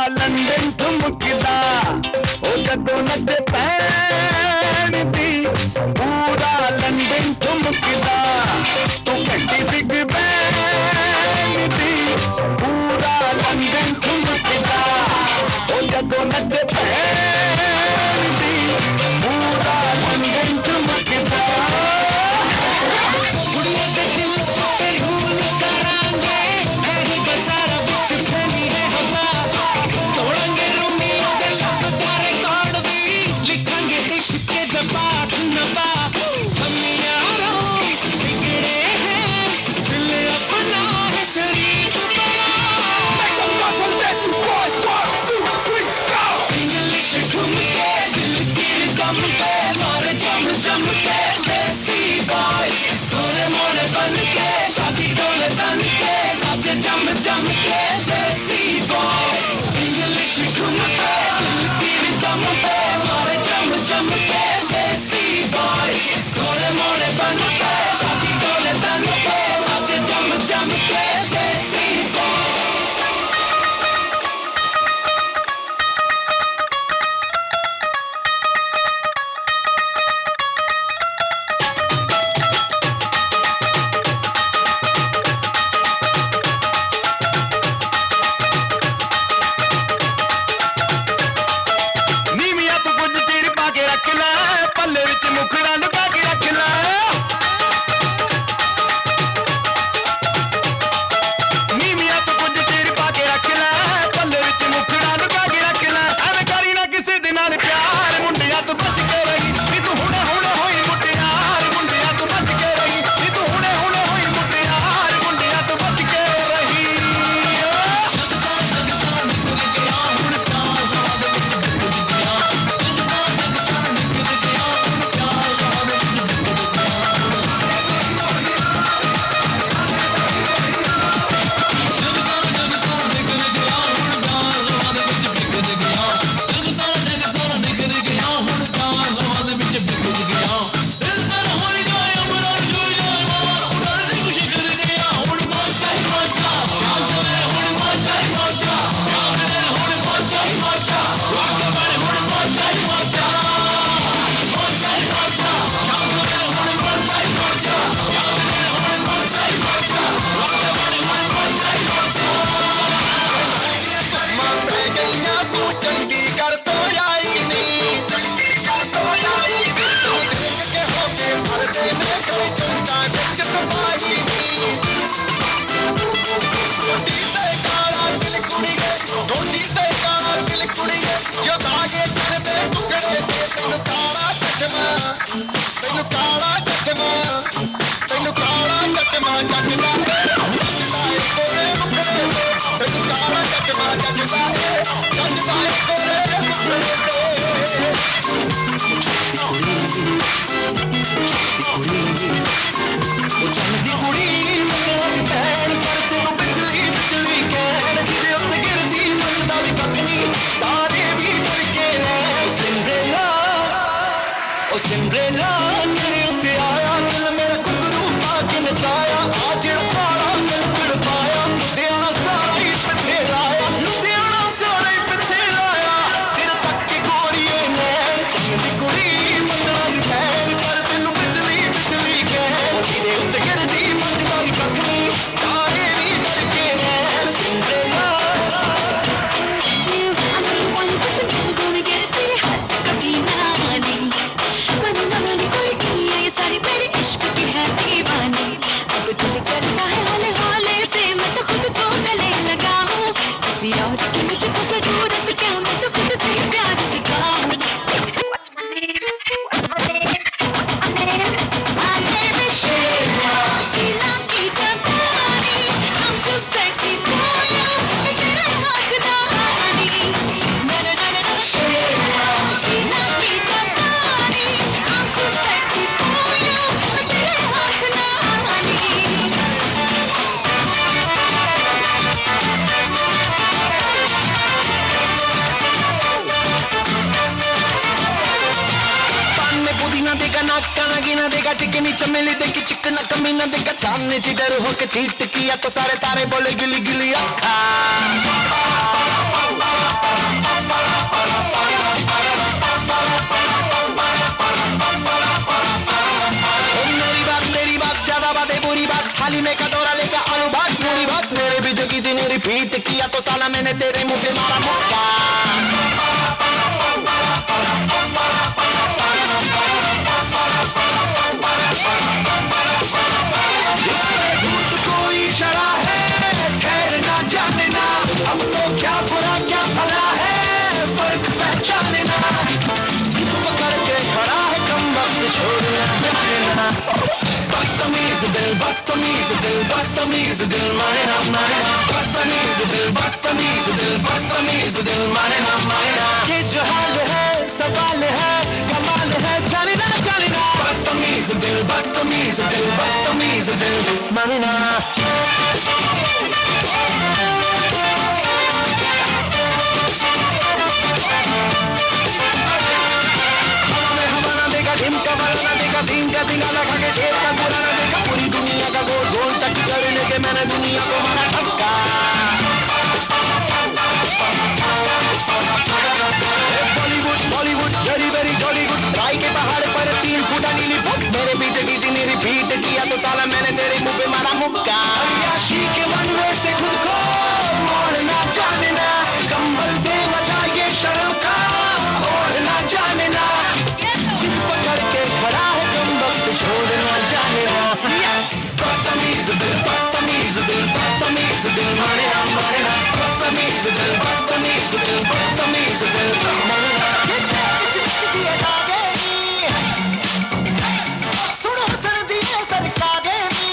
ਲੰਡਨ ਠੁਮਕਦਾ ਉਹ ਜਦੋਂ ਨੱਚੇ ਪੈਣ ਦੀ ਪੂਰਾ ਲੰਡਨ ਠੁਮਕਦਾ ਤੂੰ ਘੰਟੀ ਬਿਗ ਬੈਨ ਦੀ ਪੂਰਾ ਲੰਡਨ ਠੁਮਕਦਾ ਉਹ ਜਦੋਂ ਨੱਚੇ ਪੈਣ ਦੀ ਪੂਰਾ ਲੰਡਨ ਠੁਮਕਦਾ ਕੁੜੀਆਂ ਦੇ ਦਿਲ ਤੇ ਰੂਲ ਕਰਾਂਗੇ ਇਹੀ ਬਜ਼ਾਰਾਂ ਵਿੱਚ ਫੈਲੀ ਹੈ ਹਵਾ ਤੋੜਾਂਗੇ ਰੂਮੀਆਂ ਦੇ ਲੱਭਦਾ ਰਿਕਾਰਡ ਵੀ ਲਿਖਾਂਗੇ ਇਸ਼ਕ ਕੇ ਜਵਾਬ ਨਵਾ ਹਮ ਯਾਰੋਂ ਬਿਗੜੇ हैं दिल अपना है शरीफ बना make some noise for the dancing boys 1 2 3 go English ठुमके दिल की दम पे मारे जम जम के देसी boys सोने मोने बन के शादी डोले बन के नाचे जम जम के देसी boys English ठुमके दिल की दम पे मारे जम जम के देसी boys सोने मोने बन के शादी डोले बन के नाचे जम जम के देसी boys ਨੀਵੀਆਂ ਤੂੰ ਕੁਝ ਚੀਰ ਪਾ ਕੇ ਰੱਖ ਲੈ ਪੱਲੇ ਵਿੱਚ ਮੁਖੜਾ ਲੁਕਾ ਕੇ ਰੱਖ ਲੈ ਨੀਵੀਆਂ ਤੂੰ ਕੁਝ ਚੀਰ ਪਾ ਕੇ ਰੱਖ ਲੈ ਪੱਲੇ ਵਿੱਚ ਮੁਖੜਾ ਲੁਕਾ ਕੇ ਰੱਖ ਲੈ ਐਵੇਂ ਕਰੀ ਨਾ ਕਿਸੇ ਦੇ ਨਾਲ ਪਿਆਰ ਮੁੰਡਿਆਂ ਤੋਂ ਬਚ ਕੇ ਰਹੀ ਨੀ ਤੂੰ ਹੁਣੇ ਹੁਣੇ ਹੋਈ ਮੁਟਿਆਰ ਮੁੰਡਿਆਂ ਤੋਂ ਬਚ ਕੇ ਰਹੀ ਨੀ ਤੂੰ ਹੁਣੇ ਹੁਣੇ ਹੋਈ ਮੁਟਿਆਰ ਮੁੰਡਿਆਂ ਤੋਂ ਬਚ ਕੇ ਰਹੀ चिकनी चमेली देखी चिकना कमीना देखा चांदनी चिडर होके चीट किया तो सारे तारे बोले गिली गिली अखा बदतमीज दिल बदतमीज दिल माने ना बदतमीज दिल बदतमीज दिल बदतमीज दिल माने ना ये जो हाल है सवाल है कमाल है जाने ना बदतमीज दिल बदतमीज दिल बदतमीज दिल माने ना ढिमका वाला ना देखा झिंगा झिंगा लगा के शेर का गोला ना देखा पूरी दुनिया का गोल गोल चक्कर लेके मैंने दुनिया को मारा धक्का Bollywood Bollywood very very Jollywood राय के पहाड़ पर 3 फुटा नीली फुट मेरे पीछे किसी ने रिपीट किया तो साला मैंने तेरे मुंह पे मारा मुक्का अयाशी के वन वे से खुद को मोड़ना जाने ना कंबल दे मचा ये शर्म का ओढ़ना जाने ना पकड़ के खड़ा है तुम वक्त छोड़ना जाने ना बदतमीज दिल बदतमीज दिल बदतमीज दिल माने ना बदतमीज दिल बदतमीज दिल बदतमीज दिल माने ना सुनो सर्दी सरकारे नी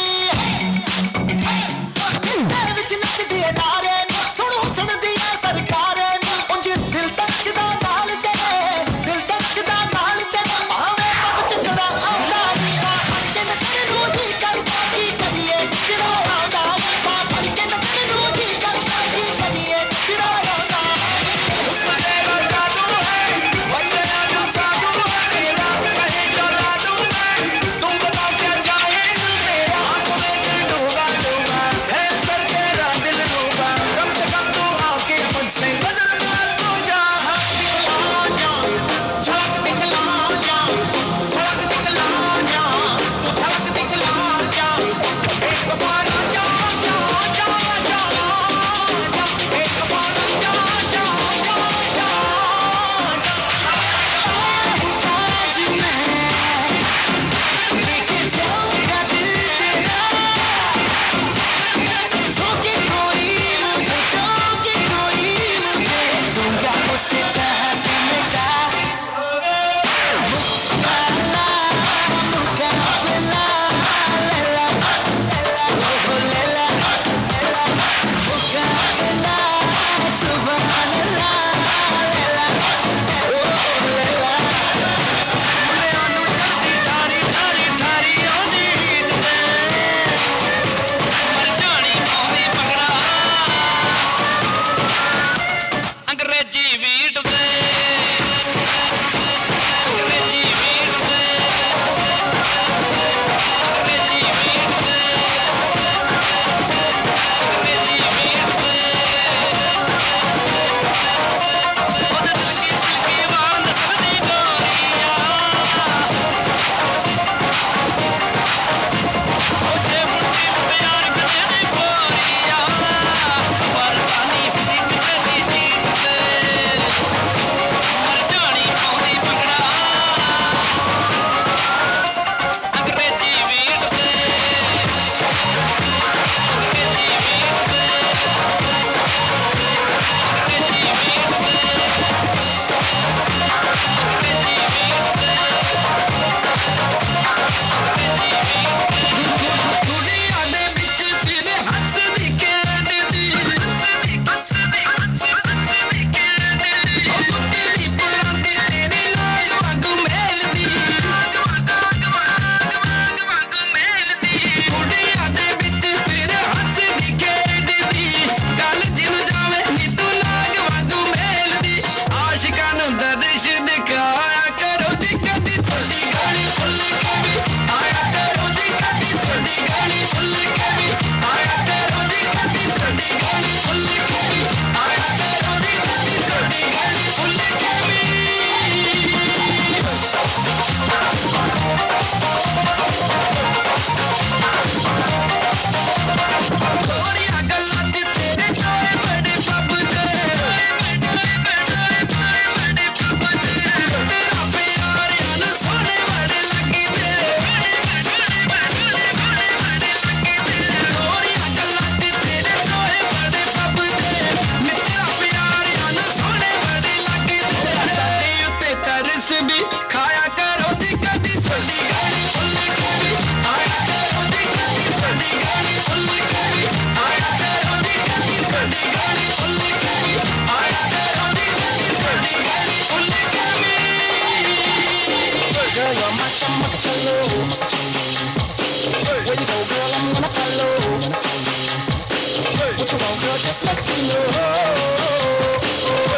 just let me know.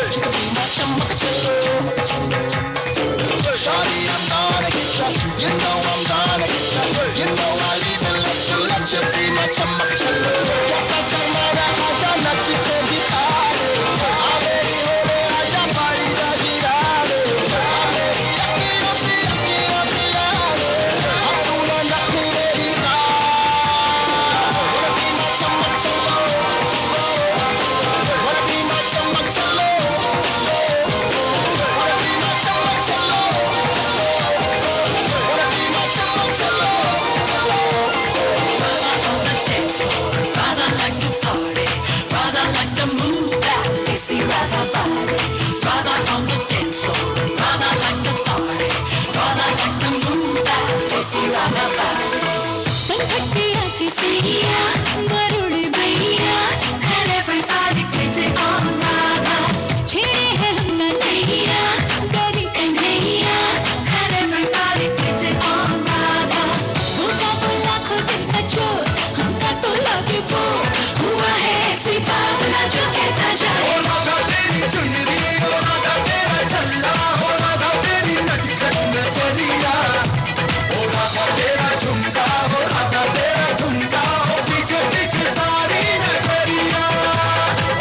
You can be my chamak chalo. Shawty, I'm gonna get ya. You know I'm gonna get ya. You know I'll even let you be my chamak chalo. Yes, I shall mara aja nach ke dikhare. Aameri hore aja pari da girare. Aameri akhiyon se akhiyon milare. Aap na nakhre ka. Wanna be my chamak chalo. Wanna be my chamak chalo. Wanna be my chamak chalo. Wanna be my chamak chalo. Brother likes to party. Brother likes to move that lacy rather body. Brother on the dance floor. Brother likes to party. Brother likes to move that lacy rather body. Pankatiya kisiya, barudi bhaiya, and everybody plays it on Radha. Chhede hai humna naiya, gari kanhaiya, and everybody plays it on Radha. Bhola bhola ko dil ka chor, humka to lage bore. Hua hai aisi baawla jo kehta jaye. Oh Radha teri chunri, oh Radha tera challa, oh Radha teri natkhat nazariya. Oh Radha tera jhumka, oh Radha tera dhumka, oh piche piche saari nazariya.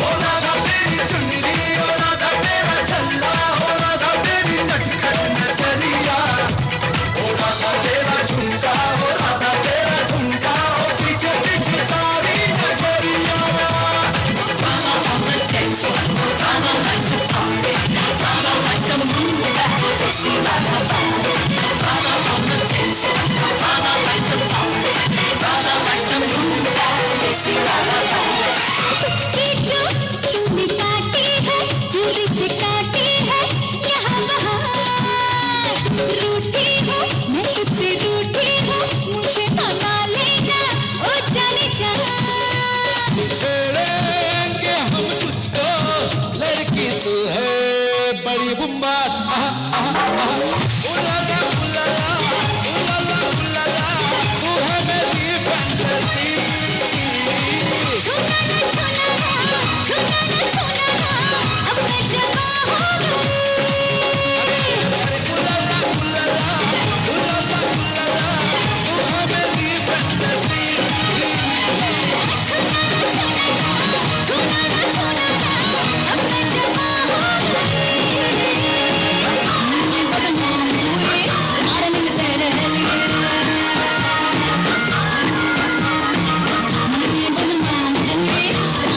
Oh Radha teri chunri, oh Radha tera challa, oh Radha teri natkhat nazariya. Oh Radha tera jhumka, oh Radha tera dhumka, oh piche piche saari nazariya. Radha on the dance floor, Radha likes to party. Radha likes to move that lacy Radha body. Radha on the dance floor, Radha likes to party. Radha likes to move that lacy Radha body. चुटकी जो तूने काटी है, चूड़ी से काटी है, यहाँ वहाँ रूठी हो, मैं तुझसे रूठी हूँ, मुझे मना लेना, ओ जाने जा। छेड़ेंगे हम तुझको, लड़की तू है बड़ी बुम्बाद। उलाला उलाला, उलाला उलाला, तू है मेरी फैंटेसी। छूना ना छूना ना, छूना ना छूना ना, अब मैं जवा हो गई। उलाला उलाला, उलाला उलाला, तू है मेरी फैंटेसी। छूना ना छूना ना, छूना ना छूना ना, अब मैं जवा हो गई। बदनाम हुए, डार्लिंग तेरे लिए। बदनाम हुए,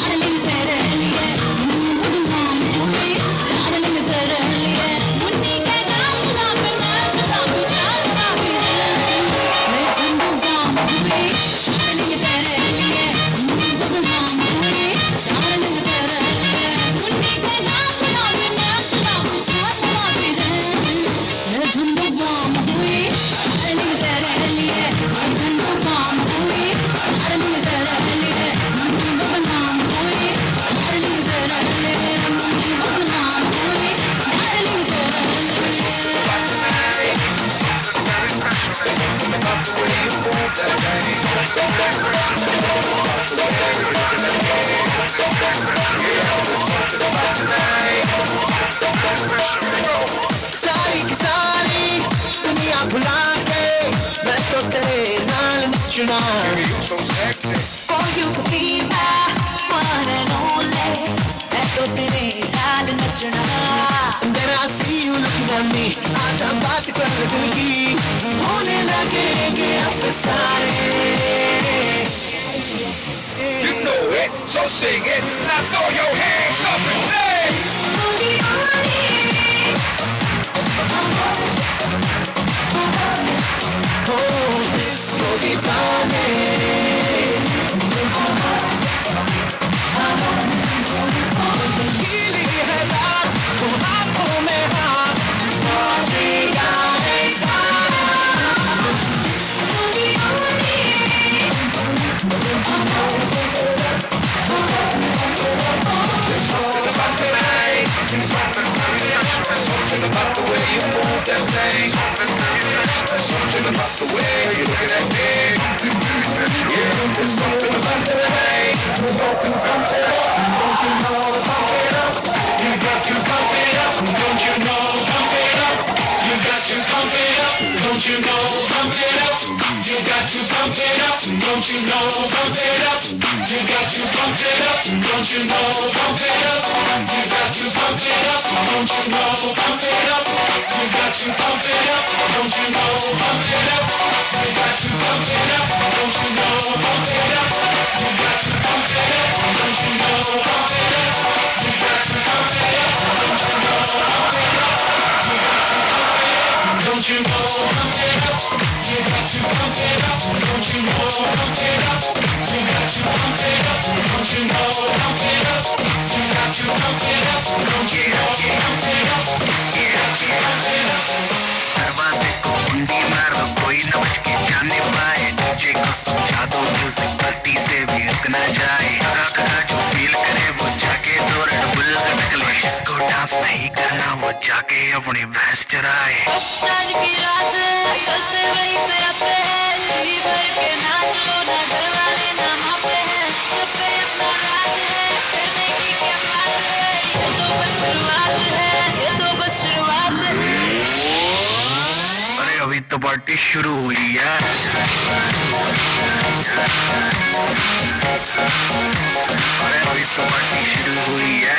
डार्लिंग तेरे लिए। बदनाम हुए, डार्लिंग तेरे लिए। मुन्नी के नाम नाम नाच नाम चाल नाम मैं झंडू बाम हुए, डार्लिंग तेरे लिए। बदनाम हुए, डार्लिंग तेरे लिए। मुन्नी के नाम नाच नाम चाल नाम मैं झंडू बाम हुए, डार्लिंग तेरे लिए। झंडू बाम हुए, डार्लिंग तेरे लिए। मुन्नी बदनाम हुए, डार्लिंग तेरे लिए। मुन्नी बदनाम हुए, डार्लिंग तेरे सारी की सारी दुनिया भुला के मैं तो तेरे नाल नचना। For you could be my one and only, मैं तो तेरे नाल नचना। Then I see you looking at me, आज हम बात कर दिल की, होने लगेंगे अफसाने। You know it, so sing it. Now throw your hands up and say. Oh, disco divane. गीली है रात, तुम हाथों में हाथ, नाचेगा ऐसा। Something about the way, something about special. you know, pump it up. You got to pump it up. Don't you know, pump it up. You got to pump it up. Don't you know, pump it up. You got to pump it up. Don't you know, pump it up. You got to pump it up. Don't you know, pump it up. You got to pump it up. Don't you know, pump it up. You got to pump it up. Don't you know, pump it up. You got to pump it up. Don't you know, pump it up. You got to pump it up. Don't you know, pump it up. You got to pump it up. Don't you know, pump it up. You got to pump it up. Don't you know, pump it up. You got to pump it up. Don't you know, pump it up. You got to pump it up. दरवाजे को कुंडी मारो कोई न बच के जाने पाए डीजे को समझा दो म्यूजिक गलती से भी रुक न जाए करा जो फील करे वो जाके दो रेड बुल गटक ले जिसको डांस नहीं करना वो जाके अपनी भैंस चराए आज की रात कल से वही से आते हैं जी भर के नाच लो ना घर वाले ना मापे हैं सब पे अपना राज है करने की क्या बात है ये तो बस शुरुआत है ये तो बस शुरुआत है अरे अभी तो पार्टी शुरू हुई है अरे अभी तो पार्टी शुरू हुई है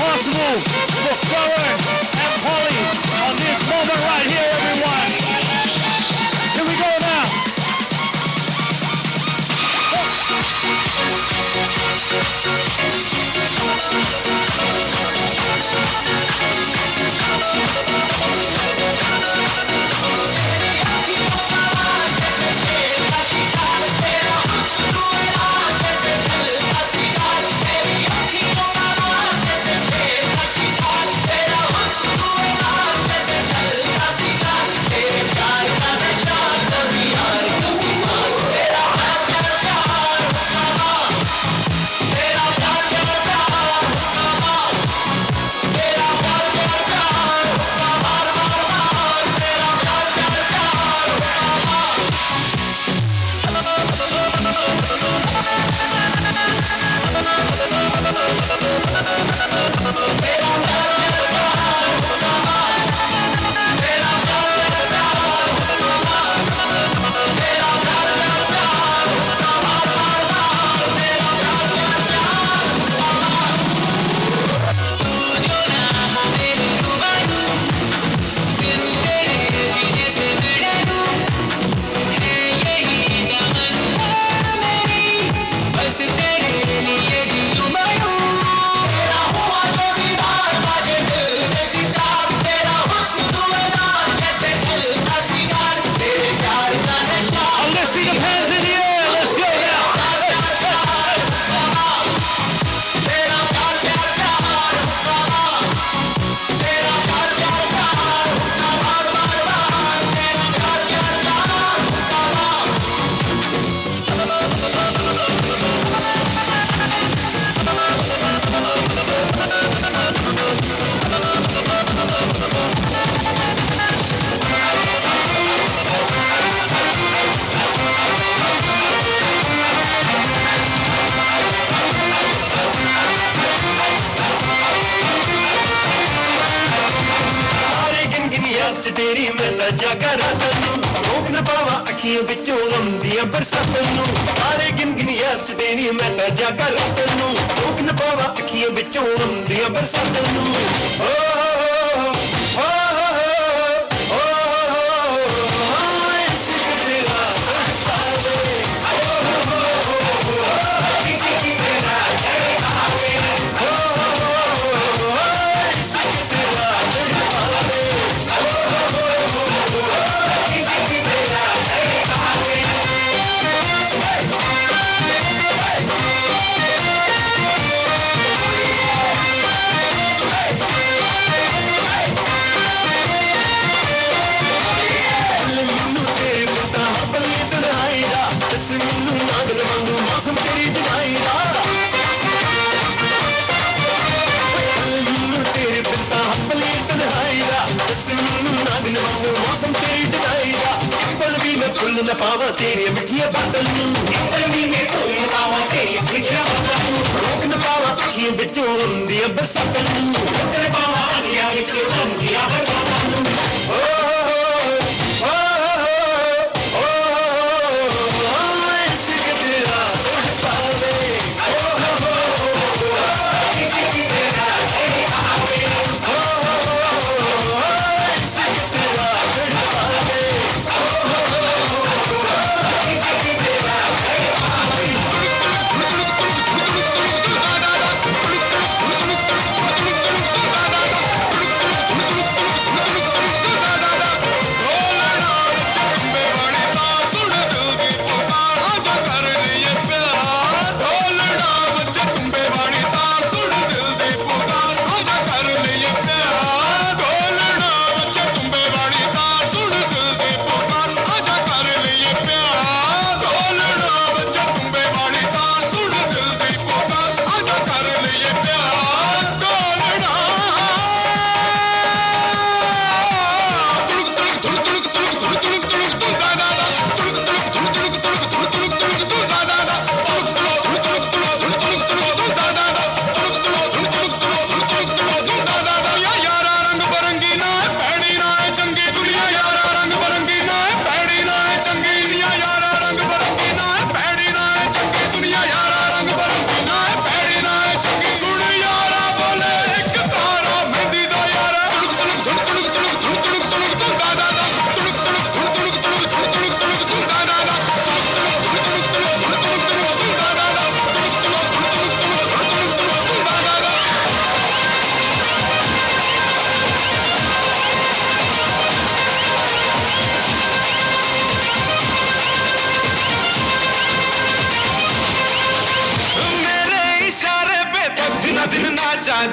For Karan and Polly on this moment right here, everyone. Here we go now. तेरी मैं ता जागा रात नू रोक न पावा अखियों विचों आउंदियां बरसातां नू तारे गिन गिन याद च तेरी मैं ता जागा रात नू रोक न पावा अखियों विचों आउंदियां बरसातां नू ओ ओ इश्क तेरा न पावा तेरी मिठिया बातों अपनी में तोल न पावा तेरी मिठिया बातों रोक न पावा अखियां विचों दिया बरसातां रोक न पावा अखियां विचों दिया बरसातां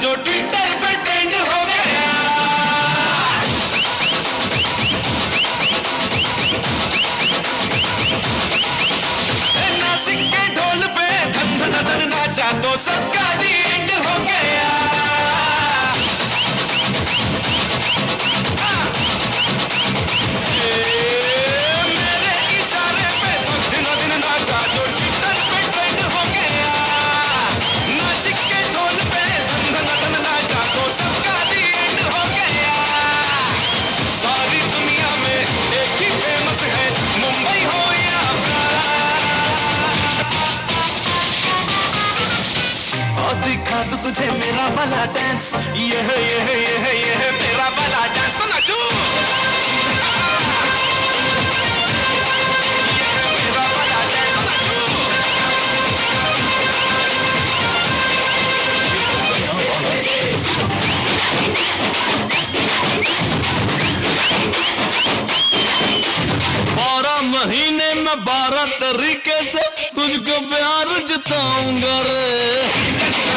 जो ट्विटर पर ट्रेंड हो गया नासिक के ढोल पे धन धन धन नाचा तो सबका दी एंड हो गया मेरे इशारे पे दिन दिन नाचा जो ट्विटर पे ट्रेंड हो गया नासिक के ढोल पे नाचा तो सबका दी एंड हो गया सारी दुनिया में एक ही फेमस है मुंबई हो या और दिखा तो तुझे मेरा वाला डांस ये मेरा वाला डांस तो नाचो मेरा वाला डांस तो नाचो महीने में 12 तरीके से तुझको प्यार जताऊंगा रे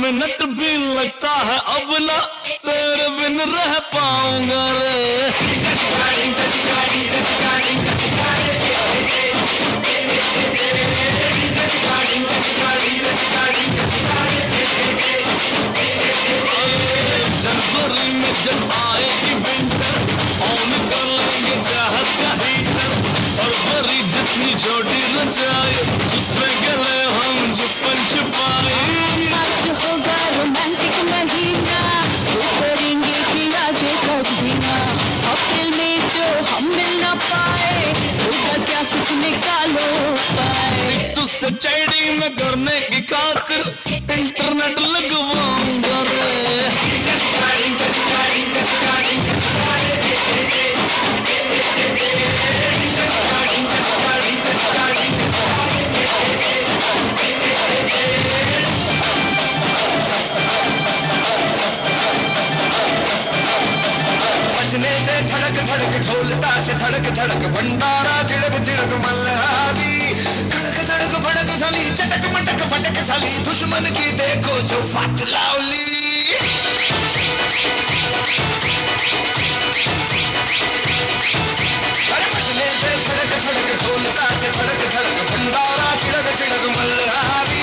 मिनट भी लगता है अब ना तेरे बिन रह पाऊंगा रे जनवरी में जब आएगी विंटर ऑन कर लेंगे चाहत का हीटर फरवरी जितनी छोटी रचाए जिसमें गले हम छुपन छुपाए आज होगा रोमांटिक महीना करेंगे कि आज कभी ना अप्रैल में जो हम मिल ना पाए होगा क्या कुछ निकालो पाए तुझसे चैटिंग में करने की खातिर इंटरनेट लगवाऊंगा रे बजने दे धड़क धड़क ढोल ताश धड़क धड़क भंडारा झिड़क झिड़क मल्हारी धड़क धड़क भड़क साली चटक मटक फटक साली दुश्मन की देखो जो फाट लावली अरे बजने दे धड़क धड़क ढोल ताश धड़क धड़क भंडारा झिड़क झिड़क Malhari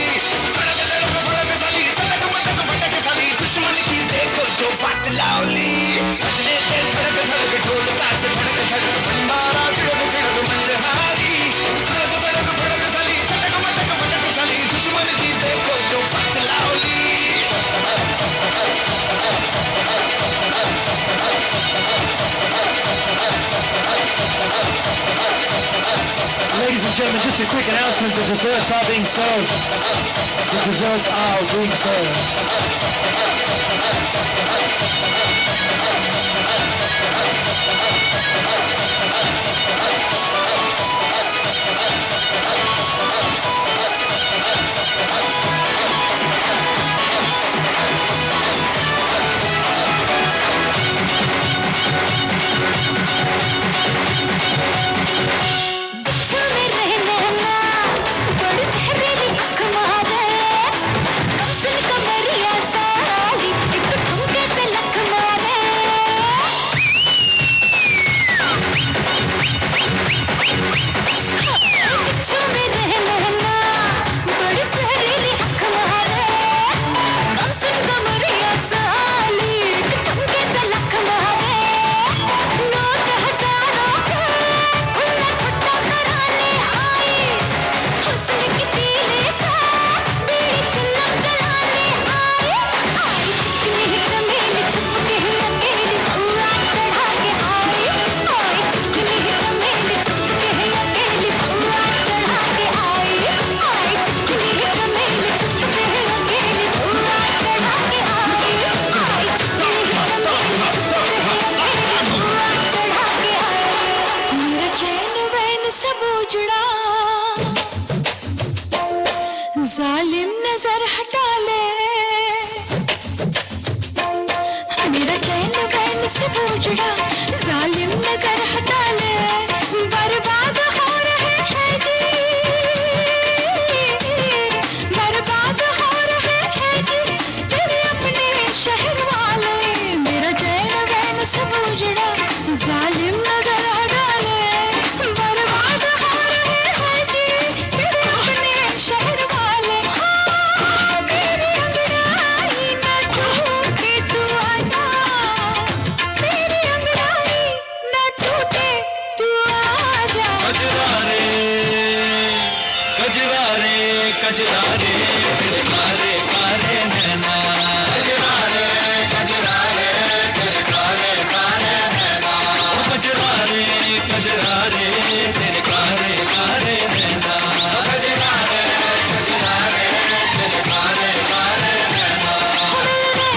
Just a quick announcement, the desserts are being served. The desserts are being served. जालिम नजर हटा ले मेरा चैन बैन से उजड़ा जालिम नजर हटा ले बर्बाद हो रहे हैं जी बर्बाद हो रहे हैं जी तेरे अपने शहर वाले मेरा चैन बैन से उजड़ा जालिम नजर हटा ले बर्बाद हो रहे हैं जी तेरे अपने शहर वाले तेरी अंगड़ाई ना टूटे तू आजा तेरी अंगड़ाई ना टूटे तू आजा कजरारे कजरारे कजरारे तेरे कारे कारे नैना कजरारे कजरारे तेरे कारे कारे नैना कजरारे कजरारे तेरे कारे कारे नैना कजरारे कजरारे तेरे कारे कारे नैना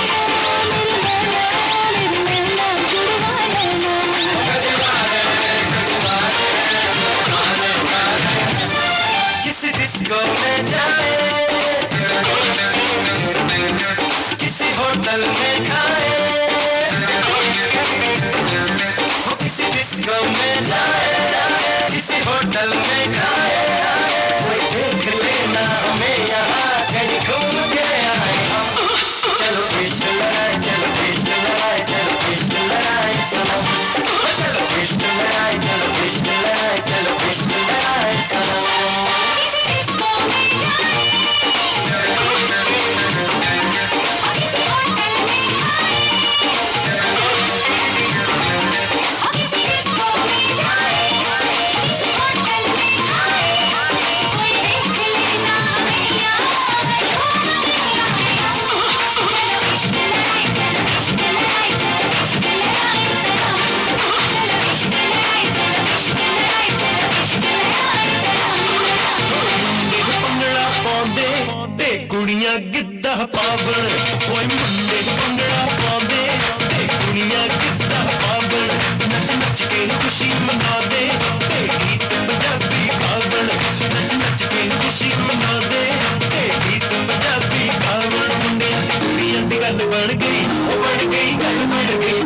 किसी डिस्को में जाए किसी होटल में खाए हो किसी डिस्को में जाए किसी होटल में खाए कोई देख लेना हमें यहाँ कहीं घूम के आए हम चलो इश्क लगाए चलो इश्क लगाए चलो इश्क लगाए सनम चलो इश्क लगाए चलो इश्क लगाए चलो इश्क लगाए सनम ਭੰਗੜਾ ਪਾਉਂਦੇ ਤੇ ਕੁੜੀਆਂ ਗਿੱਧਾ ਪਾਵਣ ਓਏ ਮੁੰਡੇ ਭੰਗੜਾ ਪਾਉਂਦੇ ਤੇ ਕੁੜੀਆਂ ਗਿੱਧਾ ਪਾਵਣ ਨੱਚ ਨੱਚ ਕੇ ਖੁਸ਼ੀ ਮਨਾਉਂਦੇ ਤੇ ਗੀਤ ਪੰਜਾਬੀ ਗਾਵਣ ਨੱਚ ਨੱਚ ਕੇ ਖੁਸ਼ੀ ਮਨਾਉਂਦੇ ਤੇ ਗੀਤ ਪੰਜਾਬੀ ਗਾਵਣ ਮੁੰਡਿਆਂ ਤੇ ਕੁੜੀਆਂ ਦੀ ਗੱਲ ਬਣ ਗਈ ਉਹ ਬਣ ਗਈ ਗੱਲ ਬਣ ਗਈ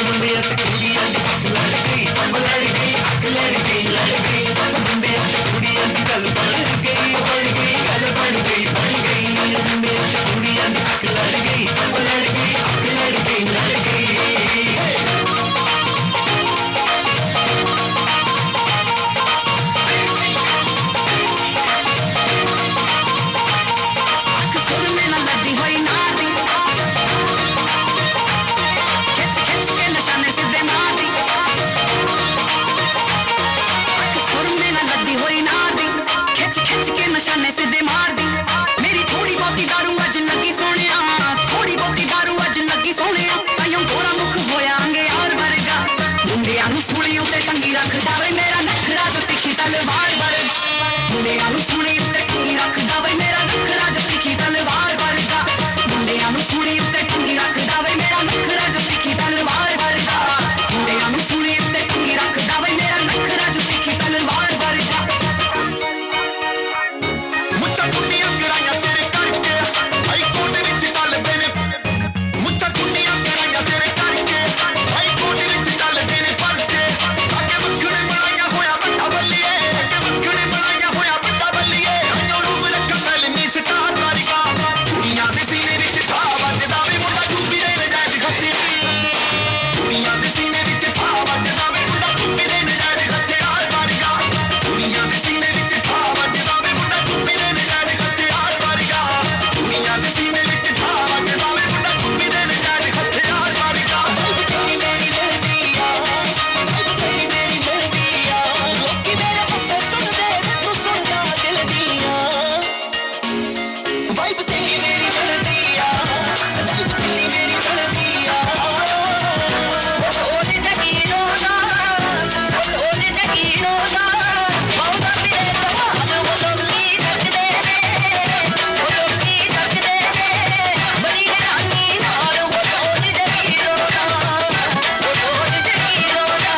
ਮੁੰਡਿਆਂ ਤੇ ਕੁੜੀਆਂ ਦੀ ਅੱਖ ਲੜ ਗਈ ਲੜ ਗਈ ਅੱਖ ਲੜ ਗਈ ਮੁੰਡਿਆਂ ਤੇ ਕੁੜੀਆਂ ਦੀ ਗੱਲ ਬਣ ਗਈ ਗੱਲ ਬਣ ਗਈ ਮੁੰਡਿਆਂ ਤੇ ਕੁੜੀਆਂ ਦੀ ਅੱਖ ਲੜ ਗਈ ਅੱਖ ਲੜ ਗਈ ਅੱਖ ਸੁਣ ਮੈਂ ਨਾ ਲੱਦੀ ਹੋਈ ਨਾਰ ਦੀ ਖਿੱਚ ਖਿੱਚ ਕੇ ਨਿਸ਼ਾਨੇ ਸਿੱਧੇ ਮਾਰਦੀ ਅੱਖ ਸੁਣ ਮੈਂ ਨਾ ਲੱਦੀ ਹੋਈ ਨਾਰ ਦੀ ਖਿੱਚ ਖਿੱਚ ਕੇ ਨਿਸ਼ਾਨੇ ਸਿੱਧੇ ਮਾਰਦੀ ਮੇਰੀ ਥੋੜੀ ਬਹੁਤੀ ਦਾਰੂ ਅੱਜ ਲੱਗੀ ਸੋਹਣਿਆ ਥੋੜੀ ਬਹੁਤੀ ਦਾਰੂ ਅੱਜ ਲੱਗੀ ਸੋਹਣਿਆ ਤਾਈਓ ਗੋਰਾ ਮੁਖ ਹੋਇਆਂਗੇ ਯਾਰ ਵਰਗਾ ਮੁੰਡਿਆਂ ਨੂੰ ਸੂਲੀ ਉੱਤੇ ਟੰਗੀ ਰੱਖਦਾ ਵੇ ਮੇਰਾ ਨਖਰਾ ਜੋ ਤਿੱਖੀ ਤਲਵਾਰ ਵਰਗਾ ਮੁੱਛਾਂ ਕੁੰਡੀਆਂ ਕਰਾਈਆਂ ਤੇਰੇ ਕਰਕੇ ਹਾਈ ਕੋਰਟ ਵਿੱਚ ਚੱਲਦੇ ਨੇ ਮੁੱਛਾਂ ਕੁੰਡੀਆਂ ਕਰਾਈਆਂ ਤੇਰੇ ਕਰਕੇ ਹਾਈ ਕੋਰਟ ਵਿੱਚ ਚੱਲਦੇ ਨੇ ਪਰਚੇ ਅੱਗੇ ਮੱਖਣੇ ਬਣਾਈਆਂ ਹੋਇਆ ਵੱਡਾ ਬੱਲੀਏ ਅੱਗੇ ਮੱਖਣੇ ਬਣਾਈਆਂ ਹੋਇਆ ਵੱਡਾ ਬੱਲੀਏ ਅੰਨੋ ਰੂਪ ਰੱਖਾ ਫਿਲਮੀ ਸਟਾਰ ਵਾਰੀਗਾ ਦੁਨੀਆ ਦੇ ਸੀਨੇ ਵਿੱਚ ਠਾ ਵੱਜਦਾ ਵੀ ਮੁੰਡਾ ਯੂਪੀ ਦੇ ਨਜਾਇਜ਼ ਖੱਤੇ ਦੁਨੀਆ ਦੇ ਸੀਨੇ ਵਿੱਚ ਠਾ ਵੱਜਦਾ ਵੀ ਮੁੰਡਾ ਯੂਪੀ ਦੇ ਨਜਾਇਜ਼ ਹਥਿਆਰ ਵਾਰੀਗਾ ਦੁਨੀਆ ਦੇ ਸੀਨੇ ਵਿੱਚ ਠਾ ਵੱਜਦਾ ਵੀ ਮੁੰਡਾ ਯੂਪੀ ਦੇ ਨਜਾਇਜ਼ ਹਥਿਆਰ ਵਾਰੀਗਾ ਦੁਨੀਆ ਦੇ ਸੀਨੇ ਵਿੱਚ ਠਾ ਵੱਜਦਾ ਵੀ ਮੁੰਡਾ ਯੂਪੀ ਦੇ ਨਜਾਇਜ਼ ਹਥਿਆਰ ਵਾਰੀਗਾ ਤੇਰੀ ਮੇਰੀ ਮਿਲਦੀ ਆ ਤੇਰੀ ਮੇਰੀ ਮਿਲਦੀ ਆ ਲੋਕੀ ਮੇਰੇ ਹੱਸੇ ਸੁਣਦੇ ਤੂੰ ਸੁਣਦਾ ਦਿਲ ਦੀਆਂ ਵਾਈਬ ਤੇਰੀ ਮੇਰੀ ਮਿਲਦੀ ਆ ਵਾਈਬ ਤੇਰੀ ਮੇਰੀ ਮਿਲਦੀ ਆ ਉਹਨੇ ਜਗੀਰੋ ਦਾ ਉਹਨੇ ਜਗੀਰੋ ਦਾ ਬਹੁਤਾ ਵੀ ਤਵਾਦ ਉਹ ਲੋਕੀ ਜਗਦੇ ਨੇ ਉਹ ਲੋਕੀ ਜਗਦੇ ਨੇ ਬੜੀ ਹੈਰਾਨੀ ਨਾਲ ਉਹਨੇ ਜਗੀਰੋ ਦਾ ਉਹਨੇ ਜਗੀਰੋ ਦਾ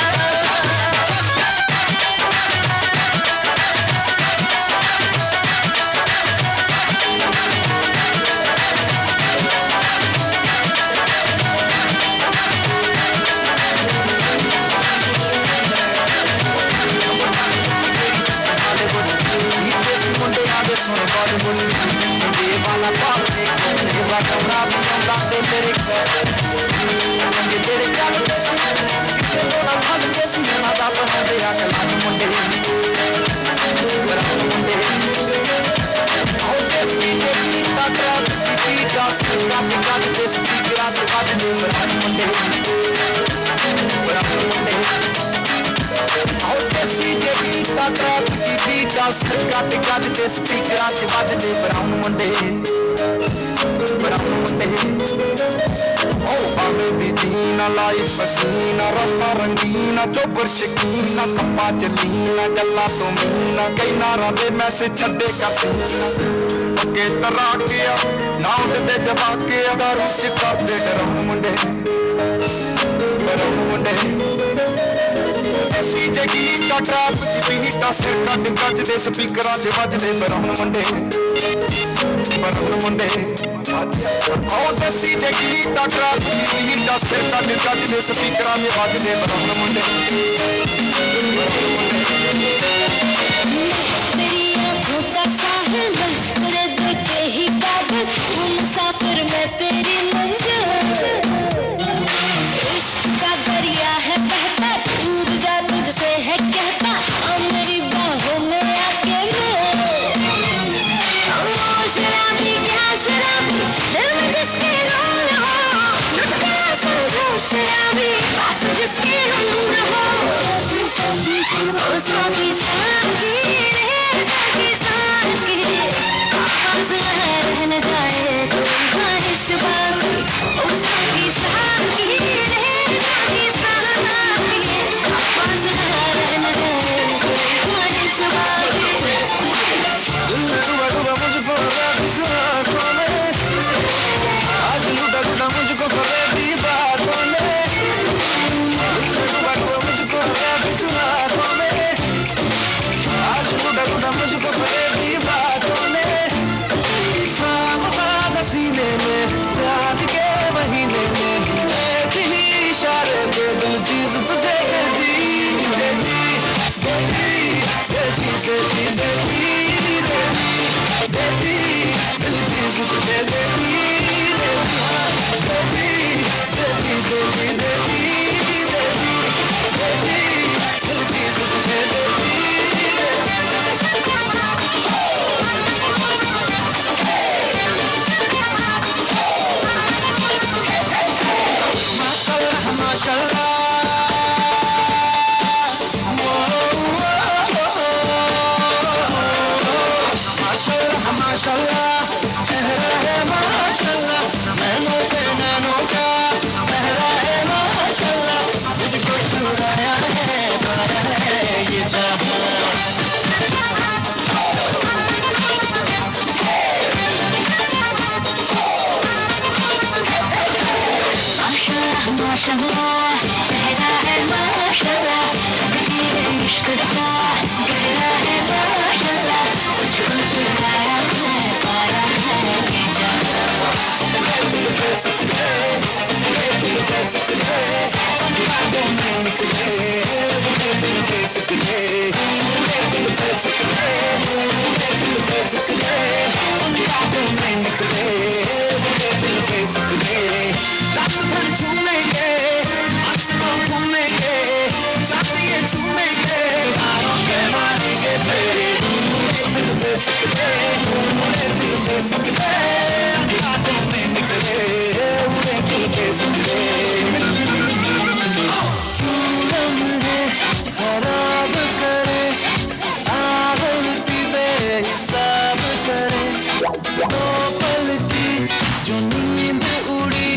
ਮੁੰਡਿਆਂ ਦੇ ਸੁਣ ਬਾਲੀਵੁੱਡ ਜੇ ਵਾਲਾ ਪਾਲ ਦੇ ਕੋਨੇ ਵਾਲਾ ਵੀ ਆਉਂਦਾ ਤੇ ਮੇਰੇ ਕੋਲ ਜਿਹੜੇ ਚੱਲਦੇ ਸੀ ਕਿਸੇ ਬੋਲਾ ਹੱਲਦੇ ਸੀ ਨਾ ਦਾ ਬਣਾਉਂਦੇ ਆ ਕਲਾਮ ਮੁੰਡੇ ਬਰਾਬਰ ਮੁੰਡੇ ਆਉਂਦੇ ਸੀ ਤੇ ਕੀਤਾ ਟਰੈਕ ਦੀ ਪੀਟਾ ਸਟੱਪ ਕਰਦੇ ਸਪੀਕਰਾਂ ਤੇ ਵੱਜਦੇ ਬਰਾਬਰ ਮੁੰਡੇ ਬਰਾਬਰ ਮੁੰਡੇ ਆਉਂਦੇ ਸੀ ਤੇ ਕੀਤਾ ਟਰੈਕ ਦੀ ਪੀਟਾ ਕੱਟ ਕੱਟ ਤੇ ਸਪੀਕਰਾਂ 'ਚ ਵੱਜਦੇ ਬਰਾਊਨ ਮੁੰਡੇ ਬਰਾਊਨ ਮੁੰਡੇ ਉਹ ਆਵੇਂ ਦੀ ਦੀਨਾ ਲਾਈਫ ਹਸੀਨਾ ਰਾਤਾਂ ਰੰਗੀਨਾ ਚੋਬਰ ਸ਼ਕੀਨਾ ਕੱਪਾ ਚਲੀਨਾ ਗੱਲਾਂ ਤੋਂ ਮੀਨਾ ਕਈ ਨਾਰਾਂ ਦੇ ਮੈਸੇਜ ਛੱਡੇ ਕਰਸੀਨਾ ਅੱਗੇ ਤਰਾ ਕੇ ਆ ਨਾ ਉੱਡਦੇ ਜਵਾਕੇ ਆ ਦਾਰੂ 'ਚ ਕਰਦੇ ਡਰਾਉਣ ਮੁੰਡੇ ਬਰਾਊਨ ਮੁੰਡੇ ਅਸੀਂ ਜਗੀ ਦਾ ਟਰੈਪ ਦੀ ਬੀਟਾ ਸਿਰ ਕੱਟ ਕੱਜਦੇ ਸਪੀਕਰਾਂ 'ਚ ਵੱਜਦੇ ਬਰਾਉਨ ਮੁੰਡੇ ਬਰਾਉਨ ਮੁੰਡੇ ਆਓ ਦੱਸੀ ਜਗੀ ਦਾ ਟਰੈਪ ਦੀ ਬੀਟਾ ਸਿਰ ਕੱਟ ਕੱਜਦੇ ਸਪੀਕਰਾਂ 'ਚ ਵੱਜਦੇ ਬਰਾਉਨ ਮੁੰਡੇ ਬਰਾਉਨ ਮੁੰਡੇ तेरी आँखों का साहिल मैं तेरे दिल के ही काबिल तू मुसाफिर मैं तेरी मंजिल इश्क का दरिया है बहता डूब जा तुझसे है कहता आ मेरी बाहों में आके मैं शराबी क्या शराबी दिल में जिसके रोल हो लुट गया समझो शराबी पास जिसके हम न हो साथी साथी साथी न जाए कोई ख्वाहिश बाकी ओ साथी साथी रे साथी साथी आवाज न जाए कोई ख्वाहिश बाकी डूबा डूबा मुझको रब आँखों में आज लूटा लूटा मुझको फरेबी बातों ने डूबा डूबा मुझको रब आँखों में आज लूटा लूटा मुझको फरेबी बातों ने सीने में प्यार के महीने में एक ही इशारे पे दिल चीज तुझे दे दी दे दी दे दी ये चीज दे दी दे दी दे दी दिल चीज तुझे दे दी दे दी ये चीज दे दी दे दी दे दी दिल चीज तुझे दे दी माशाल्लाह चेहरा है माशाल्लाह तेरे इश्क का गहरा है माशाल्लाह तुझको चुराया फुकरे आंखों में निकले उड़े दिल के फुकरे खराब करे आवलती बेहिसाब करे दो पल की जो नींद उड़ी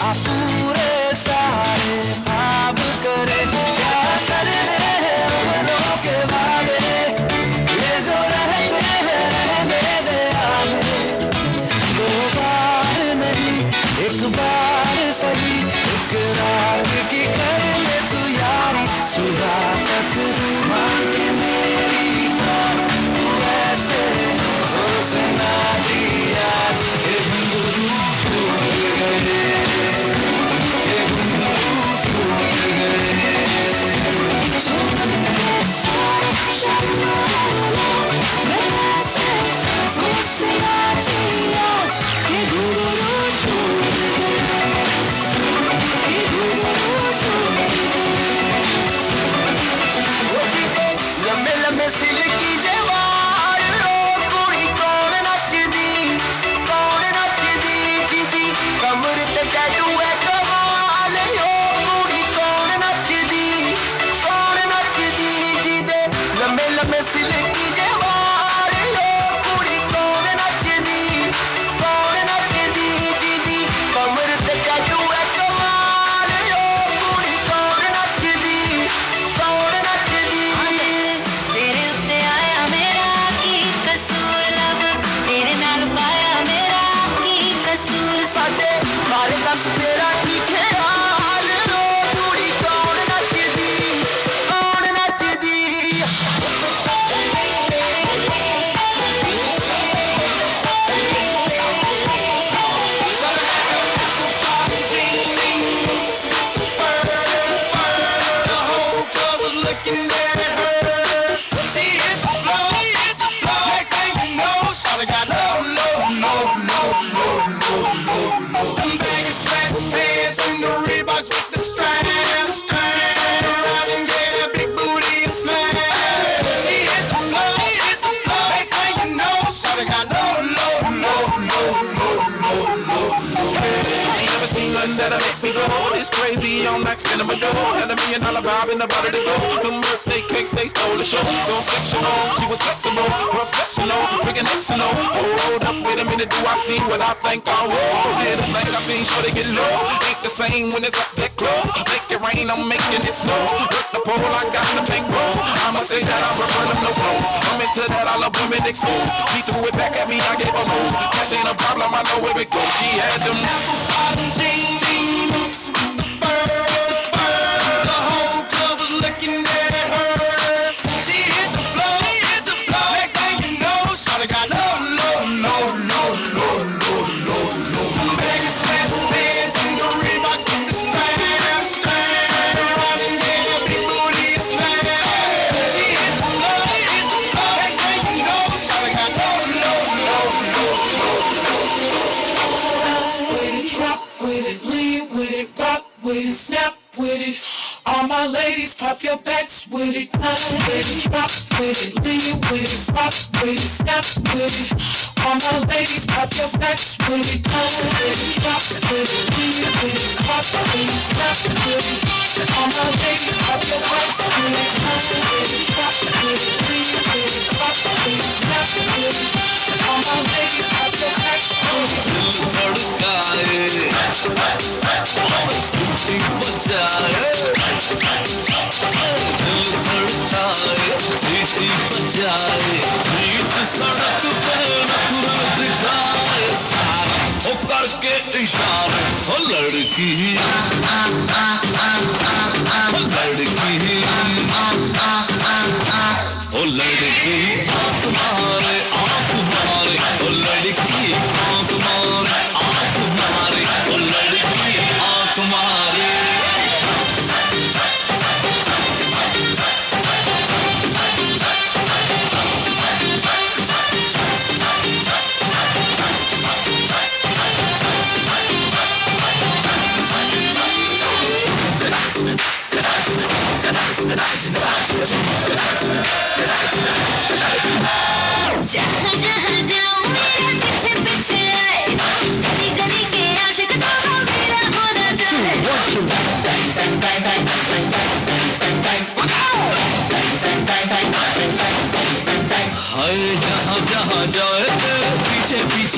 आ पूरे सारे ख्वाब करे क्या करने हैं उम्रों के वादे ये जो रहते हैं रहने दे आगे दो बार नहीं एक बार सही इकरार की कर ले तू यारी सुबह तक मांगे मेरी बात तू ऐसे सोचना जी आज ये घुंघरू टूट गए ये घुंघरू टूट गए सोचना जी आज ये घुंघरू टूट गए ये घुंघरू टूट लम्बे लम्बे सिल्की जवार रो कुड़ी कौन नचदी जीदी कमर ते टैटू है कमाल यो कुड़ी कौन नचदी जीदे लम्बे लम्बे सिल्की जवार रो कुड़ी कौन नचदी जीदी कमर ते टैटू है कमाल यो कुड़ी कौन नचदी तेरे उत्ते आया मेरा की कसूर लब तेरे नाल पाया मेरा की कसूर साडे बारे दस तेरा की ख्याल रो कुड़ी कौन नचदी The whole club was looking at her. She hit the floor. Next thing you know, shawty got low. Them baggy sweatpants and the Reeboks with the straps. Turned around and gave that big booty a smash. She hit the floor. Next thing you know, shawty got low. Ain't never seen nothing that'll make me go. It's crazy, I'm not spinning my dough. Had $1 million vibe in the body to go. Them birthday cakes, they stole the show. So sectional, she was flexible, professional, drinking Xano. Hold up, wait a minute, do I see what I think I will? Did a thing I seen, sure they get low. Ain't the same when it's up that close. Make it rain, I'm making it snow. Look the pole, I got the bankroll. I'ma say that I prefer them no clothes. I'm into that, I love women exposed. She threw it back at me, I gave her more. Cash ain't a problem, I know where it goes. She had them apple bottom jean boots with the fur. The whole club was looking at her. She hit the floor. Next thing you know, shawty got low. Baggy sweatpants and the Reeboks with the straps. Turned around and gave that big booty a smash. She hit the floor. Next thing you know, shawty got low. Bounce with it, drop with it, lean with it, rock with it, snap with it. All my ladies, pop your backs with it. Bounce with it, drop with it, lean with it, rock with it, snap with it. All my ladies, pop your backs with it. Bounce with it, drop with it, lean with it, rock with it, snap with it. All my ladies, pop your backs with it. Bounce with it, drop with it, lean with it, rock with it, snap with it. All my ladies, pop your backs with it. करके इशारे हो लड़की ओ लड़की आँख मारे ओ लड़की आँख मारे ओ लड़की आँख मारे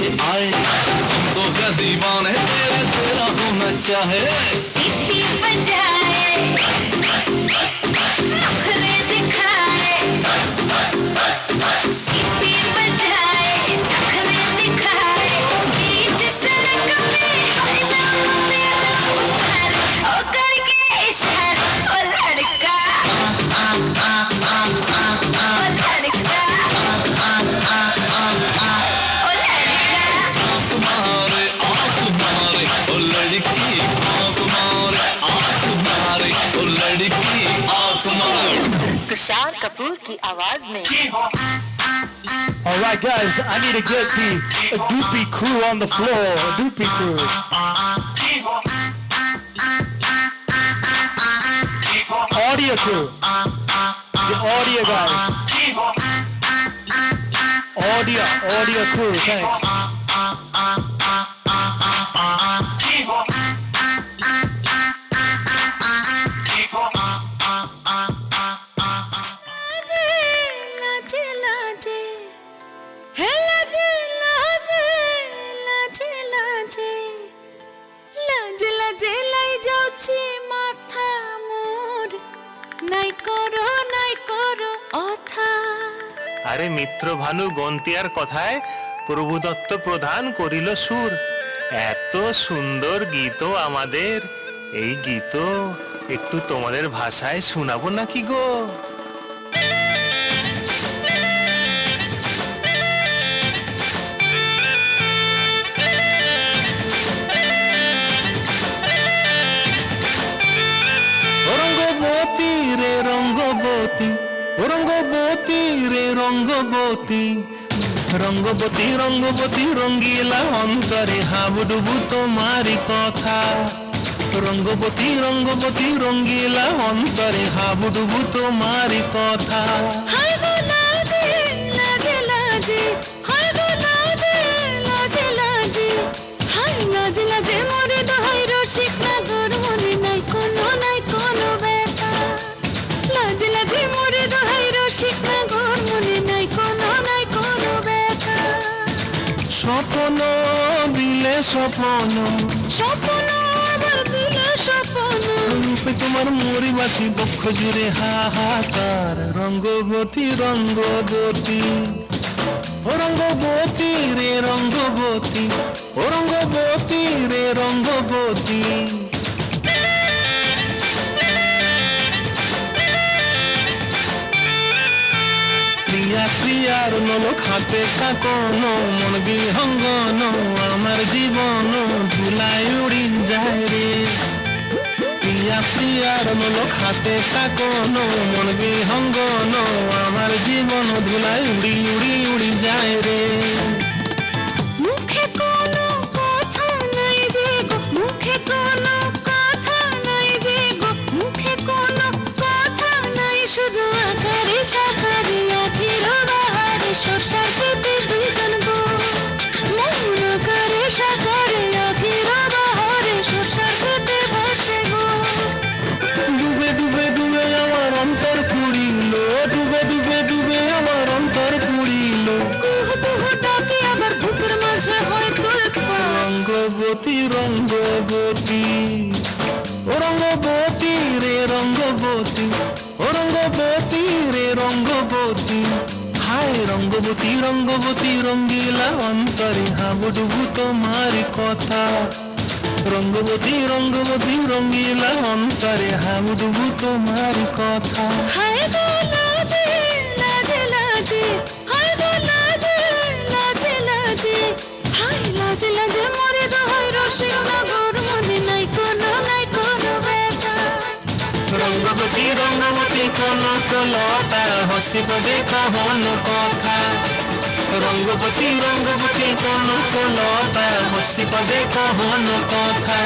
आए हम तो क्या दीवाने तेरे तेरा होना चाहे सीटी बजाए नखरे दिखाए सीटी बजाए नखरे दिखाए बीच सड़क में हिला तेरा उतार ओ करके इशारा ओ लड़का ओ लड़का तुषार कपूर की आवाज में All right, guys, I need to get the Doopy crew on the floor. Doopy crew. Audio crew. The audio guys. Audio crew, thanks. लाजे लाजे हे लाजे लाजे लाजे लाजे लाजे लाजे लाई जाउची माथा मोर নাই করো অথা আরে মিত্র ভানু গন্তিয়ার কথায় প্রভুদত্ত প্রধান করিল সুর এত সুন্দর গীত আমাদের এই গীত একটু তোমাদের ভাষায় শোনাবো নাকি গো রঙ্গবতী রে রঙ্গবতী রঙ্গবতী রে রঙ্গবতী রঙ্গবতী রঙ্গবতী রঙ্গিলা অন্তরে হাবুডুবু তোমারি কথা রঙ্গবতী রঙ্গবতী রঙ্গিলা অন্তরে হাবুডুবু তোমারি কথা হায় গো লাজে লাজে লাজে হায় গো লাজে লাজে লাজে হায় লাজে লাজে মোরে দহাই রসিক না তোর মনে নাই কোনো ব্যথা লাজে লাজে মোরে দহাই রসিক না গোর মনে নাই কোনো ব্যথা স্বপ্ন দিলে স্বপ্ন স্বপ্ন আবার দিলে স্বপ্ন রূপে তোমার মরি বাছি বক্ষ জুড়ে হাহাকার রঙ্গবতী রঙ্গবতী ও রঙ্গবতী রে রঙ্গবতী ও রঙ্গবতী রে রঙ্গবতী প্রিয়া প্রিয়ার নলক হাতে কাকনো মন বিহঙ্গন আমার জীবন ধুলায় উড়ি যায় রে প্রিয়া প্রিয়ার নলক হাতে কাকনো মন বিহঙ্গন আমার জীবন ধুলায় উড়ি উড়ি উড়ি যায় রে মুখে কোনো কথা নাই যে গো মুখে কোনো কথা নাই যে গো মুখে কোনো কথা নাই শুধু আকারে সাকারে আখির বাহারে সরসার পেতে দুইজন গো মৌন করে সাকারে আখির বাহারে সরসার পেতে বসে গো ডুবে ডুবে ডুবে আমার অন্তর পুরিল ডুবে ডুবে ডুবে আমার অন্তর পুরিল কুহু কুহু ডাকে আবার বুকের মাঝে হয় তোলপা রঙ্গবতী রঙ্গবতী ও রঙ্গবতী রে রঙ্গবতী ও রঙ্গবতী রে রঙ্গবতী হায় রঙ্গবতী রঙ্গবতী রঙ্গিলা অন্তরে হাবুডুবু তোমারি কথা রঙ্গবতী রঙ্গবতী রঙ্গিলা অন্তরে হাবুডুবু তোমারি কথা হায় গো লাজে লাজে লাজে হায় গো লাজে লাজে লাজে হায় লাজে লাজে মোরে দহাই রসিক না গোর মনে নাই কোনো ব্যথা রঙ্গবতী রঙ্গবতী কোন কলতা হসিব দেখা হন কথা রঙ্গবতী রঙ্গবতী কোন কলতা হসিব দেখা হন কথা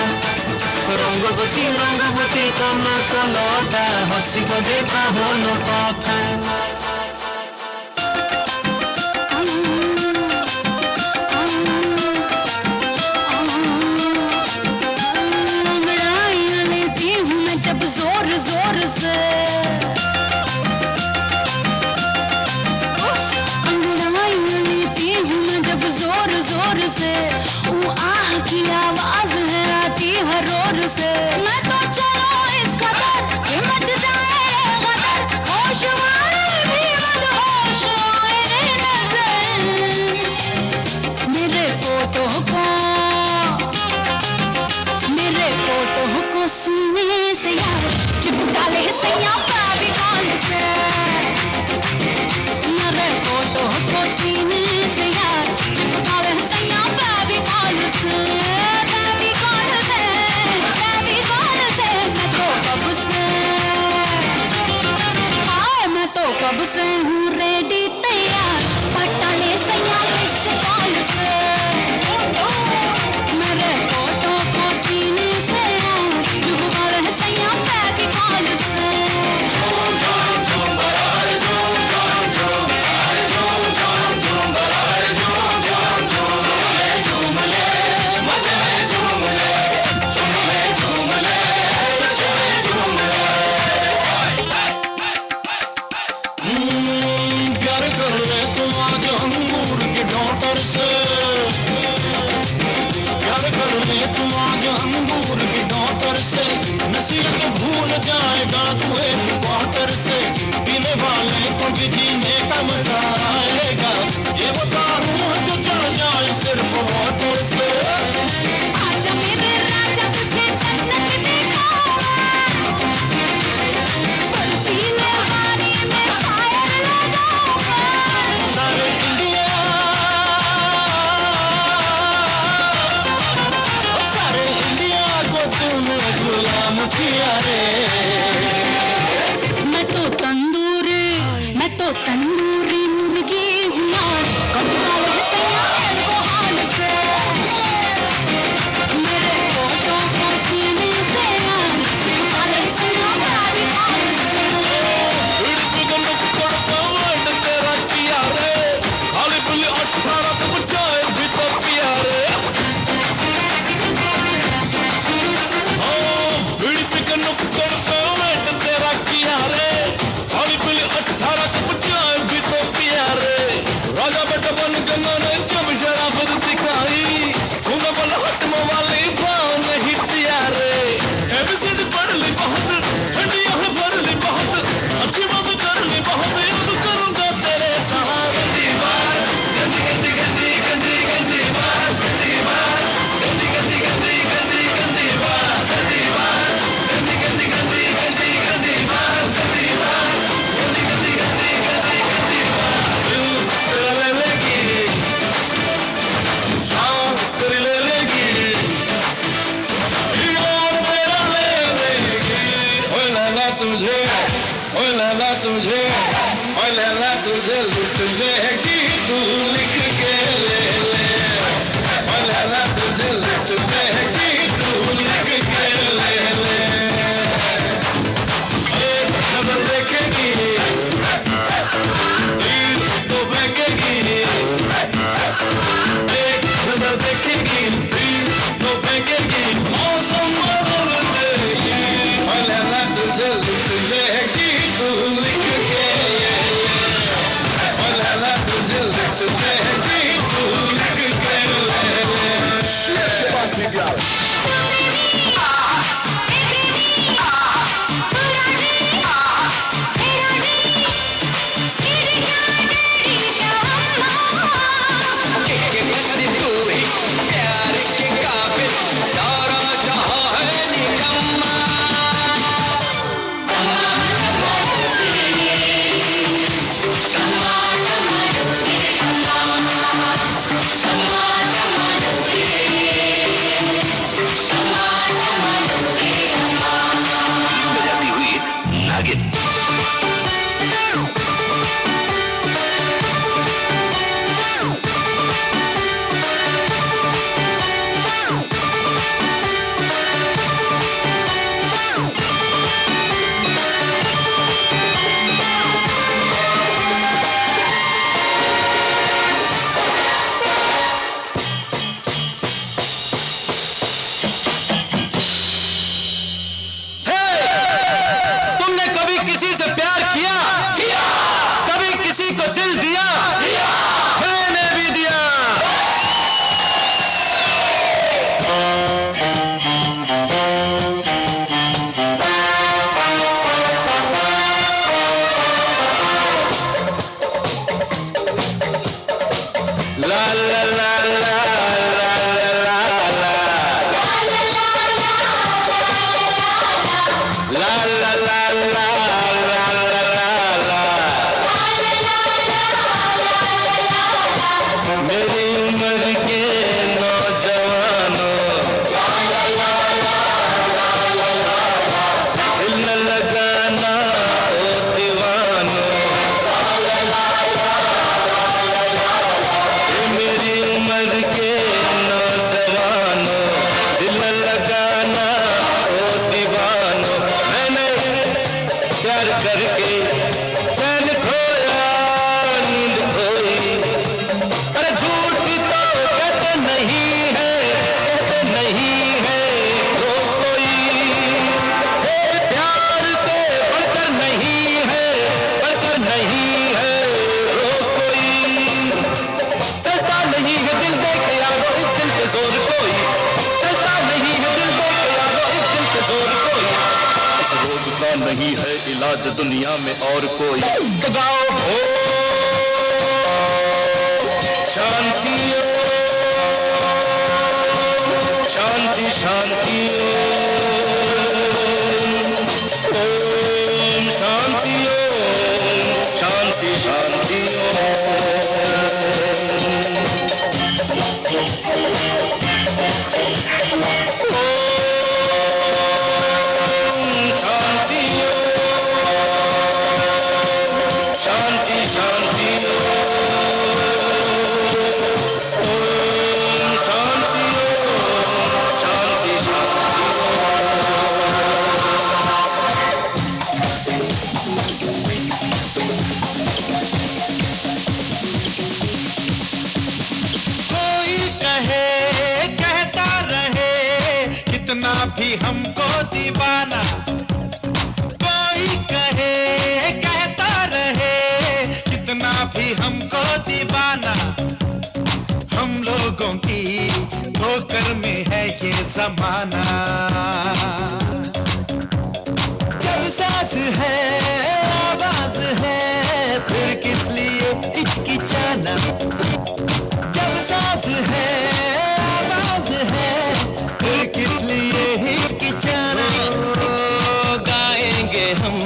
রঙ্গবতী রঙ্গবতী কোন কলতা হসিব দেখা হন কথা अंगड़ाई लेती हूँ मैं जब जोर जोर किया रे मैं तो तंदूरी मुर्गी हूँ यार कब डाले सैया को हाल से मेरे फोटो को सीने से यार डाले सैया मेरी हाल से तेरा किया रे खाली पुली 18 से बचाए भी तो किया रे बीड़ी पी के नुक्कड़ पे वेट तेरा किया रे खाली पुली 18 से बचाए भी तो किया रे राजा बेटा बन के मैंने जब शराफत दिखाई तूने बोला हटम वाली भाव नहीं दिया रे एबीसीडी पढ़ ली बहुत ठंडियां है भर ली बहुत अच्छी बात कर ली बहुत याद करूंगा तेरे सहारे गंदी बात गंदी गंदी गंदी गंदी गंदी बात गंदी बात गंदी गंदी गंदी गंदी गंदी बात गंदी बात गंदी गंदी गंदी गंदी गंदी बात गंदी बात गंदी गंदी गंदी गंदी गंदी बात दिल तेरा ले लेगी शाम तेरी ले लेगी यार मेरा ले लेगी ओए लैला तुझे ओए लैला तुझे लुट लेगी तू लिख के ले ले ओए लैला तुझे लुट लेगी तू लिख के ले ले एक नजर देखेगी तीर तो फेंकेगी एक नजर देखेगी तीर तो फेंकेगी मौसम बदल देगी ओए लैला तुझे लुट लेगी तू लिख के ले ओए लैला तुझे लुट लेगी तू लिख के ले Shit, party girl. तुमने कभी किसी से प्यार किया कभी किसी को दिल दिया मैंने भी दिया ला ला ला ला ला ला ला La la la la la la la la मेरी उम्र के नौजवानों दिल न लगाना ओ दीवानों मेरी उम्र के नौजवानों दिल न लगाना ओ दीवानों मैंने प्यार करके चैन खोया नींद खोई अरे झूठ भी तो कहते नहीं है वो कोई प्यार से बढ़कर नहीं है वो कोई चलता नहीं है दिल दे के यारो इस दिल पे जोर कोई चलता नहीं है दिल दे के यारो इस दिल पे जोर कोई इस रोग का नहीं है इलाज दुनिया में और कोई तो गाओ हो शांति शांति शांति ओम शांति शांति शांति भी हमको दीवाना कोई कहे कहता रहे कितना भी हमको दीवाना हम लोगों की ठोकर में है ये जमाना जब सांस है आवाज है फिर किस लिए हिचकिचाना जब सांस है आवाज है फिर किस लिए हिचकिचाना गाएंगे हम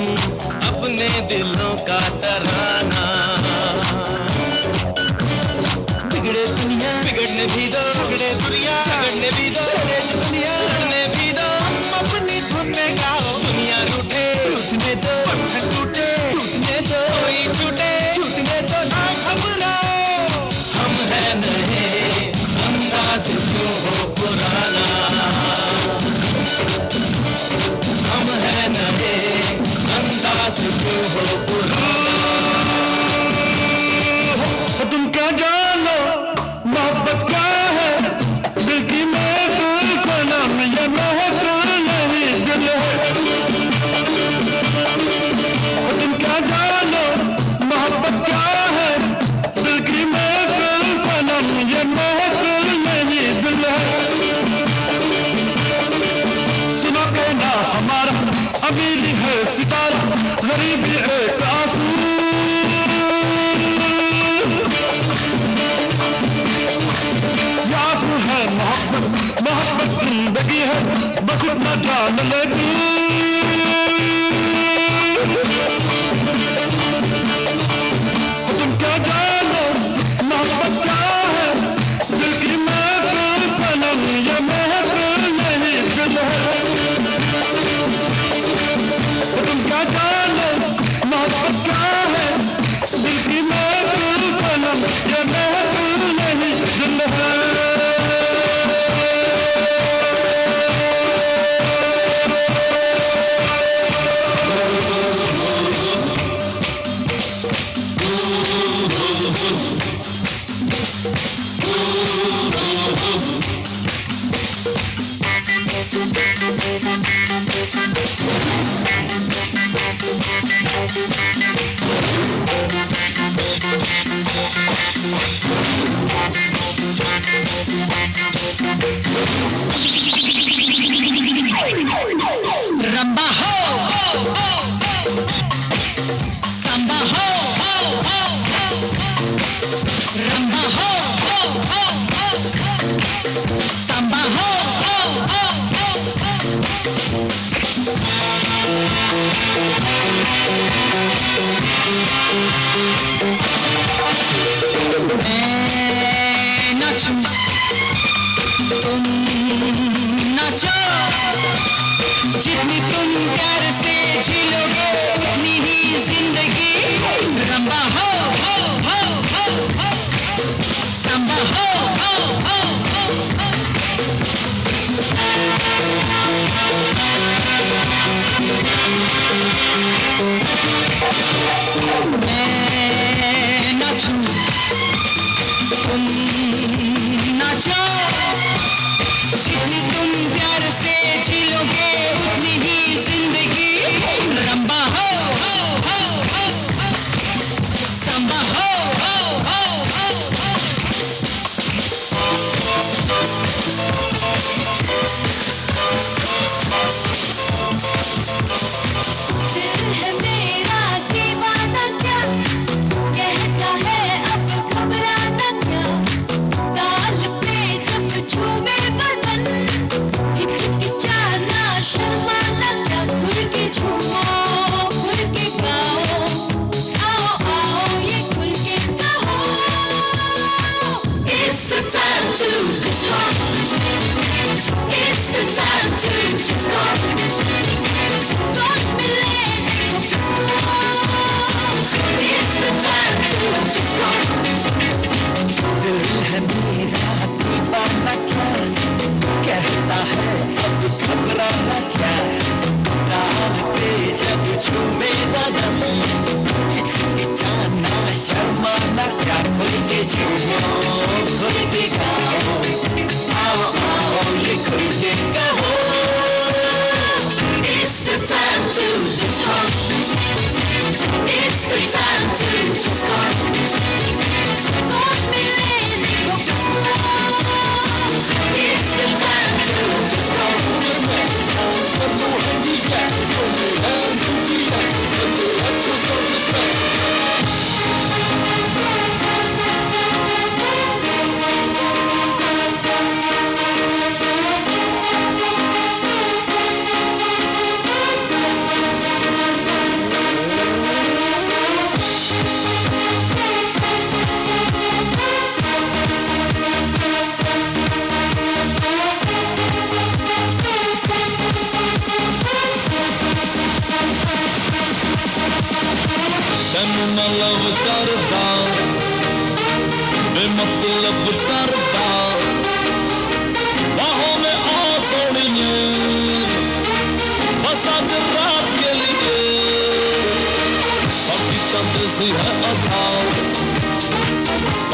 अपने दिलों का तराना बिगड़े दुनिया बिगड़ने भी दो झगड़े दुनिया झगड़ने भी दो दुनिया लड़ने भी दो हम अपनी धुन में गाओ दुनिया रूठे टूटने दो पत्थर टूटे टूटने दो कोई छूटे छूटने दो ना घबराओ हम है नए अंदाज क्यों हो पुराना हम है नए अंदाज क्यों हो पुराना तुम क्या जानो मोहब्बत क्या है दिल की महफिल सनम ये महफिल नहीं दिल है तुम क्या जानो मोहब्बत क्या है दिल की महफिल सनम ये महफिल नहीं दिल है सुनो कहना हमारा अमीरी है सितारा गरीबी एक आंसू आंसू है मोहब्बत मोहब्बत जिंदगी है बस इतना जान ले तू तुम क्या जानो मोहब्बत क्या है दिल की महफिल सनम ये महफिल नहीं दिल है तुम क्या जानो मोहब्बत क्या है दिल की महफिल सनम ये महफिल नहीं दिल है रंबा हो संबा हो रंबा हो संबा हो मैं नाचूं तुम नाचो जितनी तुम प्यार से झीलोगे उतनी ही जिंदगी रंबा हो संबा हो मैं नाचूं तुम नाचो जितनी तुम प्यार से झीलोगे उतनी ही जिंदगी रंबा हो संबा हो दिल है मेरा दीवाना क्या कहता है अब घबराना क्या ताल पे जब झूमे बदन हिचकिचाना शर्माना क्या खुल के झूमो खुल के गाओ आओ आओ ये खुल के कहो It's the time to disco It's the time to disco कौन मिले देखो किसको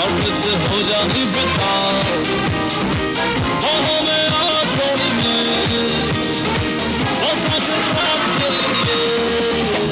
साबित हो जानी पिता बाहों में आ छोड़िए बस आज रात के लिए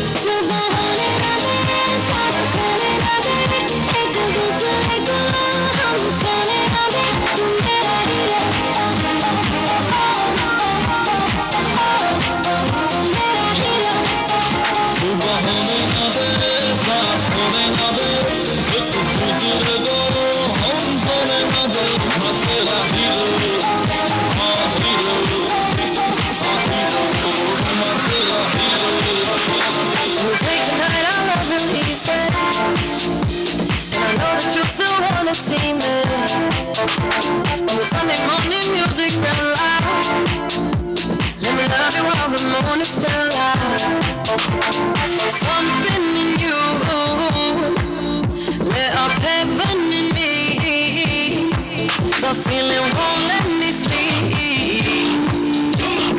See me. Sunday morning music real loud. Let me love you while the moon is still out. Something in you lit up heaven in me. The feeling won't let me sleep.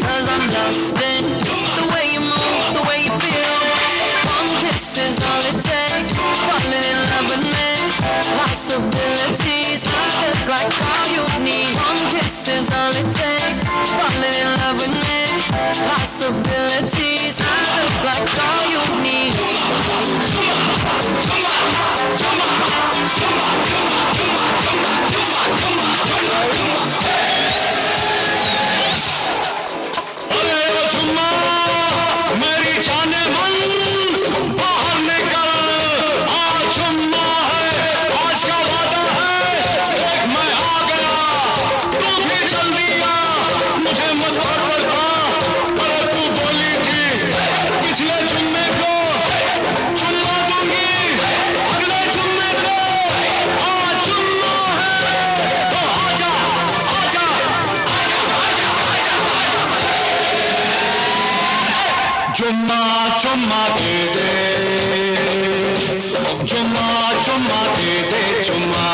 'Cause I'm lost in the way you move, the way you feel. One kiss is all it takes. Falling in love with me. Possibilities, I look like all you need. One kiss is all it takes. Falling in love with me. Possibilities, I look like all you need. मेरी जाने मन बाहर निकल आज चुम्मा है आज का वादा है मैं आ गया तू भी चल दिया मुझे मत पकड़ना पर तू बोली थी पिछले जुम्मे को चुम्मा दूंगी अगले जुम्मे को आज चुम्मा है तो आजा आजा चुम्मा चुम्मा दे दे चुम्मा चुम्मा दे दे चुम्मा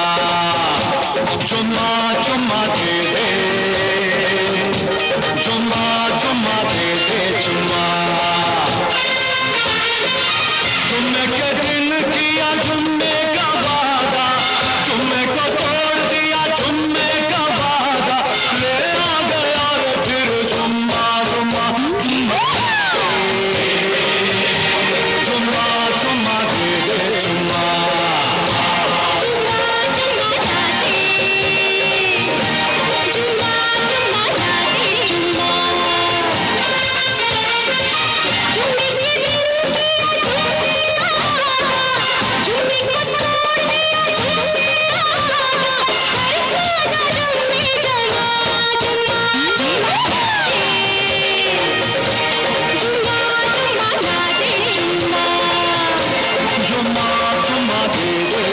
चुम्मा चुम्मा दे दे चुम्मा चुम्मा दे दे चुम्मा जुम्मे के दिन किया जुम्मे का वादा जुम्मे को तोड़ दिया जुम्मे का वादा ले आ गया रे फिर जुम्मा जुम्मा जुम्मा चुम्मा चुम्मा दे दे चुम्मा चुम्मा चुम्मा दे दे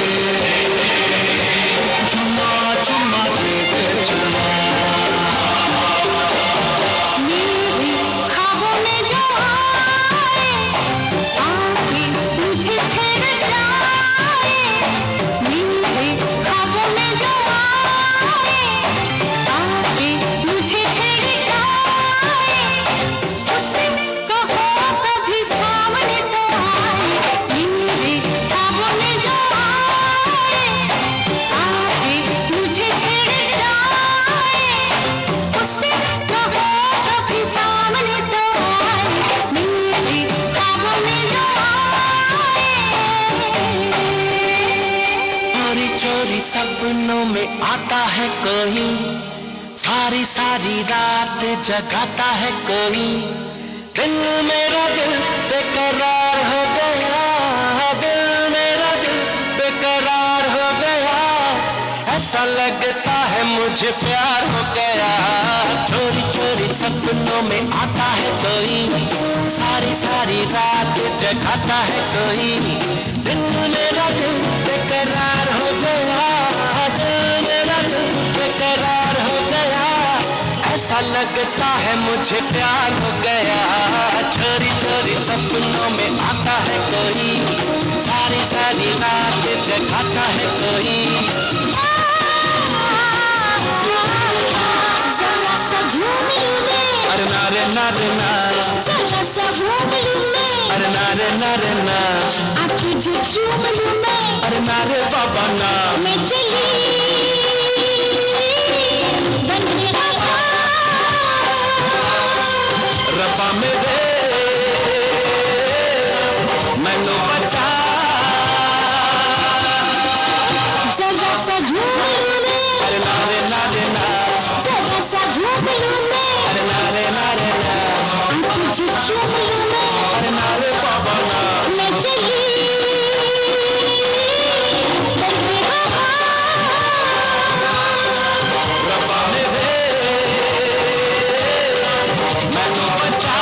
चुम्मा चुम्मा दे दे चुम्मा मेरी ख्वाबों में जो आए आके मुझे छेड़ जाए मेरे ख्वाबों में जो आए आके मुझे छेड़ जाए उसे कहो कभी सामने तो आए मेरे ख्वाबों में जो आए आके मुझे छेड़ जाए उसे कहो कभी सामने तो आए मेरे ख्वाबों में जो चोरी चोरी सपनों में आता है कोई सारी सारी रात जगाता है कोई दिल मेरा दिल बेकरार हो गया दिल मेरा दिल बेकरार हो गया ऐसा लगता है मुझे प्यार हो गया चोरी चोरी सपनों में आता है कोई सारी सारी रात जगाता है कोई दिल मेरा दिल बेकरार हो गया दिल मेरा दिल बेकरार हो गया ऐसा लगता है मुझे प्यार हो गया चोरी चोरी सपनों में आता है कोई सारी सारी रात जगाता है कोई जरा सा झूम लूं मैं अरे ना रे ना रे ना जरा सा घूम लूं मैं अरे ना रे ना रे ना आंखें जो चूम लूं मैं, अरे ना रे बाबा ना, मैं चली बन के वफा, रब्बा मेरे मैनू बचा, जरा सा झूम लूं मैं, अरे ना रे ना रे ना, जरा सा झूम लूं मैं, अरे ना रे ना रे ना, आंखें जो चूम लूं मैं, अरे ना रे बाबा ना, मैं चली बन के वफा, रब्बा मेरे मैनू बचा।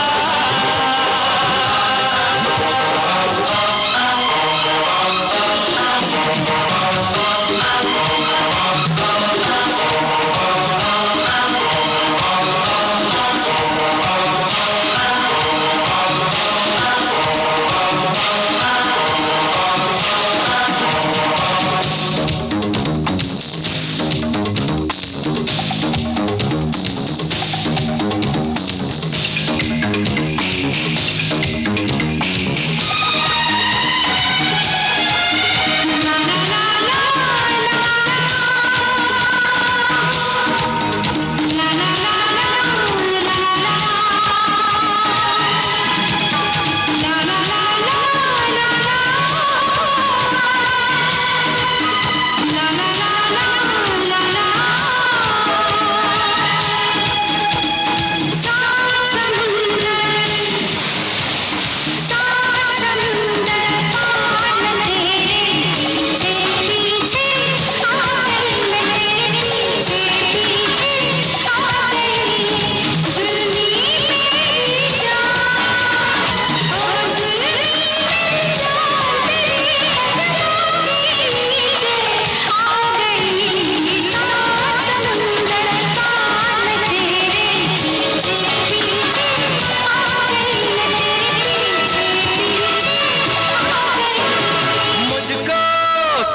मुझको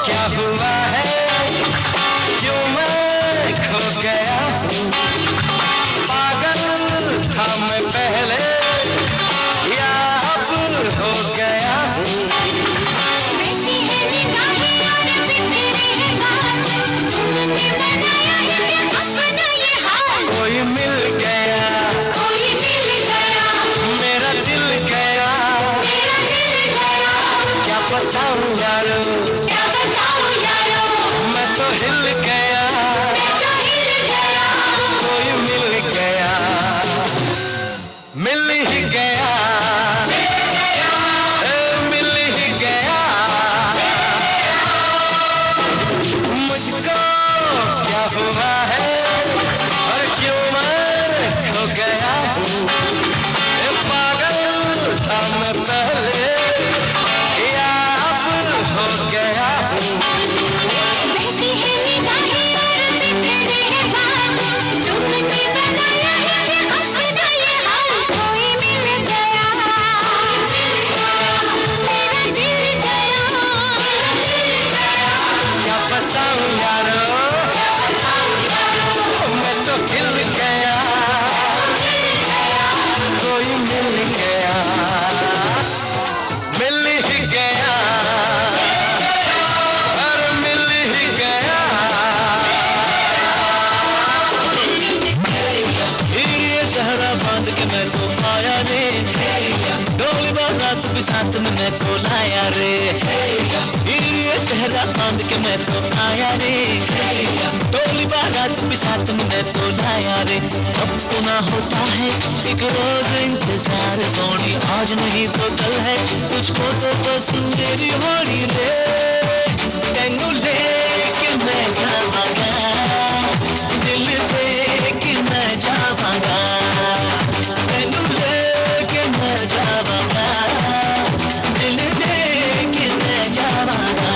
क्या हुआ है, क्यों मैं खो गया हूँ, पागल था मैं पहले या अब हो गया हूँ, ऐसी है निगाहें और तेरे है बात, तुमने बनाया है अपना ये हाल, कोई मिल गया, कोई मिल गया, मेरा दिल गया, मेरा दिल गया, क्या बताऊँ यारो, क्या बताऊं यारो, मैं तो हिल गया, मैं तो हिल गया, कोई मिल गया, मिल ही गया, मिल ही गया, मुझको क्या हुआ है और क्यों मैं खो गया हूँ, ए पागल था मैं पहले या अब हो गया हूँ, ऐसी है निगाहें और तेरे है बात, तुमने बनाया है अपना ये हाल, कोई मिल गया, मेरा दिल गया, क्या बताऊँ यारो, मैं तो हिल गया, कोई मिल गया, मिल ही गया, अरे मिल ही गया, ये सहरा बांध के मैं तो आया रे, डोली बारात भी साथ में मैं तो लाया रे, ये सहरा बांध के मैं तो आया रे, डोली बारात भी साथ में मैं तो लाया रे, अब तो ना होता है एक रोज इंतजार सोनी, आज नहीं तो कल है तुझको तो बस मेरी होनी रे, तेनू लेके मैं जावांगा, दिल दे के मैं जावांगा, तेनू लेके मैं जावांगा, दिल दे के मैं जावांगा।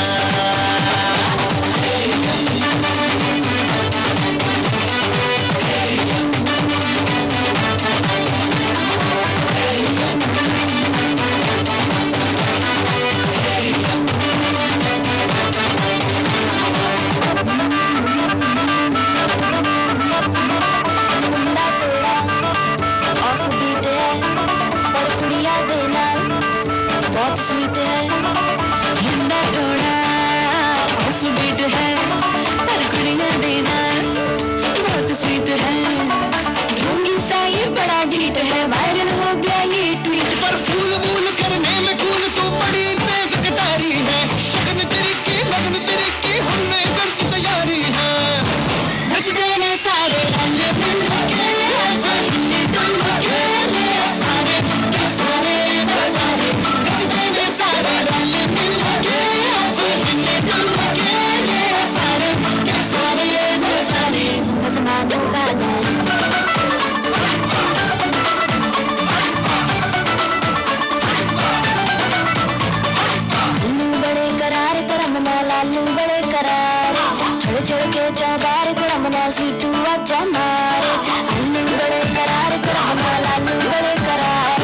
sweet aja mare allu bade karar karama lallu bade karar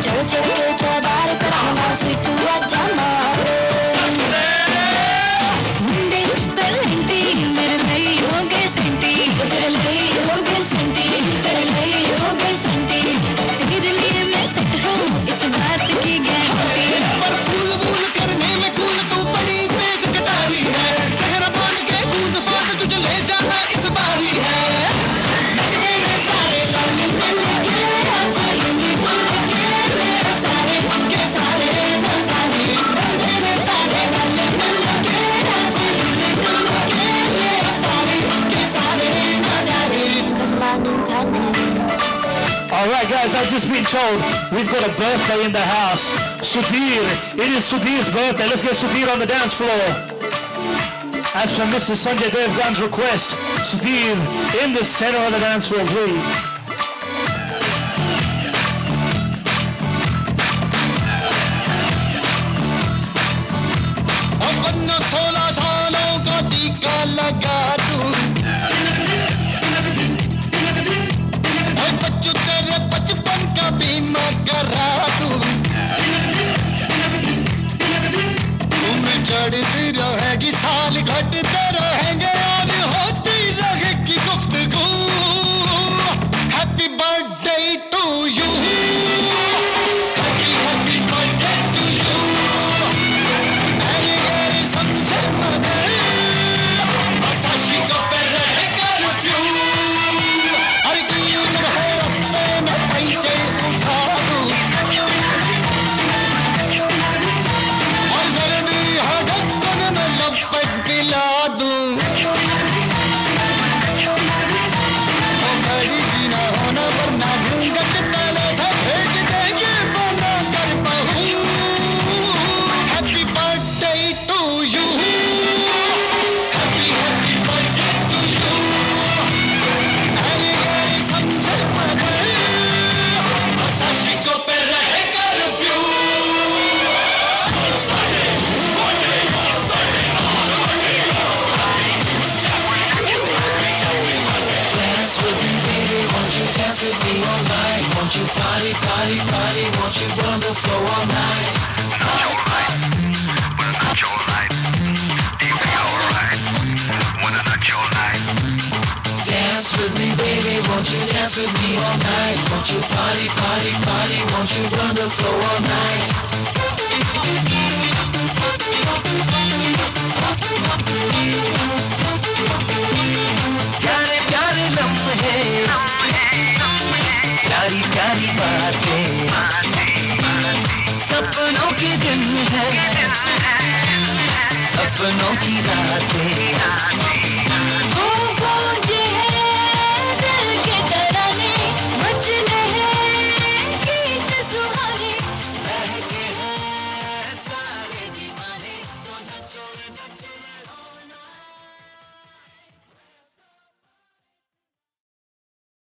chad chad ke chabar karama sweet aja mare munde talenti mere nahi hoge senti tere nahi hoge senti tere nahi hoge senti तेरे लिए मैं set हूँ इस बात की guarantee पर फूल फूल करने में कूल तू बड़ी तेज कटारी है सहरा बांध के कूद फांद तुझे ले जाना इस बारी है नचने में सारे रंग मिल के आजा यूं बोल के मेरे सारे के सारे नजारे नचने में सारे रंग मिल के आजा यूं बोल के मेरे सारे के सारे नजारे cause my new kind. All right, guys, I've just been told we've got a birthday in the house. Sudhir. It is Sudhir's birthday. Let's get Sudhir on the dance floor. As per Mr. Sanjay Devgan's request, Sudhir in the center of the dance floor, please. अपन 16 सालों का टीका लगा दूं बच्चों तेरे बचपन का बीमा करा दूं उम्र चढ़ती रहेगी साल घटते रहेंगे और होती रहेगी गुफ्तगू happy birthday to you happy happy birthday to you मेरी सबसे मगर बस आशिकों पे रहेगा रिफ्यू अरे क्यों है रास्ते में पैसे उठा दूं और गर्मी है ढक्कन में लपट दिला दूं वो बड़ी जीना होना वरना घूंघट तले से भेज देंगे बना कर बहू happy birthday to you happy happy birthday to you मेरी सबसे मगर बस आशिकों पे रहेगा रिफ्यू Dance with me, baby, won't you dance with me all night? Won't you party, party, party? Won't you run the floor all night? Dance with me, baby, won't you dance with me all night? Won't you party, party, party? Won't you run the floor all night?